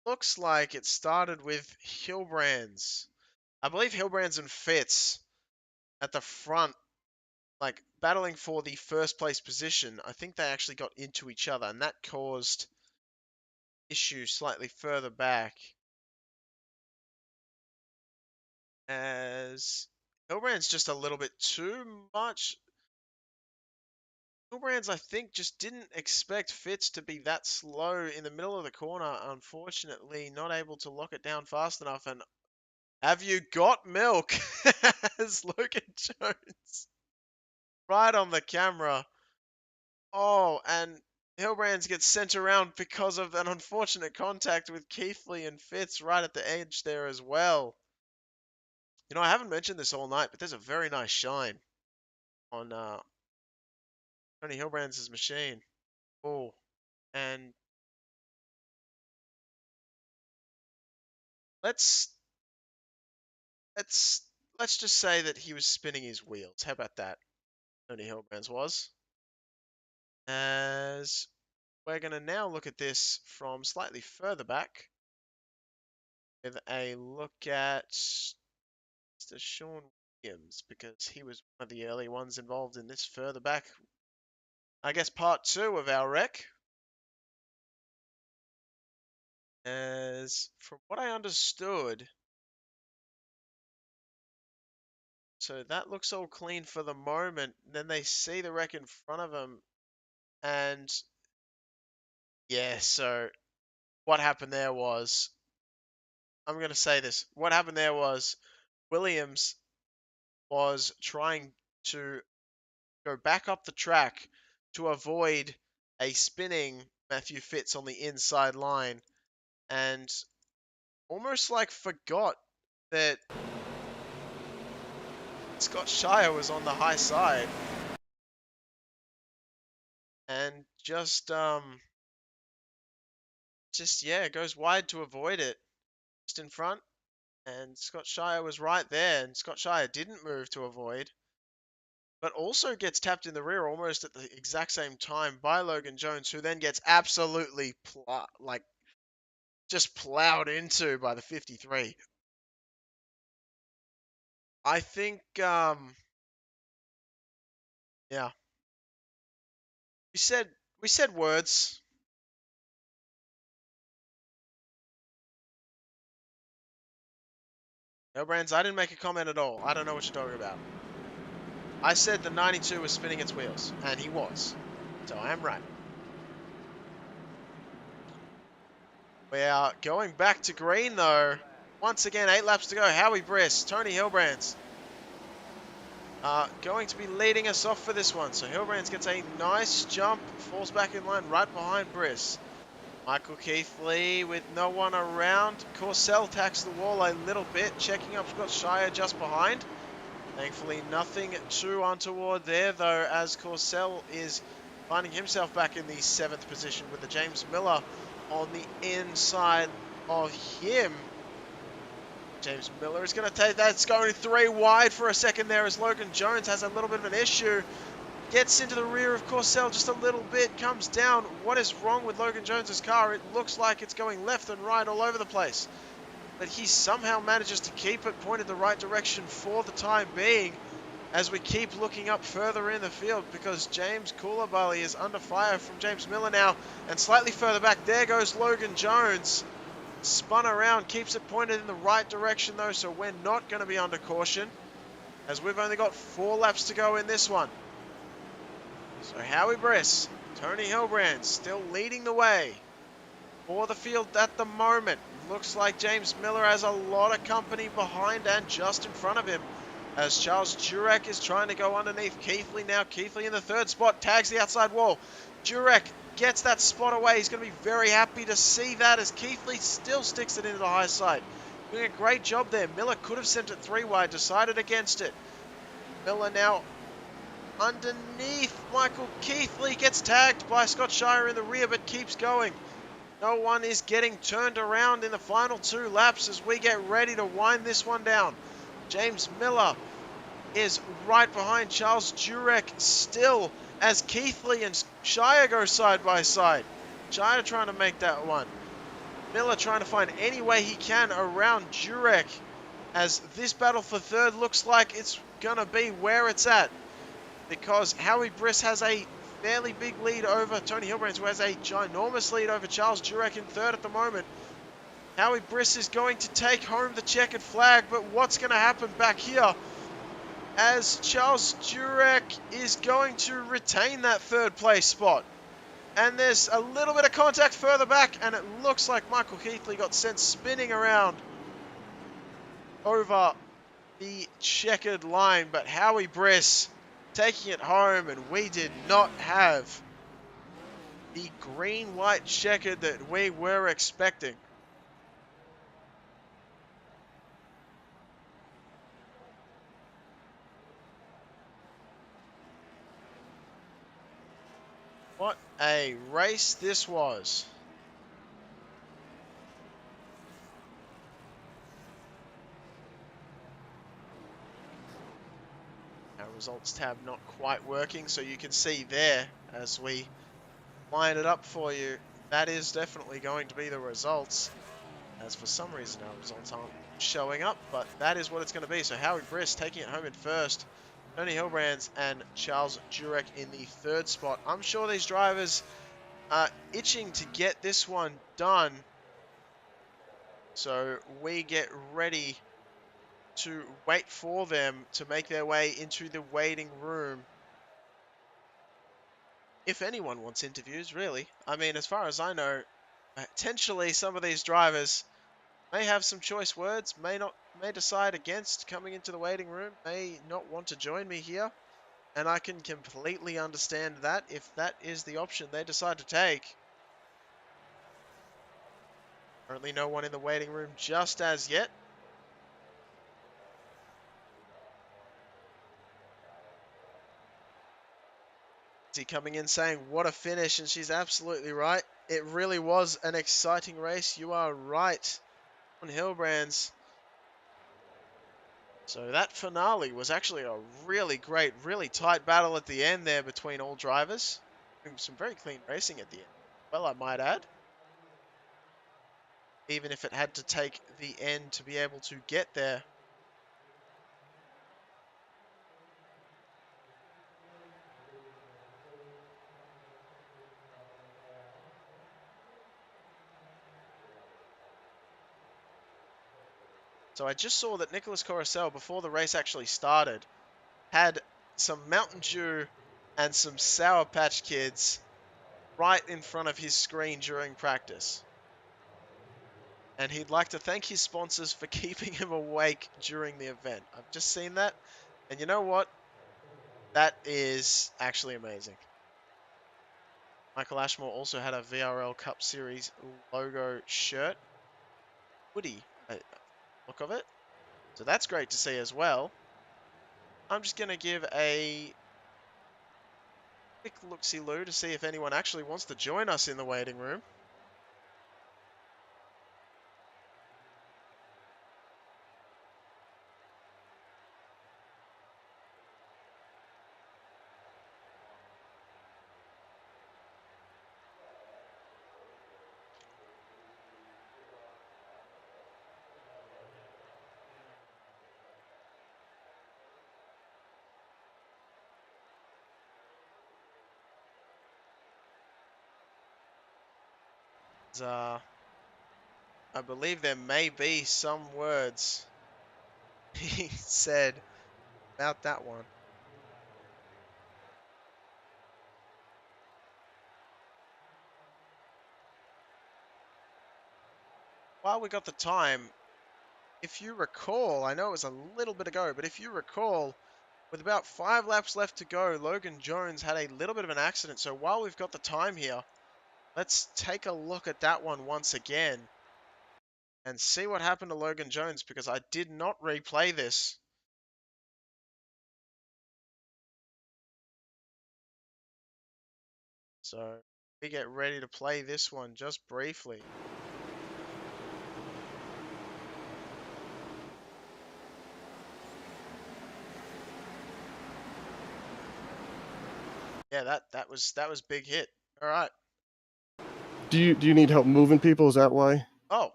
looks like it started with Hilbrands. I believe Hilbrands and Fitz at the front, like battling for the first place position. I think they actually got into each other, and that caused issues slightly further back. As Hilbrand's just a little bit too much. Hilbrands, I think, just didn't expect Fitz to be that slow in the middle of the corner. Unfortunately, not able to lock it down fast enough. And have you got milk? As Logan Jones right on the camera. Oh, and Hilbrands gets sent around because of an unfortunate contact with Keithley and Fitz right at the edge there as well. You know, I haven't mentioned this all night, but there's a very nice shine on Tony Hilbrands' machine. Oh, and let's let's let's just say that he was spinning his wheels. How about that? Tony Hilbrands was. As we're going to now look at this from slightly further back with a look at Mr. Sean Williams, because he was one of the early ones involved in this further back. I guess part 2 of our wreck. As from what I understood, so that looks all clean for the moment. Then they see the wreck in front of them, and yeah, so what happened there was, I'm going to say this. What happened there was Williams was trying to go back up the track to avoid a spinning Matthew Fitz on the inside line, and almost like forgot that Scott Shire was on the high side, and just yeah, goes wide to avoid it, just in front, and Scott Shire was right there, and Scott Shire didn't move to avoid, but also gets tapped in the rear almost at the exact same time by Logan Jones, who then gets absolutely just plowed into by the 53. I think, yeah, we said words. No, Brands, I didn't make a comment at all. I don't know what you're talking about. I said the 92 was spinning its wheels, and he was. So I am right. We are going back to green, though. Once again, 8 laps to go. Howie Briss, Tony Hilbrands going to be leading us off for this one. So Hilbrands gets a nice jump, falls back in line right behind Briss. Michael Keithley with no one around. Corsell tacks the wall a little bit, checking up Scott Shire just behind. Thankfully, nothing too untoward there, though, as Corsell is finding himself back in the 7th position with the James Miller on the inside of him. James Miller is going to take that. It's going 3 wide for a second there as Logan Jones has a little bit of an issue. Gets into the rear of Corsell just a little bit, comes down. What is wrong with Logan Jones's car? It looks like it's going left and right all over the place. But he somehow manages to keep it pointed the right direction for the time being as we keep looking up further in the field, because James Koulibaly is under fire from James Miller now, and slightly further back, there goes Logan Jones. Spun around, keeps it pointed in the right direction though, so we're not going to be under caution, as we've only got 4 laps to go in this one. So Howie Briss, Tony Hilbrands still leading the way for the field at the moment. Looks like James Miller has a lot of company behind and just in front of him, as Charles Jurek is trying to go underneath Keithley now. Keithley in the 3rd spot, tags the outside wall. Jurek gets that spot away. He's going to be very happy to see that, as Keithley still sticks it into the high side. Doing a great job there. Miller could have sent it 3 wide, decided against it. Miller now underneath Michael Keithley, gets tagged by Scott Shire in the rear, but keeps going. No one is getting turned around in the final 2 laps as we get ready to wind this one down. James Miller is right behind Charles Jurek still as Keithley and Shire go side by side. Shire trying to make that one. Miller trying to find any way he can around Jurek as this battle for third looks like it's going to be where it's at, because Howie Briss has a fairly big lead over Tony Hilbrands, who has a ginormous lead over Charles Jurek in third at the moment. Howie Briss is going to take home the checkered flag, but what's going to happen back here as Charles Jurek is going to retain that third place spot? And there's a little bit of contact further back, and it looks like Michael Keithley got sent spinning around over the checkered line, but Howie Briss taking it home, and we did not have the green-white checkered that we were expecting. What a race this was. Our results tab not quite working, so you can see there as we line it up for you, that is definitely going to be the results, as for some reason our results aren't showing up, but that is what it's going to be. So Howie Briss taking it home in first, Tony Hilbrands and Charles Jurek in the third spot. I'm sure these drivers are itching to get this one done, so we get ready to wait for them to make their way into the waiting room. If anyone wants interviews, really. I mean, as far as I know, potentially some of these drivers may have some choice words, may decide against coming into the waiting room, may not want to join me here, and I can completely understand that if that is the option they decide to take. Currently no one in the waiting room just as yet. She coming in saying, what a finish, and she's absolutely right. It really was an exciting race. You are right on Hilbrands. So that finale was actually a really great, really tight battle at the end there between all drivers. Some very clean racing at the end. Well, I might add. Even if it had to take the end to be able to get there. So I just saw that Nicholas Coruscant, before the race actually started, had some Mountain Dew and some Sour Patch Kids right in front of his screen during practice. And he'd like to thank his sponsors for keeping him awake during the event. I've just seen that, and you know what? That is actually amazing. Michael Ashmore also had a VRL Cup Series logo shirt. Woody, look of it. So that's great to see as well. I'm just going to give a quick look-see-loo to see if anyone actually wants to join us in the waiting room. I believe there may be some words he said about that one. While we got the time, if you recall, I know it was a little bit ago, but if you recall, with about 5 laps left to go, Logan Jones had a little bit of an accident. So while we've got the time here, let's take a look at that one once again and see what happened to Logan Jones, because I did not replay this. So we get ready to play this one just briefly. Yeah, that was big hit. All right. Do you need help moving people? Is that why? Oh,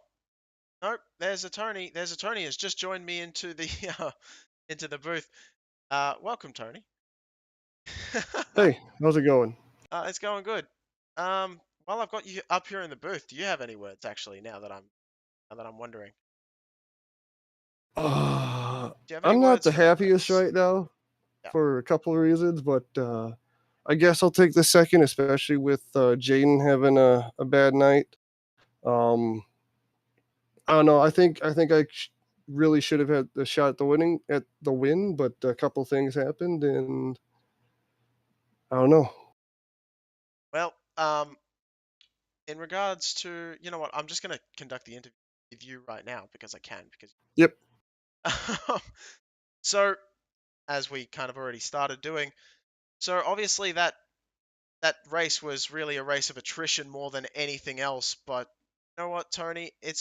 nope. There's a Tony. There's a Tony has just joined me into the into the booth. Welcome, Tony. Hey, how's it going? It's going good. While I've got you up here in the booth, do you have any words actually now that I'm wondering? Uh, Do you have any I'm not words the for the happiest race? right now Yeah. for a couple of reasons, but I guess I'll take the second, especially with Jaden having a bad night. Um, I don't know. I think really should have had the shot at the win, but a couple things happened, and I don't know. Well, in regards to, you know what, I'm just gonna conduct the interview with you right now because I can. Because Yep. so, as we kind of already started doing, so obviously that race was really a race of attrition more than anything else. But you know what, Tony, it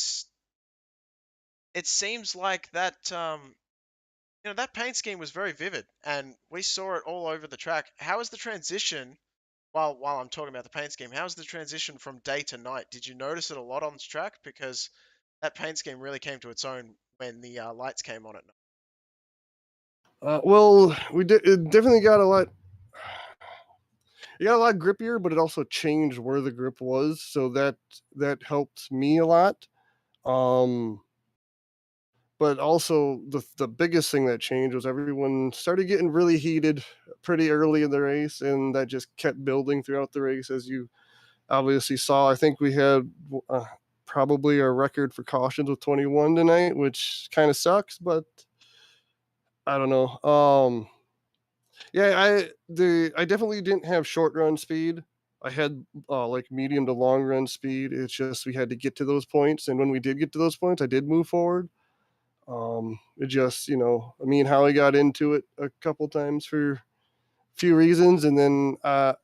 seems like that that paint scheme was very vivid, and we saw it all over the track. How is the transition? While I'm talking about the paint scheme, how's the transition from day to night? Did you notice it a lot on the track? Because that paint scheme really came to its own when the lights came on at night. Well, it definitely got a lot. It got a lot grippier, but it also changed where the grip was, so that helped me a lot. Um, but also the biggest thing that changed was everyone started getting really heated pretty early in the race, and that just kept building throughout the race, as you obviously saw. I think we had probably a record for cautions with 21 tonight, which kind of sucks, but I don't know. Yeah, I definitely didn't have short run speed. I had like medium to long run speed. It's just we had to get to those points, and when we did get to those points, I did move forward. It just, me and Howie got into it a couple times for a few reasons, and then I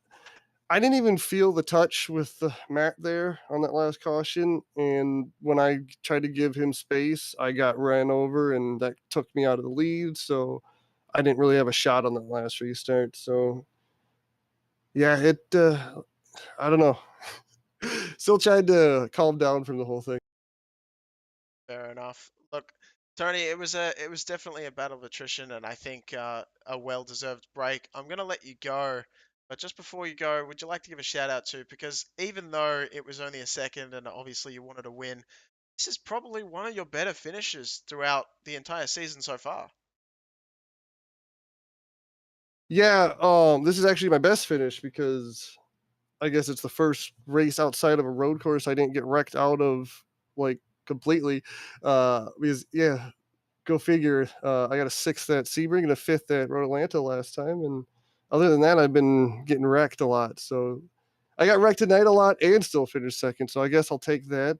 didn't even feel the touch with the Matt there on that last caution. And when I tried to give him space, I got ran over, and that took me out of the lead. So I didn't really have a shot on that last restart. So yeah, I don't know. Still tried to calm down from the whole thing. Fair enough. Look, Tony, it was definitely a battle of attrition, and I think a well-deserved break. I'm gonna let you go, but just before you go, would you like to give a shout out to? Because even though it was only a second, and obviously you wanted to win, this is probably one of your better finishes throughout the entire season so far. Yeah, this is actually my best finish because I guess it's the first race outside of a road course I didn't get wrecked out of like completely. Because yeah, go figure. I got a sixth at Sebring and a fifth at Road Atlanta last time, and other than that, I've been getting wrecked a lot. So I got wrecked tonight a lot and still finished second. So I guess I'll take that.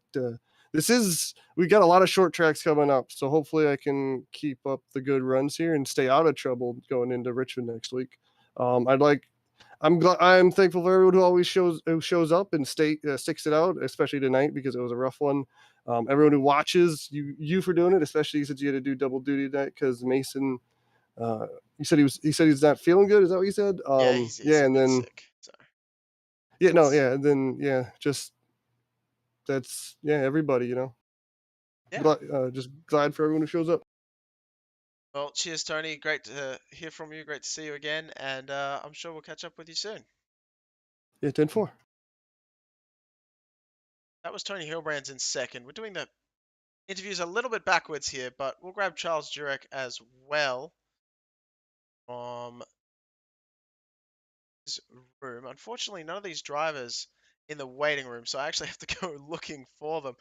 We got a lot of short tracks coming up, so hopefully I can keep up the good runs here and stay out of trouble going into Richmond next week. I'd like I'm thankful for everyone who shows up and sticks it out, especially tonight because it was a rough one. Everyone who watches you for doing it, especially since you had to do double duty tonight because Mason. Uh, he said he's not feeling good. Is that what you said? Yeah, he's Yeah, a and bit then sick. So yeah, no, that's yeah, and then yeah, just that's yeah, everybody, yeah. just glad for everyone who shows up. Well, cheers, Tony. Great to hear from you. Great to see you again, and I'm sure we'll catch up with you soon. Yeah, 10-4. That was Tony Hilbrands in second. We're doing the interviews a little bit backwards here, but we'll grab Charles Jurek as well from his room. Unfortunately, none of these drivers in the waiting room, so I actually have to go looking for them.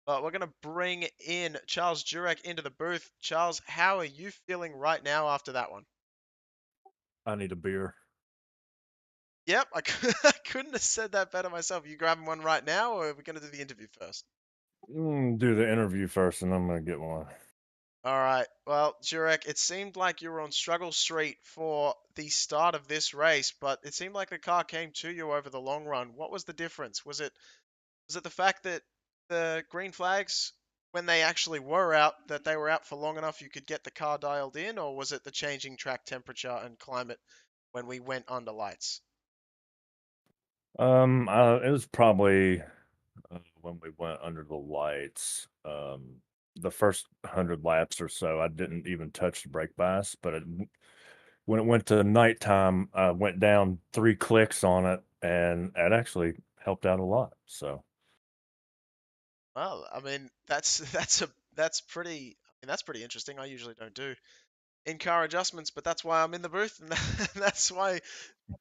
But we're going to bring in Charles Jurek into the booth. Charles, how are you feeling right now after that one? I need a beer. Yep, I couldn't have said that better myself. You grabbing one right now, or are we going to do the interview first? Do the interview first, and I'm gonna get one. All right. Well, Jurek, it seemed like you were on struggle street for the start of this race, but it seemed like the car came to you over the long run. What was the difference? Was it the fact that the green flags, when they actually were out, that they were out for long enough you could get the car dialed in, or was it the changing track temperature and climate when we went under lights? It was probably when we went under the lights. The first 100 laps or so, I didn't even touch the brake bias, but when it went to nighttime, I went down 3 clicks on it, and it actually helped out a lot. So, Well, I mean, that's pretty. I mean, that's pretty interesting. I usually don't do in-car adjustments, but that's why I'm in the booth, and that's why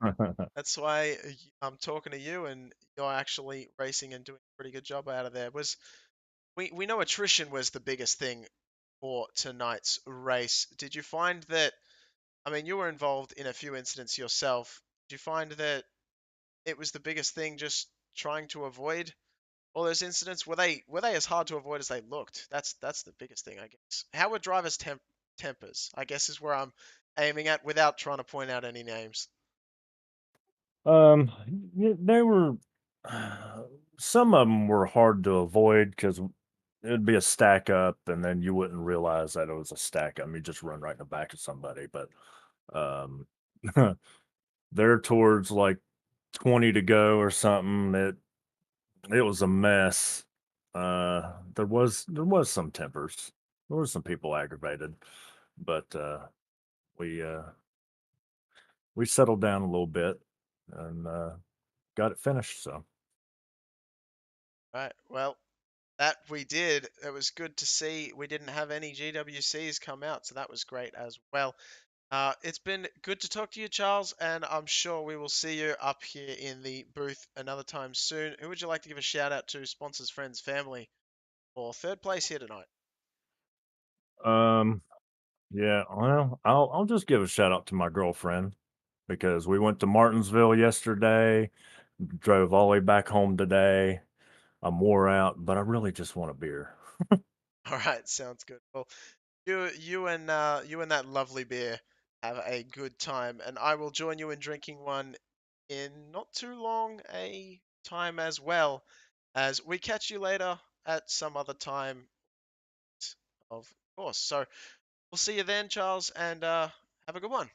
I'm talking to you, and you're actually racing and doing a pretty good job out of there. We know attrition was the biggest thing for tonight's race. Did you find that? I mean, you were involved in a few incidents yourself. Did you find that it was the biggest thing, just trying to avoid all those incidents? Were they as hard to avoid as they looked? That's the biggest thing, I guess. How were drivers' tempers? I guess is where I'm aiming at, without trying to point out any names. um, they were some of them were hard to avoid because it'd be a stack up, and then you wouldn't realize that it was a stack up. You just run right in the back of somebody. But um, they're towards like 20 to go or something. It was a mess. There was some tempers. There was some people aggravated, but we uh, we settled down a little bit and got it finished. So Right. Well, that we did. It was good to see. We didn't have any GWCs come out, so that was great as well. It's been good to talk to you, Charles, and I'm sure we will see you up here in the booth another time soon. Who would you like to give a shout out to? Sponsors, friends, family, for third place here tonight? um, yeah, well, I'll just give a shout out to my girlfriend because we went to Martinsville yesterday, drove all the way back home today. I'm wore out, but I really just want a beer. All right, sounds good. Well, you and that lovely beer have a good time, and I will join you in drinking one in not too long a time as well, as we catch you later at some other time, of course. So we'll see you then, Charles, and have a good one.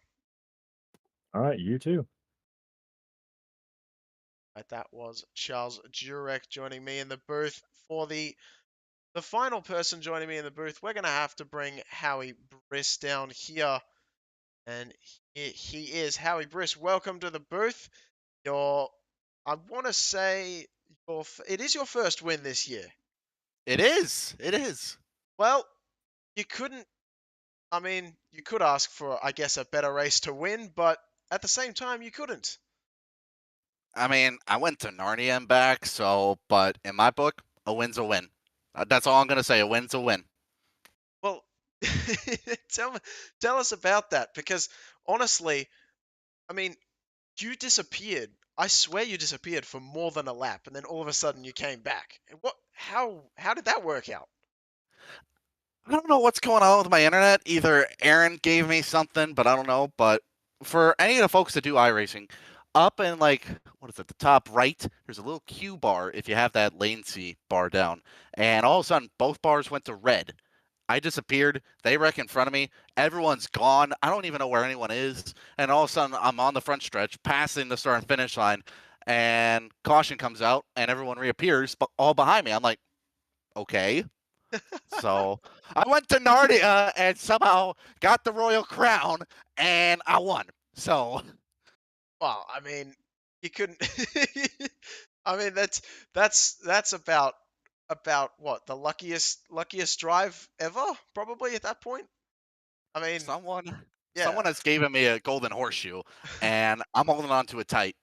All right, you too. Right, that was Charles Jurek joining me in the booth for the final person joining me in the booth. We're gonna have to bring Howie Briss down here. And he is Howie Briss. Welcome to the booth. Your, I want to say, it is your first win this year. It is. It is. Well, you couldn't. I mean, you could ask for, I guess, a better race to win, but at the same time, you couldn't. I mean, I went to Narnia and back, so, but in my book, a win's a win. That's all I'm going to say. A win's a win. Well, tell tell us about that, because honestly, I mean, you disappeared. I swear you disappeared for more than a lap, and then all of a sudden you came back. What? How did that work out? I don't know what's going on with my internet. Either Aaron gave me something, but I don't know. But for any of the folks that do iRacing, up in like, what is it, the top right, there's a little Q bar if you have that lane C bar down. And all of a sudden, both bars went to red. I disappeared. They wreck in front of me. Everyone's gone. I don't even know where anyone is. And all of a sudden, I'm on the front stretch, passing the start and finish line. And caution comes out, and everyone reappears, but all behind me. I'm like, okay. So I went to Narnia and somehow got the royal crown, and I won. So Well, I mean, you couldn't. I mean, that's about what, the luckiest drive ever, probably at that point. I mean, someone yeah. has given me a golden horseshoe, and I'm holding on to it tight.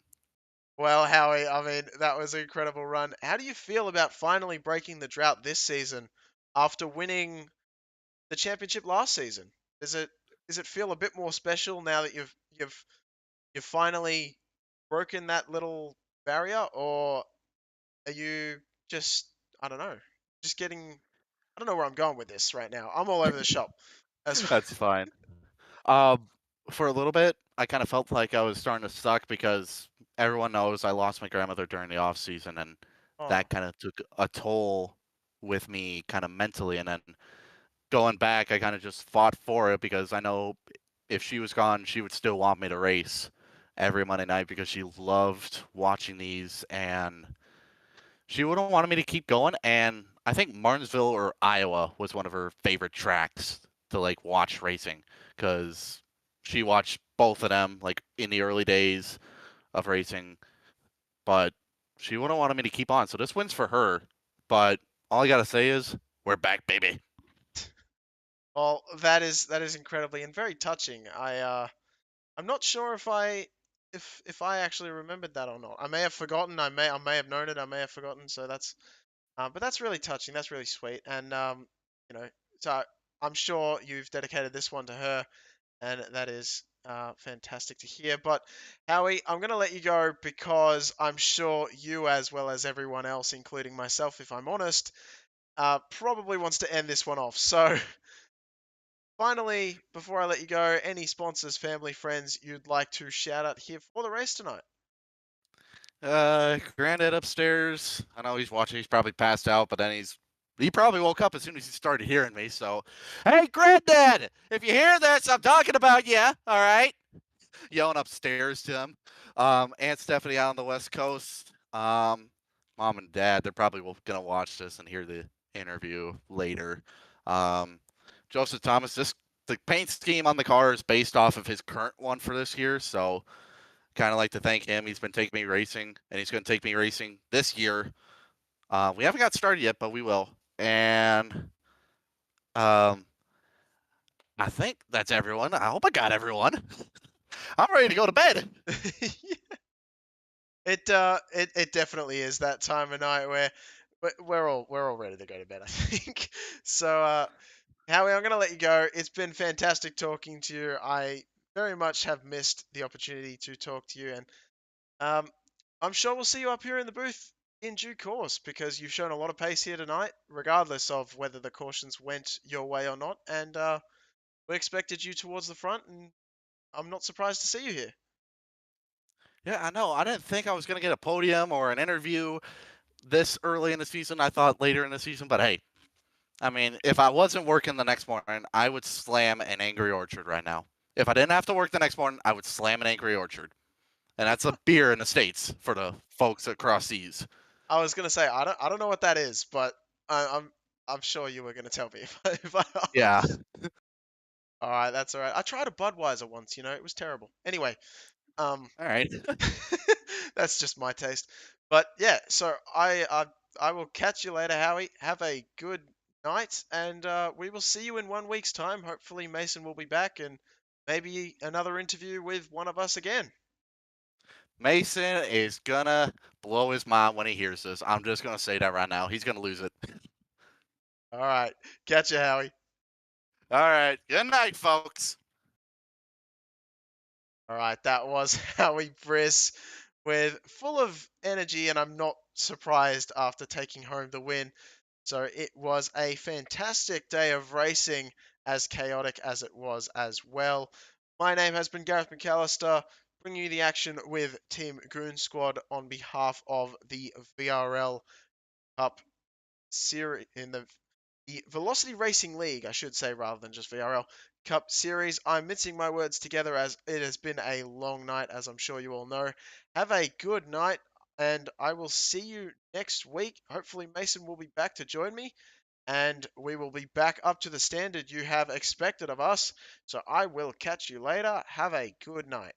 Well, Howie, I mean, that was an incredible run. How do you feel about finally breaking the drought this season after winning the championship last season? Does it feel a bit more special now that you've finally broken that little barrier, or are you just, I don't know, just getting, I don't know where I'm going with this right now. I'm all over the shop. As That's fine. Um, for a little bit, I kind of felt like I was starting to suck because everyone knows I lost my grandmother during the off season, and oh, that kind of took a toll with me, kind of mentally. And then going back, I kind of just fought for it because I know if she was gone, she would still want me to race. every Monday night because she loved watching these, and she would have wanted me to keep going. And I think Martinsville or Iowa was one of her favorite tracks to like watch racing because she watched both of them like in the early days of racing, but she would have wanted me to keep on. So this wins for her. But all I gotta say is we're back, baby. Well, that is incredibly and very touching. I'm not sure if I actually remembered that or not. I may have forgotten. I may have known it. I may have forgotten. So that's but that's really touching. That's really sweet. And you know, so I'm sure you've dedicated this one to her, and that is fantastic to hear. But Howie, I'm going to let you go because I'm sure you, as well as everyone else, including myself, if I'm honest, probably wants to end this one off. So finally, before I let you go, any sponsors, family, friends you'd like to shout out here for the race tonight? Granddad upstairs. I know he's watching. He's probably passed out, but then he probably woke up as soon as he started hearing me. So, hey, Granddad, if you hear this, I'm talking about you. All right, yelling upstairs to him. Aunt Stephanie out on the West Coast. Mom and Dad, they're probably gonna watch this and hear the interview later. Joseph Thomas, the paint scheme on the car is based off of his current one for this year, so kind of like to thank him. He's been taking me racing, and he's going to take me racing this year. We haven't got started yet, but we will. And I think that's everyone. I hope I got everyone. I'm ready to go to bed. It definitely is that time of night where we're all ready to go to bed, I think. So Howie, I'm gonna let you go. It's been fantastic talking to you. I very much have missed the opportunity to talk to you, and I'm sure we'll see you up here in the booth in due course because you've shown a lot of pace here tonight, regardless of whether the cautions went your way or not. And we expected you towards the front, and I'm not surprised to see you here. Yeah, I know. I didn't think I was going to get a podium or an interview this early in the season. I thought later in the season, but hey, I mean, if I wasn't working the next morning, I would slam an Angry Orchard right now. If I didn't have to work the next morning, I would slam an Angry Orchard. And that's a beer in the States for the folks across seas. I was gonna say I don't know what that is, but I'm sure you were gonna tell me if I Yeah. All right, that's all right. I tried a Budweiser once, it was terrible. Anyway, All right. that's just my taste. But yeah, so I will catch you later, Howie. Have a good night, and we will see you in 1 week's time. Hopefully, Mason will be back, and maybe another interview with one of us again. Mason is gonna blow his mind when he hears this. I'm just gonna say that right now. He's gonna lose it. All right, catch you, Howie. All right. Good night, folks. All right, that was Howie Briss with full of energy, and I'm not surprised after taking home the win. So it was a fantastic day of racing, as chaotic as it was as well. My name has been Gareth McAllister, bringing you the action with Team Goon Squad on behalf of the VRL Cup series in the Velocity Racing League, I should say, rather than just VRL Cup Series. I'm mixing my words together as it has been a long night, as I'm sure you all know. Have a good night, and I will see you next week. Hopefully, Mason will be back to join me, and we will be back up to the standard you have expected of us. So I will catch you later. Have a good night.